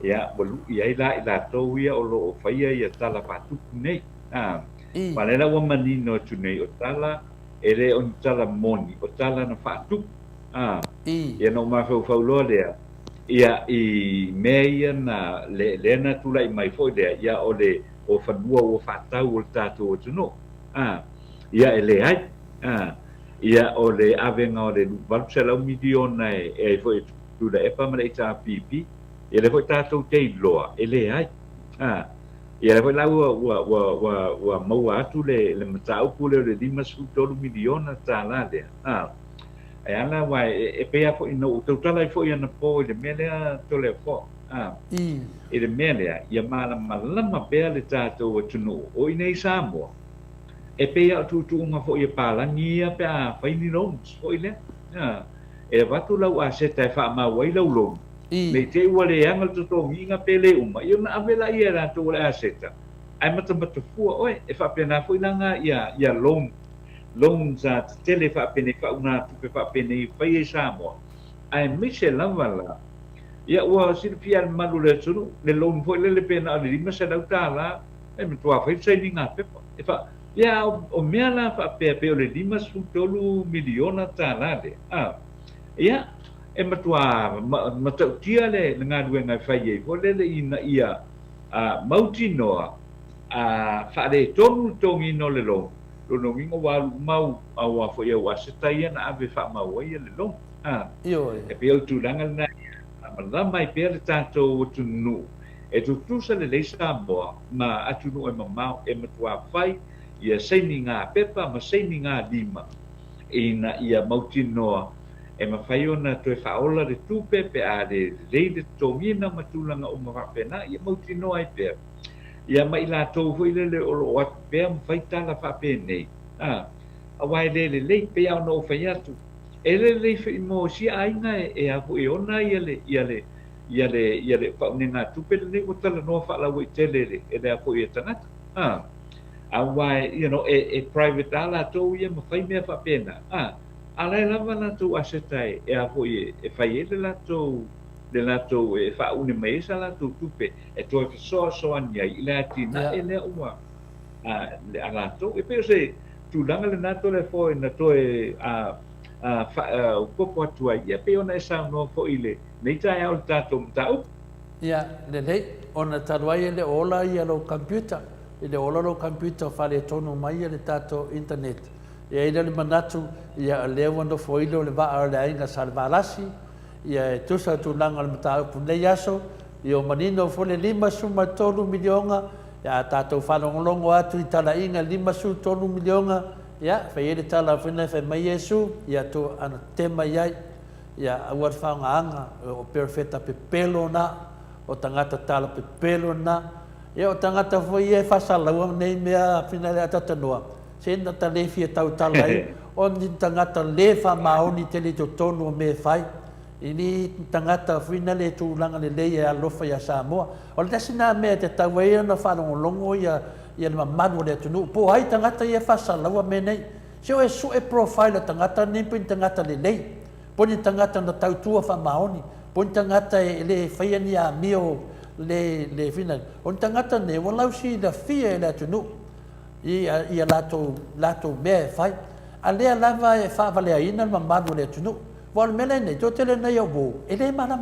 ya bolu ya ila to wi o lo fa ya tala pa tu nei pa le la wo manino tu nei o tala e le on tala moni o tala na fa tu ya no ma fa lo le ya i me na le na tu lai mai fo de ya o le o whanua o whatau o tātou o tuno. Ia e le ai. Ia o le awenga o le waluselau miliona e fo e Tuilaepa ma le i tā pipi. Ia le fo i tātou te loa. E le ai. Ia le fo i lau wa maua atu le matau pule o le 5 miliona tā la lea. E ana wai e pea fo i no tautala i fo i ana po i le melea to le fo. E le mele ia malama pea le tātou o tunu o i nei Samoa e pea o tutunga fo i palangi ia pea whaini loans fo i le e watu lau a seta e wha mawai lau loan me te ua le anga tutongi inga pele uma i ona avela ia rātou le a seta ai matamata fua oe e wha pena fo i langa ia loan sa tele wha pene wha una tupe wha pene i whai e Samoa ai mise lava la ia ua silpia malu le tunu le loan foi le pena ali lima se dau tala e me tua fai sai ninga pepa e fa ia o mea la fa pe o le 5 miliona tala le ia e me tua matau tia le nga due ngai fai e po le ina ia mautinoa fa le tonu tongi no le loan lo ngingo wa mau awa foi wa setai na ave fa mau ia le loan e pe o tu langa na la mai per tanto tunu e tu sa le Samoa ma atunu e mamau e matua fai ia seininga pepa ma seininga lima ina ia mautinoa e ma fai ona to faola de tupe pe a de leide tomina matulanga o ma pena ia mautinoa i pe ia mai la to foi le o wat pe ma fai tala fa pe nei a wai le pe au no fai atu ele fe mo si ainga e a fu ona ia le pa ninga tupe le ko tala no fa la wi tele e le fu e tangata a wai e private ala to ia ma fai me fa pena ala lava na tu asetai e a fu e fai ele la to e fa une mai sa la tu tupe e to so ania ile atina ele uma le ala to e pe se tu langa le na to le fo na to e ko tua ia pe ona esa no fo ile nei tai au tato mtau ia le ona taruai le ola ia lo computer le ola lo computer fale tonu mai le tato internet ia ile le manatu ia le wando fo ile le va le ainga salvalasi ia tusa tu langa le mtau pune yaso ia manino fo le 5 milionga ia tato falongolongo atu i tala inga 5 milionga ia fa ile tala fina fa mai yesu ia to ana tema ia ia awar faanga o perfecta pepelo na o tangata tala pepelo na ia o tangata foi e fasala o nei mea fina le tata noa senda tale fia tau tala ai on tangata le fa maoni tele to tonu me fai ini tangata fina le tu langa le ia lofa ia Samoa o le sina me te tawai na fa longo ia ia mamadu le tunu po ai tangata ia fasala o me nei se o su e profile tangata ni pin tangata le nei poni tangata na tau tua fa maoni poni tangata le faia ni a mio le fina on tangata ne walau si da fia le tunu ia lato me fai ale lava e fa vale aina mamadu le tunu vol mele ne to tele na yo bo ele mana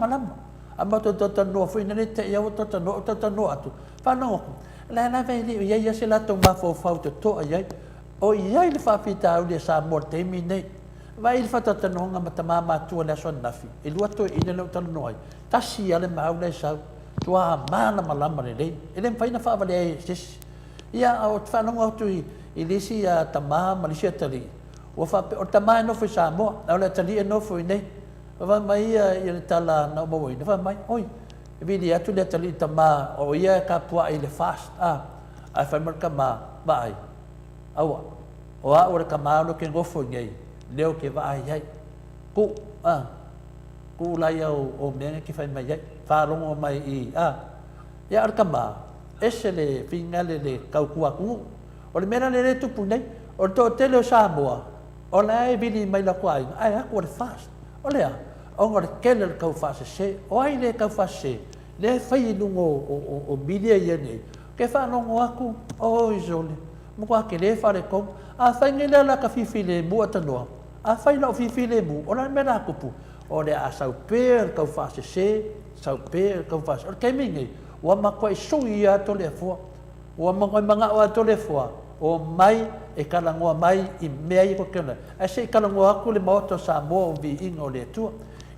amma to no fina ne te yo to no atu fa no la ve ia se la to ma fo to ai o ia le fa fita o le sa morte mi nei vai il fatto che non ma tamama tu la sua nafi e lu to ina lo tan noi tasi ale ma le sa tua mana malamba nei e le fai na fa vale sis ia o fa no auto i lisi a tamama li sia tali o fa o tamama no fa sa mo o le tali no fa nei va mai ia tala no mo ina va mai oi e vedi atu le tali tamama o ia ka pua ile fast a fa marka ma vai awa o a ora kamalo ke ngofo ngai leo ke va ai ku la ia o me ke fai mai fa longo mai i ya ar kama esele fingale le kaukua ku o le mena le tu punai o to tele Samoa o la e vini mai la kwai ai a ko fast o le o ngor kele kau fast se o ai le kau fast se le fai lungo o bilia ia nei ke fa longo aku o izole mo ke le fa le ko a fai ngela la ka fifile mu atanoa a fai la fifile mu o la mena kupu o le a sau per ka fa se sau per ka fa o ke mingi o ma ko sui ya to le fo o ma ko manga o to le fo o mai e kala ngoa mai i mea ko kena a se kala ngoa ku le moto Samoa vi ingo le tu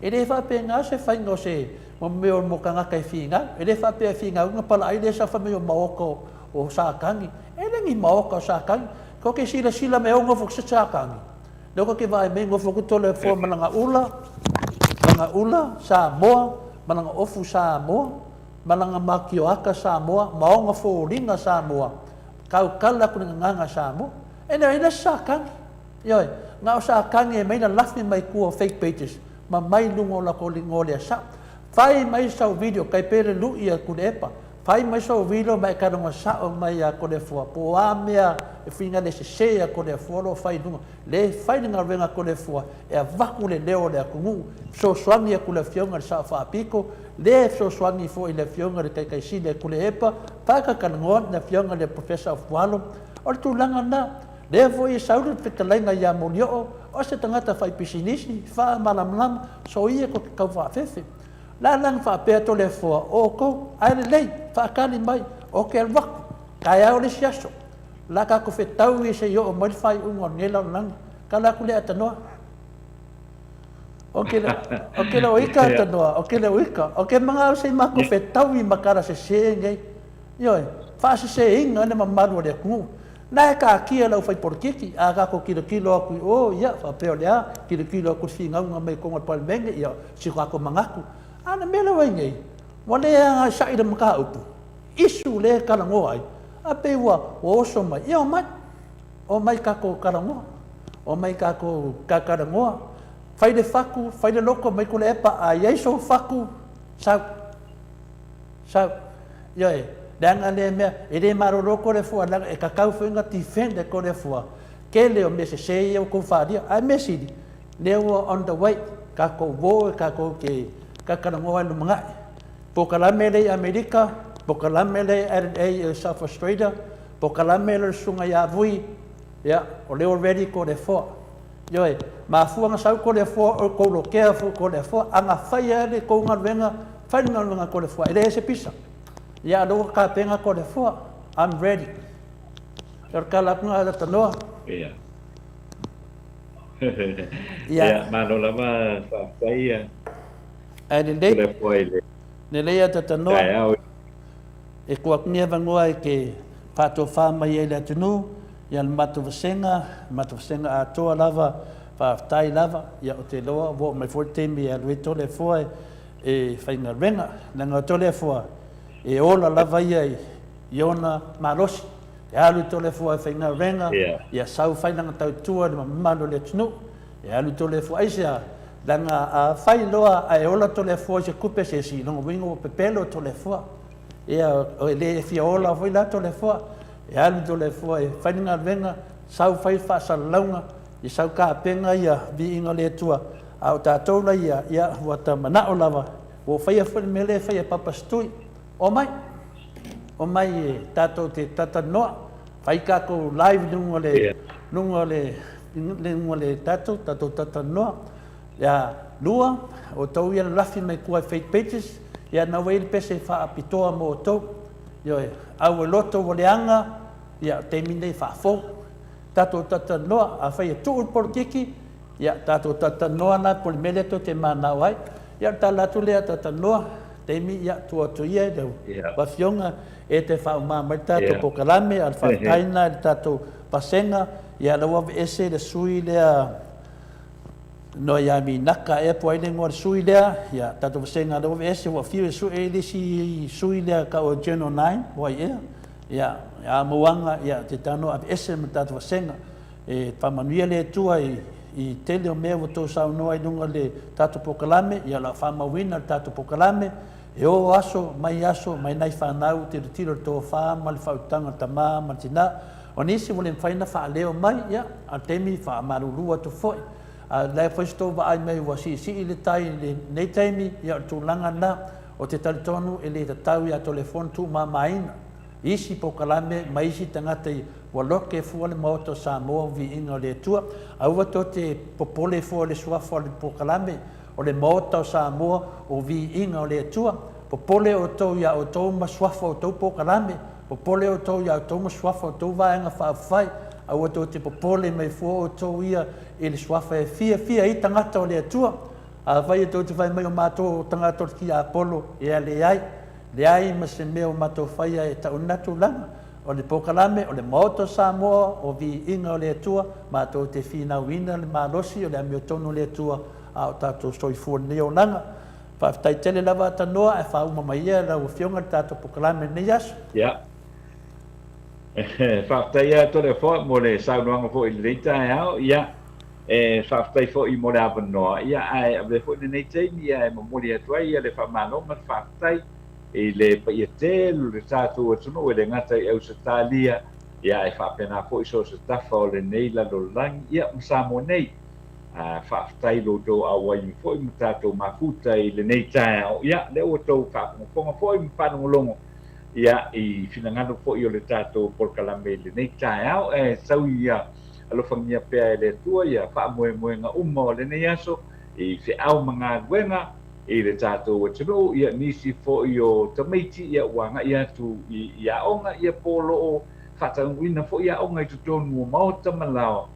e le fa pe nga se fai ngo se mo me o mo kanga kai finga e le fa pe finga nga pala ai le sa fa me o maoko o sa kangi e le ngi maoko sa kangi ko ke sila me o ngofo se sa kangi loko ke vai me ngofo ku tole fo malanga ula Samoa malanga ofu Samoa malanga makioaka Samoa maonga fo ringa Samoa kau kala ku nganga Samoa ena sa kangi yoi nga sa kangi e mai na lafi mai ku fake pages ma mai lungo la ko lingole sa fai mai sa video kai pere lu ia Tuilaepa fai mai so video mai ka no sa o mai a ko le fo po a mea e finga le se ko le fo lo fai dunga le fai nga venga ko le fo e a vaku le leo le ku so swami ku le fionga sa fa pico le so swami fo ile fionga le kai si le Tuilaepa fa ka kan ngon na fionga le professor fualo o tu langa na le fo i sauru fitalenga ya monio o se tangata fai pisinisi fa malam so ia ko ka fa fefe la lang fa pe to le fo o ko ai le fa kali mai o ke wa kaya o le siaso la ka ko fe tau i se yo mo fai un on ngela lang kala ku le atano o ke la oika atano o ke la oika o ke manga se ma ko fe tau i makara se ngai yo fa se inga na mamadu le ku na ka kia la fai porkiki a ka ko kilo ku o ya fa pe le a kilo ku finga un mai ko pal menge ya si ko mangaku ana mele wengi wale nga sa ida maka upu isu le kala ngoai ape wa o so mai yo mai o mai ka ko kala ngo o mai ka ko kala ngo fai de faku fai de loko mai Tuilaepa a ye so faku sa yo dan ale me ede maro roko le fo ala e ka kau fenga ti fende ko le fo ke le o me se yo ko fa dia a mesidi le on the way ka ko vo ka ko ke kakanangoa no mga pokalamele Amerika pokalamele RA South Australia pokalamele sunga ya vui ya o le already ko de fo Yoi, mafuanga sau ko le fo o ko lo ke fo ko le fo anga faia le ko ngalwenga fai ngalwenga ko le fo ele se pisa ya do ka penga ko le fo I'm ready kala nga da tano ya ya mano lama faia ai le le ya tano e ko aknia vangoa ke fato fa mai ele tunu ya matu vasenga a toa lava fa tai lava ya o te loa wo mai for temi ya le tole fo e fainga renga nga tole fo e ola lava ia iona marosi ya lu tole fo fainga renga ya sau fainga tau tua de mano le tunu ya lu tole fo aisia langa a fai loa ai ola tole fo se kupe se si no wingo pepelo tole fo ya o le fiola foi la tole fo ya lu tole fo e fainga renga sau fai fa salaunga i sau ka penga ia vi inga le tua au tātou na ia wata mana o lava o whaia mele whaia papastui o mai e tātou te tata noa whai kako live nunga le tātou tata noa ia lua o tau ia lafi mai kua fake pages ia na wei pese wha apitoa mo o tau ioe au e loto o leanga ia te minei wha fo tātou tata noa a whaia tuu porkiki ia tātou tata noa na poli mele to te manau ai ia tālatu lea tata noa teimi ia tua ia deu wawhionga e te whao mamai tātou pokalame al whataina e tātou pasenga ia lawa ese le sui lea no ia mi naka e po aile ngor sui lea ia tātou pasenga lawa ese wa whio e sui e lisi sui lea ka o Journal 9 wai ia muanga ia te tano a ese me tātou pasenga e pamanuia le tua i tele o mea wato sau noa i nunga le tātou pokalame ia la whamawina tātou pokalame e o aso mai nai whanau te tiro tō wha ma le whautanga tamā ma tina o nisi wale mwhaina wha leo mai ia a temi wha marurua tu foi a lea whaisto wa ai mai wa si i le tai nei teimi ia o tūlanga na o te talitonu e le tatau ia telefon tu ma maina isi pokalame mai isi tangata i waloke fua le maoto Samoa vi inga le tua au wato te popole fua le suafa le pokalame o le maoto Samoa o vi inga le tua popole o tau ia o tau ma suafa o tau pokalame popole o tau ia o tau ma suafa o tau vaenga whaafai au wato te popole mai fua o tau ia e le suafa e fia i tangata o le tua a vai o tau te vai mai o mato tangata o ki a Apollo e a le ai ma se mea o mato whaia e tau natu langa o le pokalame o le maoto Samoa o vi inga o le tua ma to te fina wina le malosi o le amiotonu le tua a o tātou soifua neo langa pa tai tele lava tanoa e wha uma mai ia la o fionga tātou pokalame nei aso whaftai a tole fo mo le saunoanga fo i leita e au ia e whaftai fo i mo le avanoa ia ai ave fo nei teimi ia e mamuli atuai ia le whamanoma whaftai e le paia telu le tātou atunu e le ngata i Ausitalia ia e whapena po i so se tafa o le nei la lo lang ia msamo nei whaftai lo do awai mi po i mtātou mafuta i le nei tāo ia le o tau whapunga po i mpanu longo ia i finangano po i o le tātou polkalame le nei tāo e sau ia alofangia pea e le tua ia whaamoe uma o le nei aso i whiau mga guenga i le tātou atunu ia nisi fo i o tamaiti ia wanga ia tu i aonga ia polo o whatanguina fo i aonga i tutonu o maota malao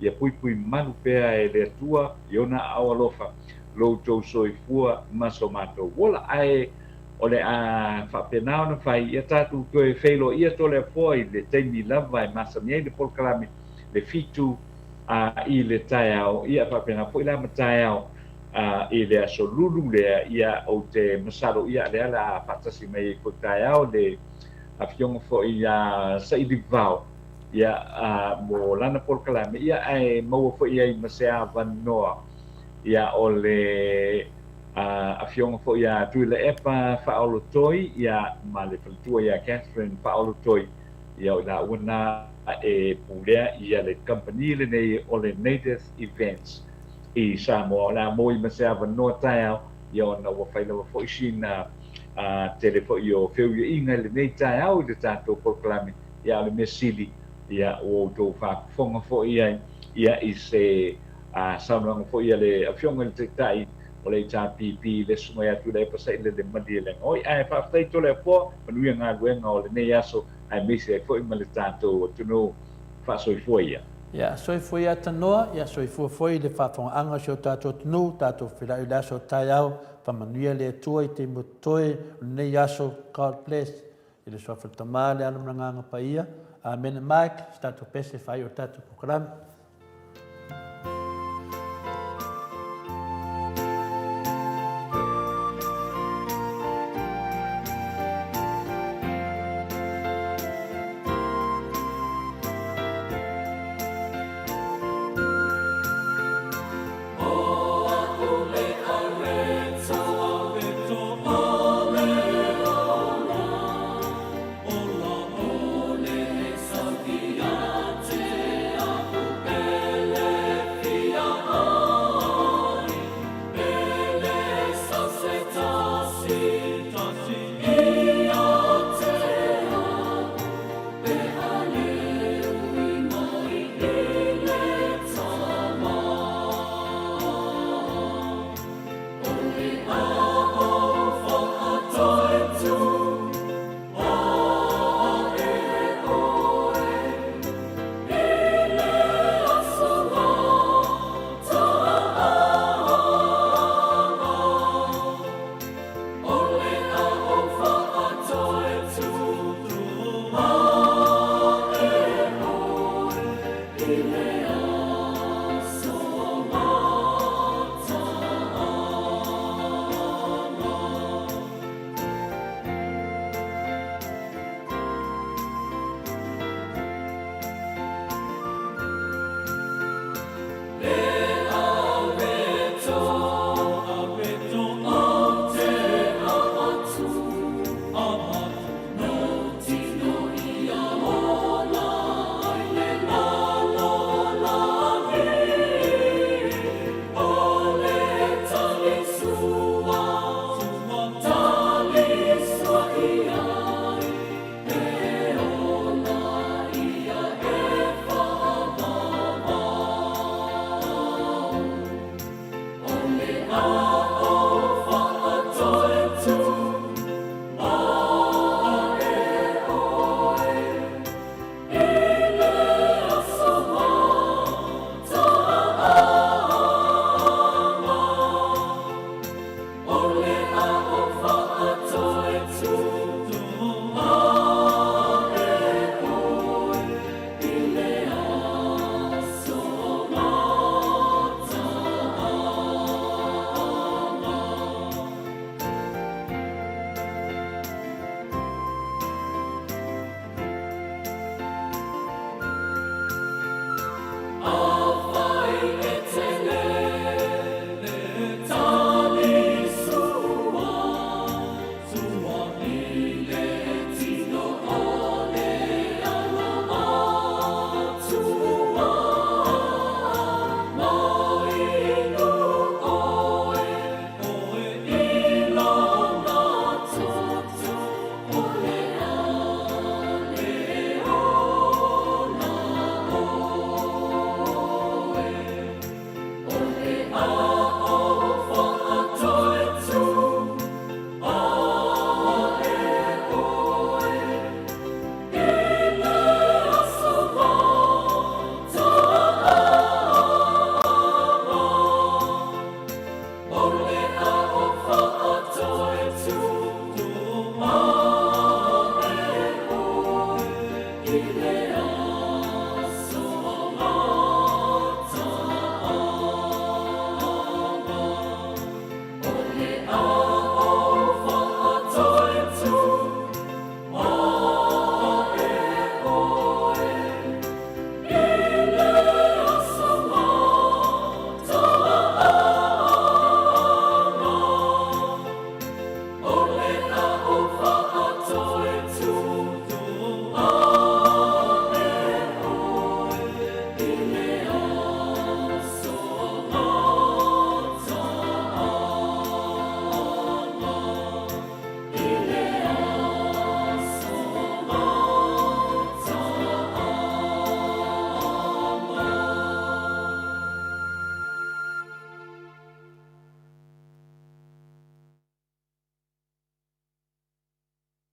ia pui manu pea e le atua i ona awalofa lo tau soifua maso mato wola ai o le a whapenao na whai ia tātou koe whailo ia tole fo i le teimi lava e masa miei le polkalami le fitu i le taiao ia whapenao fo i la mataiao i le aso lulu lea ia o te masaro ia lea la patasi mai ko taiao le afionga fo i saidi vau ia mo lana polkalame ia ai maua fo i masea vanoa ia o le afionga fo ia Tuilaepa faolo toi ia ma le faltua ia Catherine faolo toi ia o la una e pulea ia le company le nei o le native events i Samoa la moi masea vanoa taiao ia ona ua whaila fo i sina tele fo i o feu i inga le nei taiao i le tātou polkalame ia le mesili ia o tō whakufonga fo ia i se saunga fo ia le afionga le tai o le pipi le sunga ia Tuilaepa Sailele Malielegao oi ai fa fai tole po manuia ngā luenga o le nei aso ai misi ai fo i ma le tātou tunu fa soifua ia. Ia soifua ia tanoa, ia soifua foi le whafonga sio tātou tunu, tātou whila i laso tai au, whamanuia le atua i te mutoe nei aso God bless, i le sofa tamā le anam na nganga pa ia. Amen Mike, tātou pese whai o tātou program. Sailele